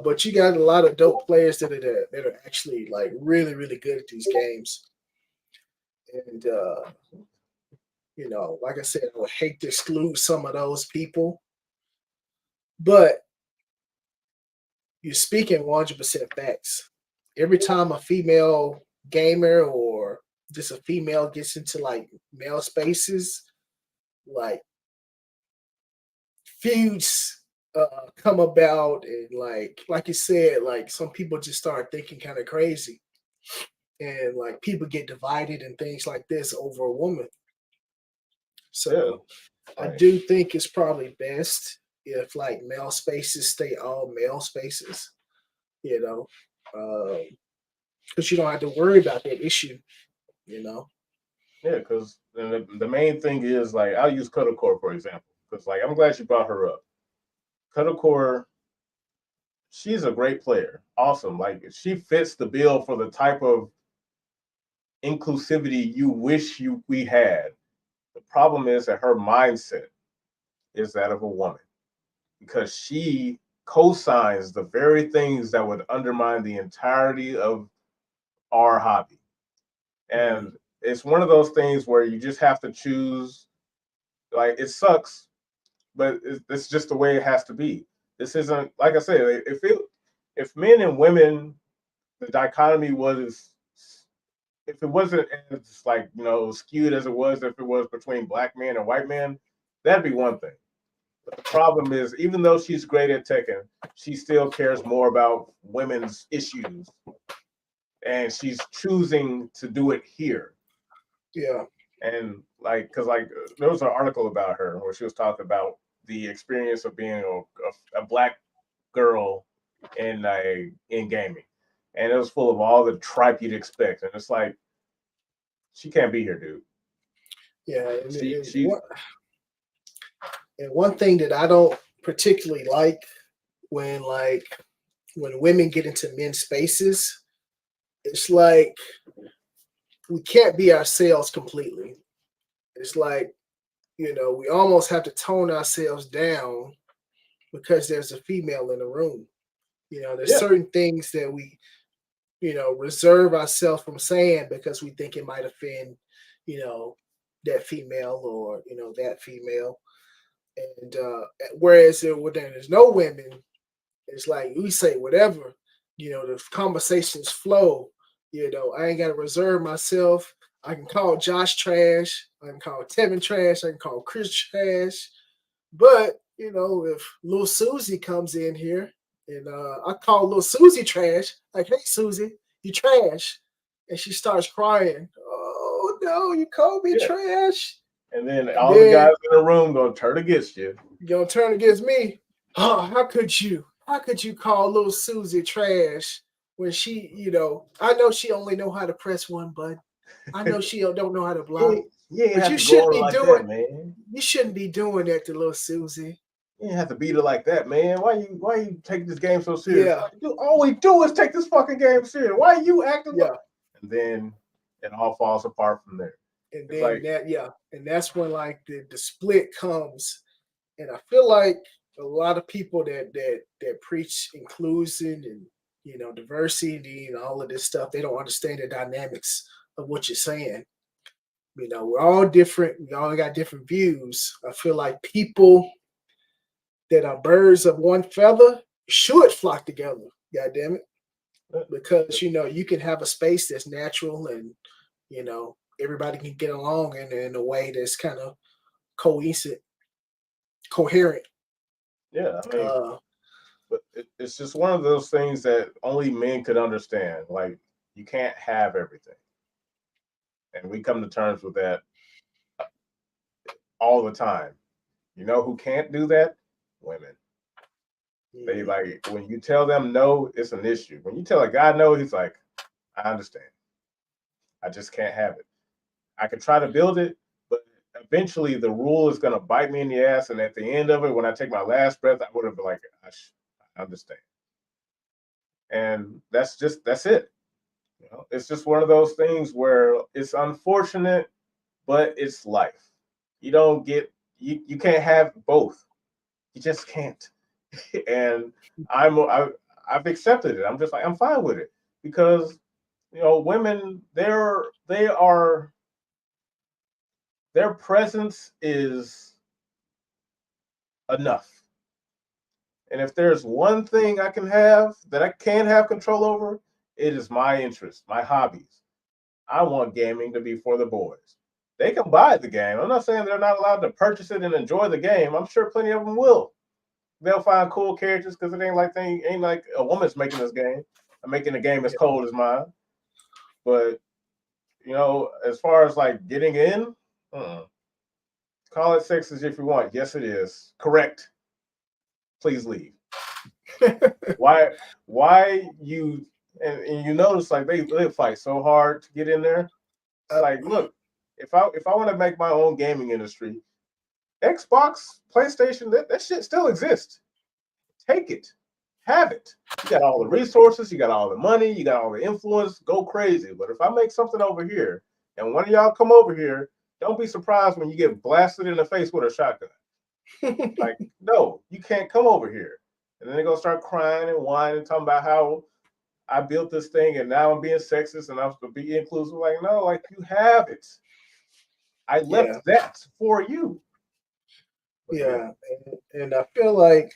but you got a lot of dope players that are actually like really, really good at these games. And like I said, I would hate to exclude some of those people. But you're speaking 100% facts. Every time a female gamer or just a female gets into like male spaces, like feuds come about, and like you said, like some people just start thinking kind of crazy, and like people get divided and things like this over a woman. So yeah, I do think it's probably best if like male spaces stay all male spaces, because you don't have to worry about that issue, Yeah, because the main thing is like I'll use Kodo Core for example, because like I'm glad you brought her up. Kodo Core, she's a great player, awesome. Like she fits the bill for the type of inclusivity you wish we had. The problem is that her mindset is that of a woman, because she co-signs the very things that would undermine the entirety of our hobby. And it's one of those things where you just have to choose. Like it sucks, but it's just the way it has to be. This isn't, like I said, if men and women, the dichotomy was, if it wasn't as like skewed as it was if it was between black men and white men, that'd be one thing. But the problem is, even though she's great at Tekken, she still cares more about women's issues, and she's choosing to do it here. Yeah. And like, because like there was an article about her where she was talking about the experience of being a black girl in gaming, and it was full of all the tripe you'd expect. And it's like, she can't be here, dude. Yeah, She and one thing that I don't particularly like when women get into men's spaces, it's like we can't be ourselves completely. It's like, we almost have to tone ourselves down because there's a female in the room. There's certain things that we, reserve ourselves from saying because we think it might offend, that female or, that female. And whereas when there's no women, it's like we say whatever, the conversations flow. I ain't got to reserve myself. I can call Josh trash. I can call Tevin trash. I can call Chris trash. But, if little Susie comes in here and I call little Susie trash, like, hey, Susie, you trash. And she starts crying. Oh, no, you called me trash. And then all the guys in the room going to turn against you. You're going to turn against me. Oh, how could you? How could you call little Susie trash when she, I know she only know how to press one button. I know she don't know how to block. But you shouldn't be doing, man. You shouldn't be doing that to little Susie. You didn't have to beat her like that, man. Why you take this game so serious? Yeah. All we do is take this fucking game serious. Why are you acting like? And then it all falls apart from there. And then and that's when like the split comes. And I feel like a lot of people that preach inclusion and diversity and all of this stuff, they don't understand the dynamics of what you're saying. We're all different. We all got different views. I feel like people that are birds of one feather should flock together. God damn it. Because, you can have a space that's natural and, everybody can get along in a way that's kind of coherent. Yeah. I mean, but it's just one of those things that only men could understand. Like, you can't have everything. And we come to terms with that all the time. You know who can't do that? Women. They like, when you tell them no, it's an issue. When you tell a guy no, he's like, I understand. I just can't have it. I could try to build it, but eventually the rule is going to bite me in the ass. And at the end of it, when I take my last breath, I would have been like, I understand. And that's it. It's just one of those things where it's unfortunate, but it's life. You don't get, you can't have both. You just can't. And I've accepted it. I'm just like, I'm fine with it because, women, their presence is enough. And if there's one thing I can have that I can have control over, it is my interests, my hobbies. I want gaming to be for the boys. They can buy the game. I'm not saying they're not allowed to purchase it and enjoy the game. I'm sure plenty of them will. They'll find cool characters because it ain't like a woman's making this game. I'm making a game as cold as mine. But as far as like getting in, call it sexist if you want. Yes, it is. Correct. Please leave. Why you and you notice like they fight so hard to get in there. Like, look, if I want to make my own gaming industry, Xbox, PlayStation, that shit still exists. Take it. Have it. You got all the resources, you got all the money, you got all the influence, go crazy. But if I make something over here and one of y'all come over here, don't be surprised when you get blasted in the face with a shotgun. Like, no, you can't come over here. And then they're going to start crying and whining, talking about how I built this thing and now I'm being sexist and I'm supposed to be inclusive. Like, no, like, you have it. I left that for you. Yeah. And I feel like,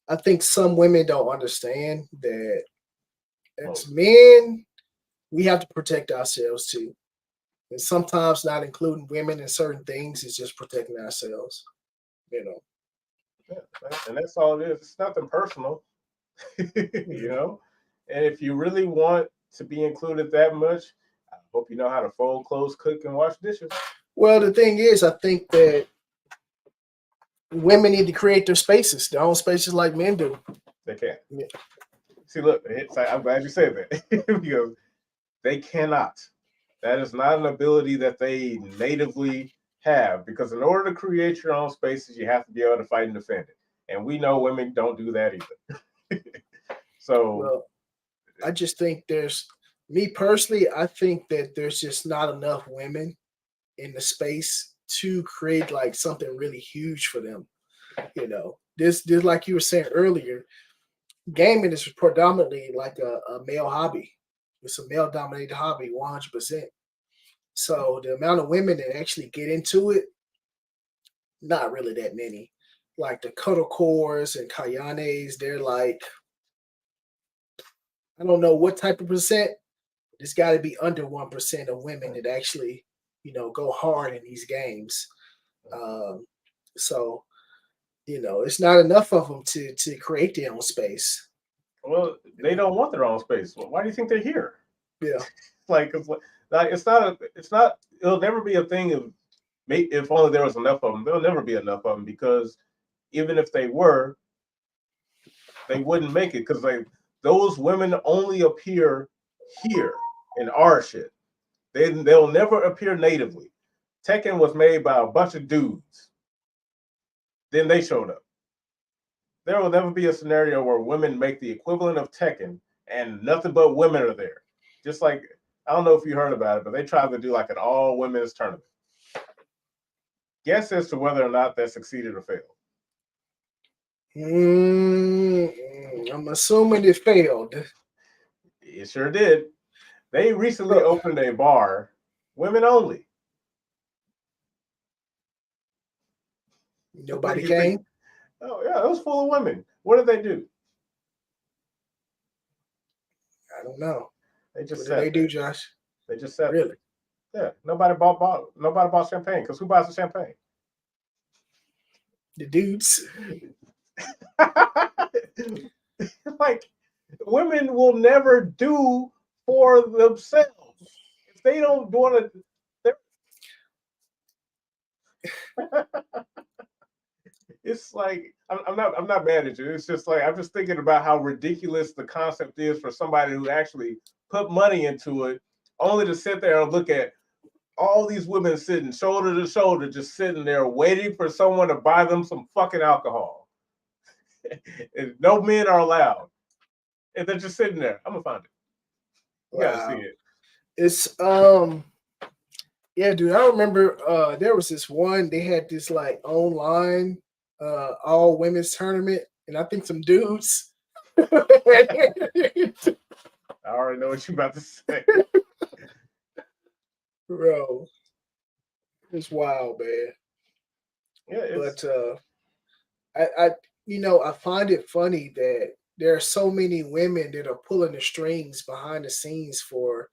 I think some women don't understand that as men, we have to protect ourselves too. And sometimes not including women in certain things is just protecting ourselves, Yeah, and that's all it is. It's nothing personal, And if you really want to be included that much, I hope you know how to fold clothes, cook, and wash dishes. Well, the thing is, I think that women need to create their spaces, their own spaces like men do. They can. See, look, I'm glad you said that because they cannot. That is not an ability that they natively have. Because in order to create your own spaces, you have to be able to fight and defend it. And we know women don't do that either. So, well, I just think me personally, I think that there's just not enough women in the space to create like something really huge for them. This like you were saying earlier, gaming is predominantly like a male hobby. It's a male dominated hobby, 100%. So the amount of women that actually get into it, not really that many. Like the Cuddlecores and Kayanes, they're like, I don't know what type of percent. It's got to be under 1% of women that actually, go hard in these games. So, it's not enough of them to create their own space. Well, they don't want their own space. Well, why do you think they're here? Yeah. It's not. It'll never be a thing if only there was enough of them. There'll never be enough of them because even if they were, they wouldn't make it because those women only appear here in our shit. They'll never appear natively. Tekken was made by a bunch of dudes. Then they showed up. There will never be a scenario where women make the equivalent of Tekken and nothing but women are there. Just like, I don't know if you heard about it, but they tried to do like an all women's tournament. Guess as to whether or not that succeeded or failed. I'm assuming it failed. It sure did. They recently opened a bar, women only. Nobody came? Oh, yeah, it was full of women. What did they do? I don't know. They just what did they do, Josh? They just said, really? Yeah, nobody bought champagne because who buys the champagne? The dudes. Like, women will never do for themselves. If they don't want to, it's like I'm not mad at you. It's just like I'm just thinking about how ridiculous the concept is for somebody who actually put money into it, only to sit there and look at all these women sitting shoulder to shoulder, just sitting there waiting for someone to buy them some fucking alcohol. And no men are allowed. And they're just sitting there. I'm gonna find it. You gotta see it. It's yeah, dude. I remember there was this one, they had this like online all women's tournament, and I think some dudes. I already know what you're about to say. Bro. It's wild, man. Yeah, but I find it funny that there are so many women that are pulling the strings behind the scenes for,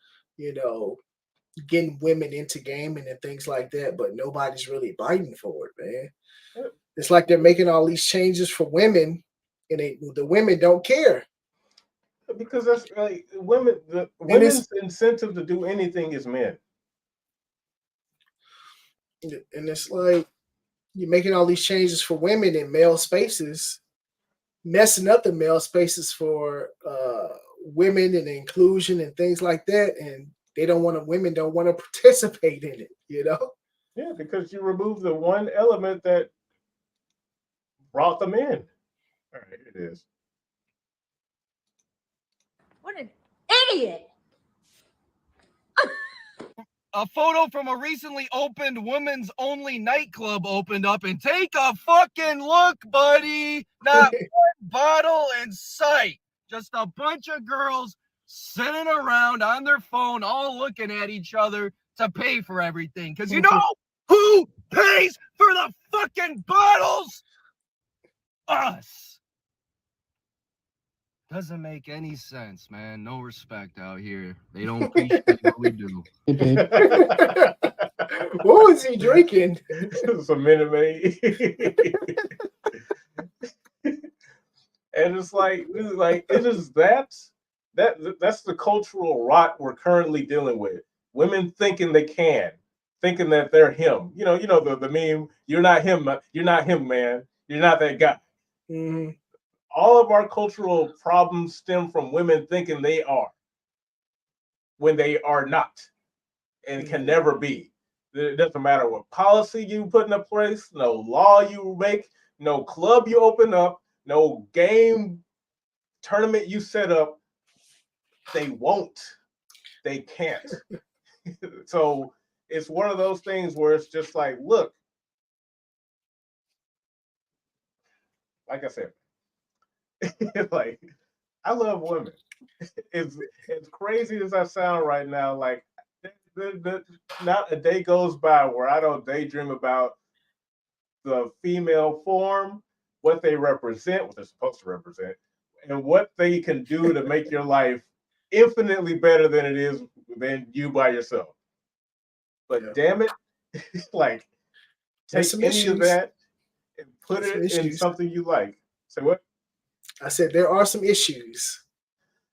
getting women into gaming and things like that, but nobody's really biting for it, man. Yeah. It's like they're making all these changes for women, and the women don't care. Because that's like women's incentive to do anything is men. And it's like you're making all these changes for women in male spaces, messing up the male spaces for women and inclusion and things like that, and women don't want to participate in it, Yeah, because you remove the one element that brought them in. All right, here it is. What an idiot! A photo from a recently opened women's only nightclub opened up, and take a fucking look, buddy. Not one bottle in sight. Just a bunch of girls sitting around on their phone, all looking at each other to pay for everything. Because you know who pays for the fucking bottles? Us. Doesn't make any sense, man. No respect out here. They don't appreciate what we do. What was he drinking? Some Minute Maid. And it's like it is that's the cultural rot we're currently dealing with. Women thinking they can, thinking that they're him. The meme. You're not him, man. You're not that guy. Mm-hmm. all of our cultural problems stem from women thinking they are when they are not and can never be. It doesn't matter what policy you put in place, no law you make, no club you open up, no game tournament you set up. They won't. They can't. So it's one of those things where it's just like, look, like I said, like I love women. It's as crazy as I sound right now. Like, not a day goes by where I don't daydream about the female form, what they represent, what they're supposed to represent, and what they can do to make your life infinitely better than it is than you by yourself. But damn it, like take any of that and put it in something you like. Say what? I said there are some issues.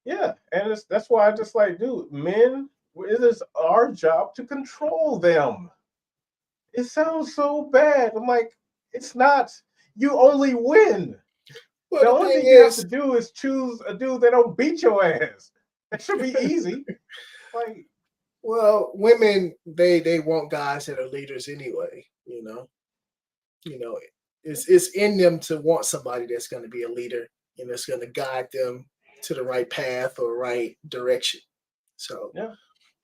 Yeah, and that's why I just like, dude, men, it is our job to control them. It sounds so bad. I'm like, it's not. You only win. Well, the only thing you have to do is choose a dude that don't beat your ass. That should be easy. Like, well, women they want guys that are leaders anyway. It's in them to want somebody that's going to be a leader and that's going to guide them to the right path or right direction. So, yeah,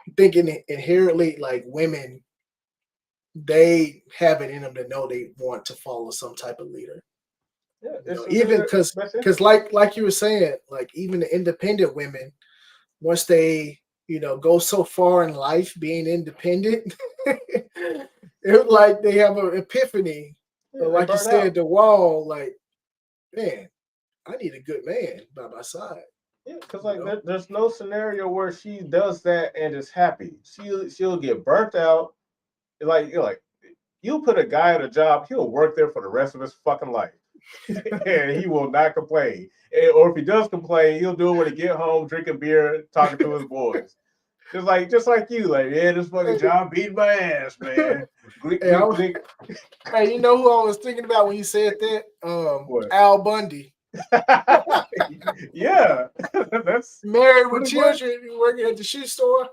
I'm thinking inherently, like women, they have it in them to know they want to follow some type of leader. Yeah, even because like you were saying, like even the independent women, once they go so far in life being independent, it's like they have an epiphany. Yeah, like you said, the wall, like, man, I need a good man by my side. Yeah, because like there's no scenario where she does that and is happy. She'll get burnt out. Like you'll put a guy at a job, he'll work there for the rest of his fucking life. And he will not complain. Or if he does complain, he'll do it when he get home, drinking beer, talking to his boys. Just like you, like, yeah, this fucking job beat my ass, man. Hey, you know who I was thinking about when you said that? Al Bundy. Yeah, that's married with children, working at the shoe store.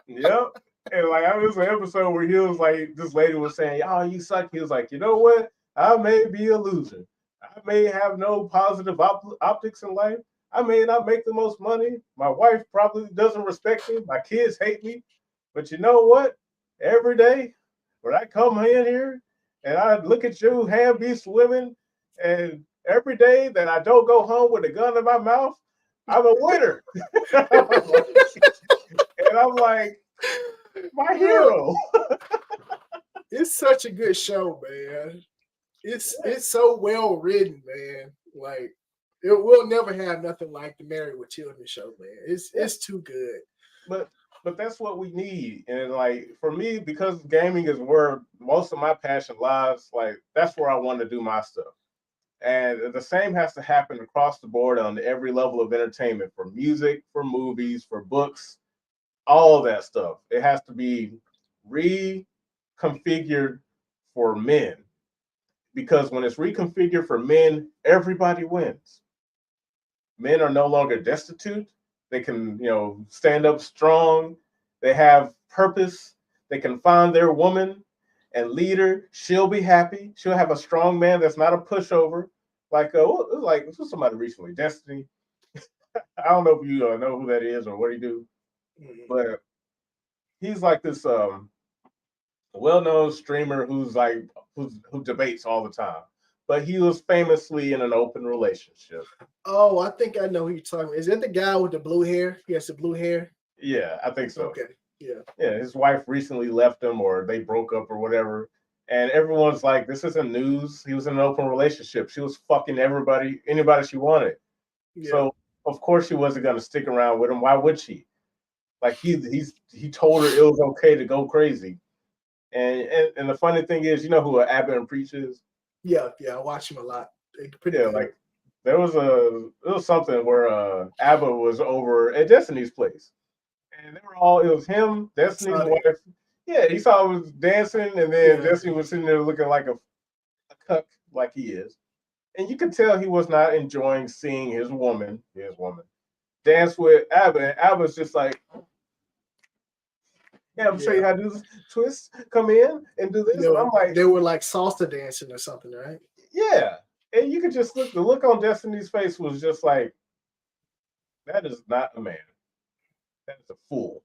Yep. And like I was an episode where he was like, this lady was saying, "Oh, you suck." He was like, "You know what? I may be a loser. I may have no positive optics in life. I may not make the most money. My wife probably doesn't respect me. My kids hate me. But you know what? Every day when I come in here and I look at you hand beast women, and every day that I don't go home with a gun in my mouth, I'm a winner." And I'm like, my hero. It's such a good show, man. It's so well written, man. Like, it will never have nothing like the Married with Children show, man. It's too good. But that's what we need. And like for me, because gaming is where most of my passion lies, like that's where I want to do my stuff. And the same has to happen across the board on every level of entertainment, for music, for movies, for books, all of that stuff. It has to be reconfigured for men. Because when it's reconfigured for men, everybody wins. Men are no longer destitute. They can, stand up strong. They have purpose. They can find their woman and lead her. She'll be happy. She'll have a strong man that's not a pushover. Like this was somebody recently, Destiny. I don't know if you know who that is or what he do, but he's like this well-known streamer who debates all the time. But he was famously in an open relationship. Oh, I think I know who you're talking about. Is that the guy with the blue hair? He has the blue hair? Yeah, I think so. Okay. Yeah. Yeah, his wife recently left him or they broke up or whatever. And everyone's like, this isn't news. He was in an open relationship. She was fucking anybody she wanted. Yeah. So of course she wasn't gonna stick around with him. Why would she? Like he told her it was okay to go crazy. And the funny thing is, you know who Abbott and Preach is? Yeah, I watch him a lot. Pretty good. Like there was something where Abba was over at Destiny's place. And it was him, Destiny's wife. Yeah, he saw him was dancing, and then Destiny was sitting there looking like a cuck, like he is. And you could tell he was not enjoying seeing his woman, dance with Abba. And Abba's just like, yeah, I'm show you how to do this twist, come in and do this. And I'm like, they were like salsa dancing or something, right? yeah. And you could just look, the look on Destiny's face was just like, that is not a man. That is a fool.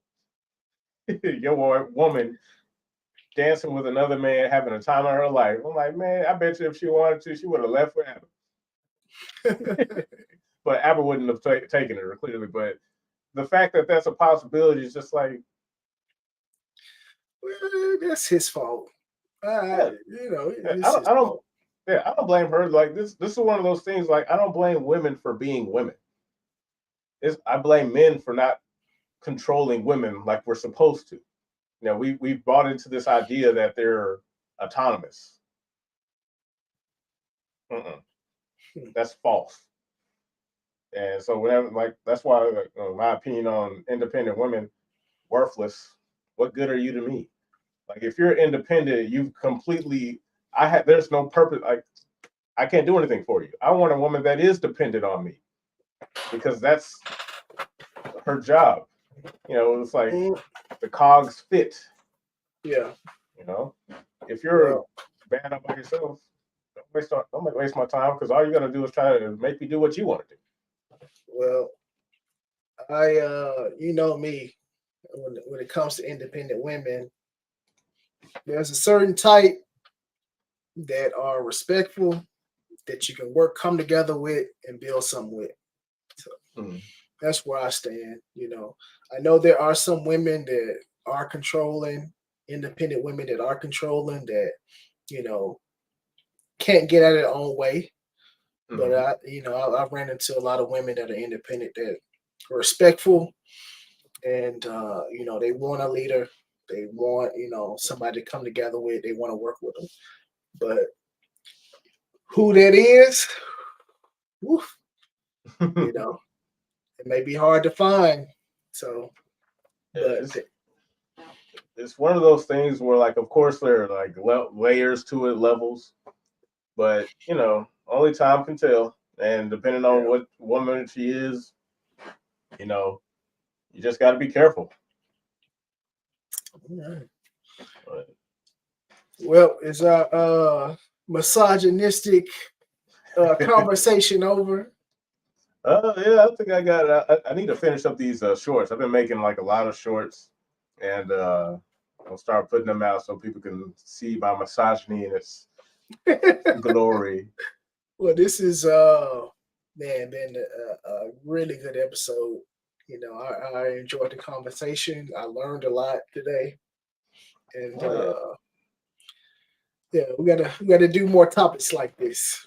Your woman dancing with another man, having a time of her life. I'm like, man, I bet you if she wanted to, she would have left for Abba. But Abba wouldn't have taken her, clearly. But the fact that that's a possibility is just like, well, that's his fault. yeah. I don't blame her. Like this is one of those things. Like I don't blame women for being women. I blame men for not controlling women like we're supposed to. We've bought into this idea that they're autonomous. That's false. And so whenever, like, that's why my opinion on independent women, worthless. What good are you to me? Like if you're independent, you've completely. There's no purpose. Like I can't do anything for you. I want a woman that is dependent on me because that's her job. It's like the cogs fit. Yeah. If you're bad up by yourself, don't waste my time because all you're gonna do is try to make me do what you want to do. Well, you know me, when it comes to independent women, there's a certain type that are respectful, that you can come together with and build something with. So that's where I stand. I know there are some women that are controlling, independent women that are controlling, that can't get out of their own way. But I've ran into a lot of women that are independent, that are respectful, and they want a leader. They want somebody to come together with. They want to work with them. But who that is, woof, it may be hard to find. So, but it's one of those things where, like, of course, there are like layers to it, levels, but only time can tell. And depending on what woman she is, you just got to be careful. All right. Well, is our misogynistic conversation over? Yeah, I think I got. I need to finish up these shorts. I've been making like a lot of shorts, and I'll start putting them out so people can see my misogyny in its glory. Well, this is been a really good episode. I enjoyed the conversation. I learned a lot today, and we gotta do more topics like this.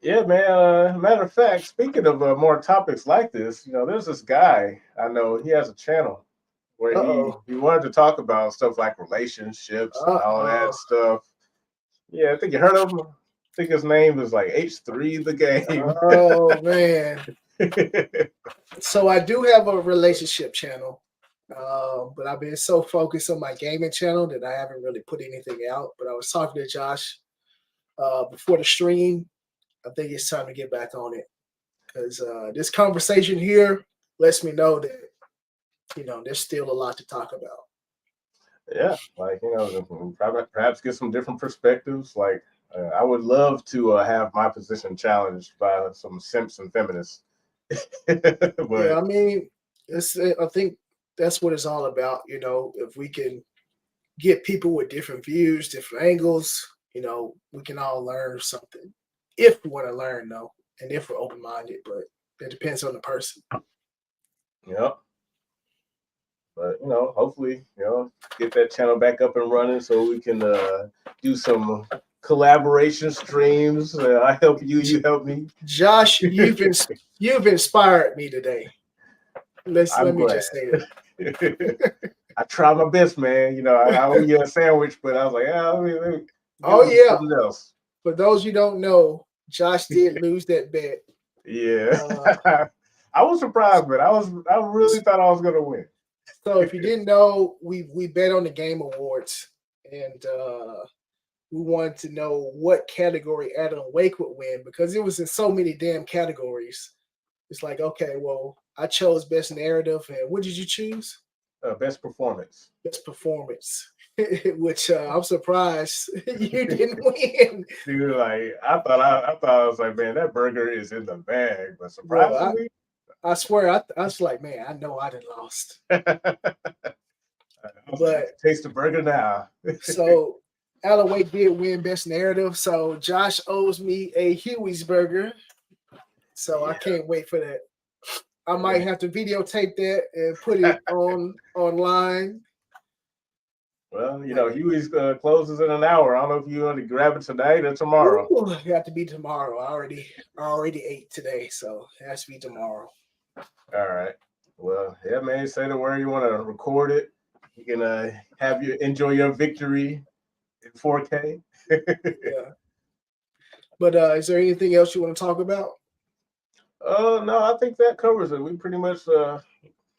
Yeah, man. Matter of fact, speaking of more topics like this, there's this guy I know. He has a channel where he wanted to talk about stuff like relationships and all that stuff. Yeah, I think you heard of him. I think his name is like H3 the Game. Oh man. So I do have a relationship channel, but I've been so focused on my gaming channel that I haven't really put anything out. But I was talking to Josh before the stream. I think it's time to get back on it, because this conversation here lets me know that there's still a lot to talk about. Yeah, like perhaps get some different perspectives. Like I would love to have my position challenged by some simps and feminists. But, yeah, I mean, I think that's what it's all about. If we can get people with different views, different angles, we can all learn something. If we want to learn, though, and if we're open-minded, but it depends on the person. Yep. But hopefully, get that channel back up and running so we can do some collaboration streams. I help you, you help me. Josh, you've inspired me today. Let me just say that. I try my best, man. I owe you a sandwich, but I was like, let me something else. For those you don't know, Josh did lose that bet. Yeah. I was surprised, but I really thought I was gonna win. So if you didn't know, we bet on the Game Awards, and we wanted to know what category Adam Wake would win because it was in so many damn categories. It's like, okay, well, I chose best narrative, and what did you choose? Best performance. Best performance, which I'm surprised you didn't win. Dude, like I thought I was like, man, that burger is in the bag, but Bro, surprisingly, I swear, I was like, man, I know I done lost. I But can taste the burger now. so Alan Wake did win best narrative. So Josh owes me a Huey's burger. So I can't wait for that. I might have to videotape that and put it online. Well, you know, Huey's closes in an hour. I don't know if you want to grab it tonight or tomorrow. Ooh, it got to be tomorrow. I already ate today, so it has to be tomorrow. All right. Well, yeah, man. Say the word you want to record it. You can have you enjoy your victory in 4K. Yeah. But is there anything else you want to talk about? No, I think that covers it. We pretty much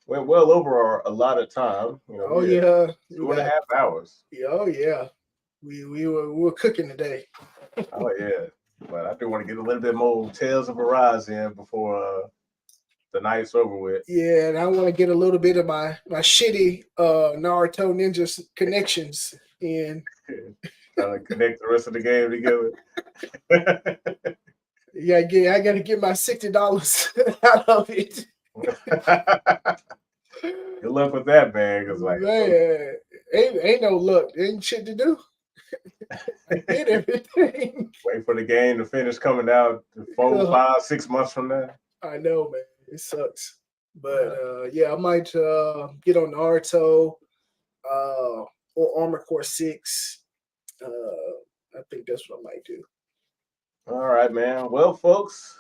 went well over our allotted time. You know, Oh yeah, 2.5 hours. Oh yeah, we were cooking today. Oh yeah, but I do want to get a little bit more Tales of Arise in before the night's over with. Yeah, and I want to get a little bit of my shitty Naruto ninja connections in. Trying to connect the rest of the game together. Yeah, I gotta get my $60 out of it. Good luck with that, man. Cause like, man, ain't no luck. Ain't shit to do. I did everything. Wait for the game to finish coming out 4, 5, 6 months from now. I know, man. It sucks. But yeah, I might get on Naruto or Armor Core 6. I think that's what I might do. All right, man. Well, folks,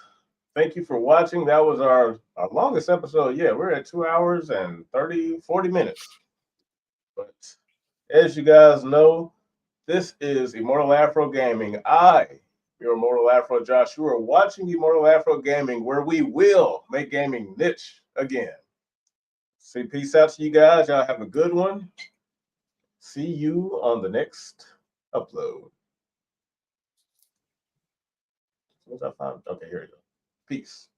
thank you for watching. That was our longest episode. Yeah, we're at 2 hours and 40 minutes. But as you guys know, this is Immortal Afro Gaming. Your Immortal Afro Josh. You are watching Immortal Afro Gaming, where we will make gaming niche again. Say peace out to you guys. Y'all have a good one. See you on the next upload. What was I found? Okay, here we go. Peace.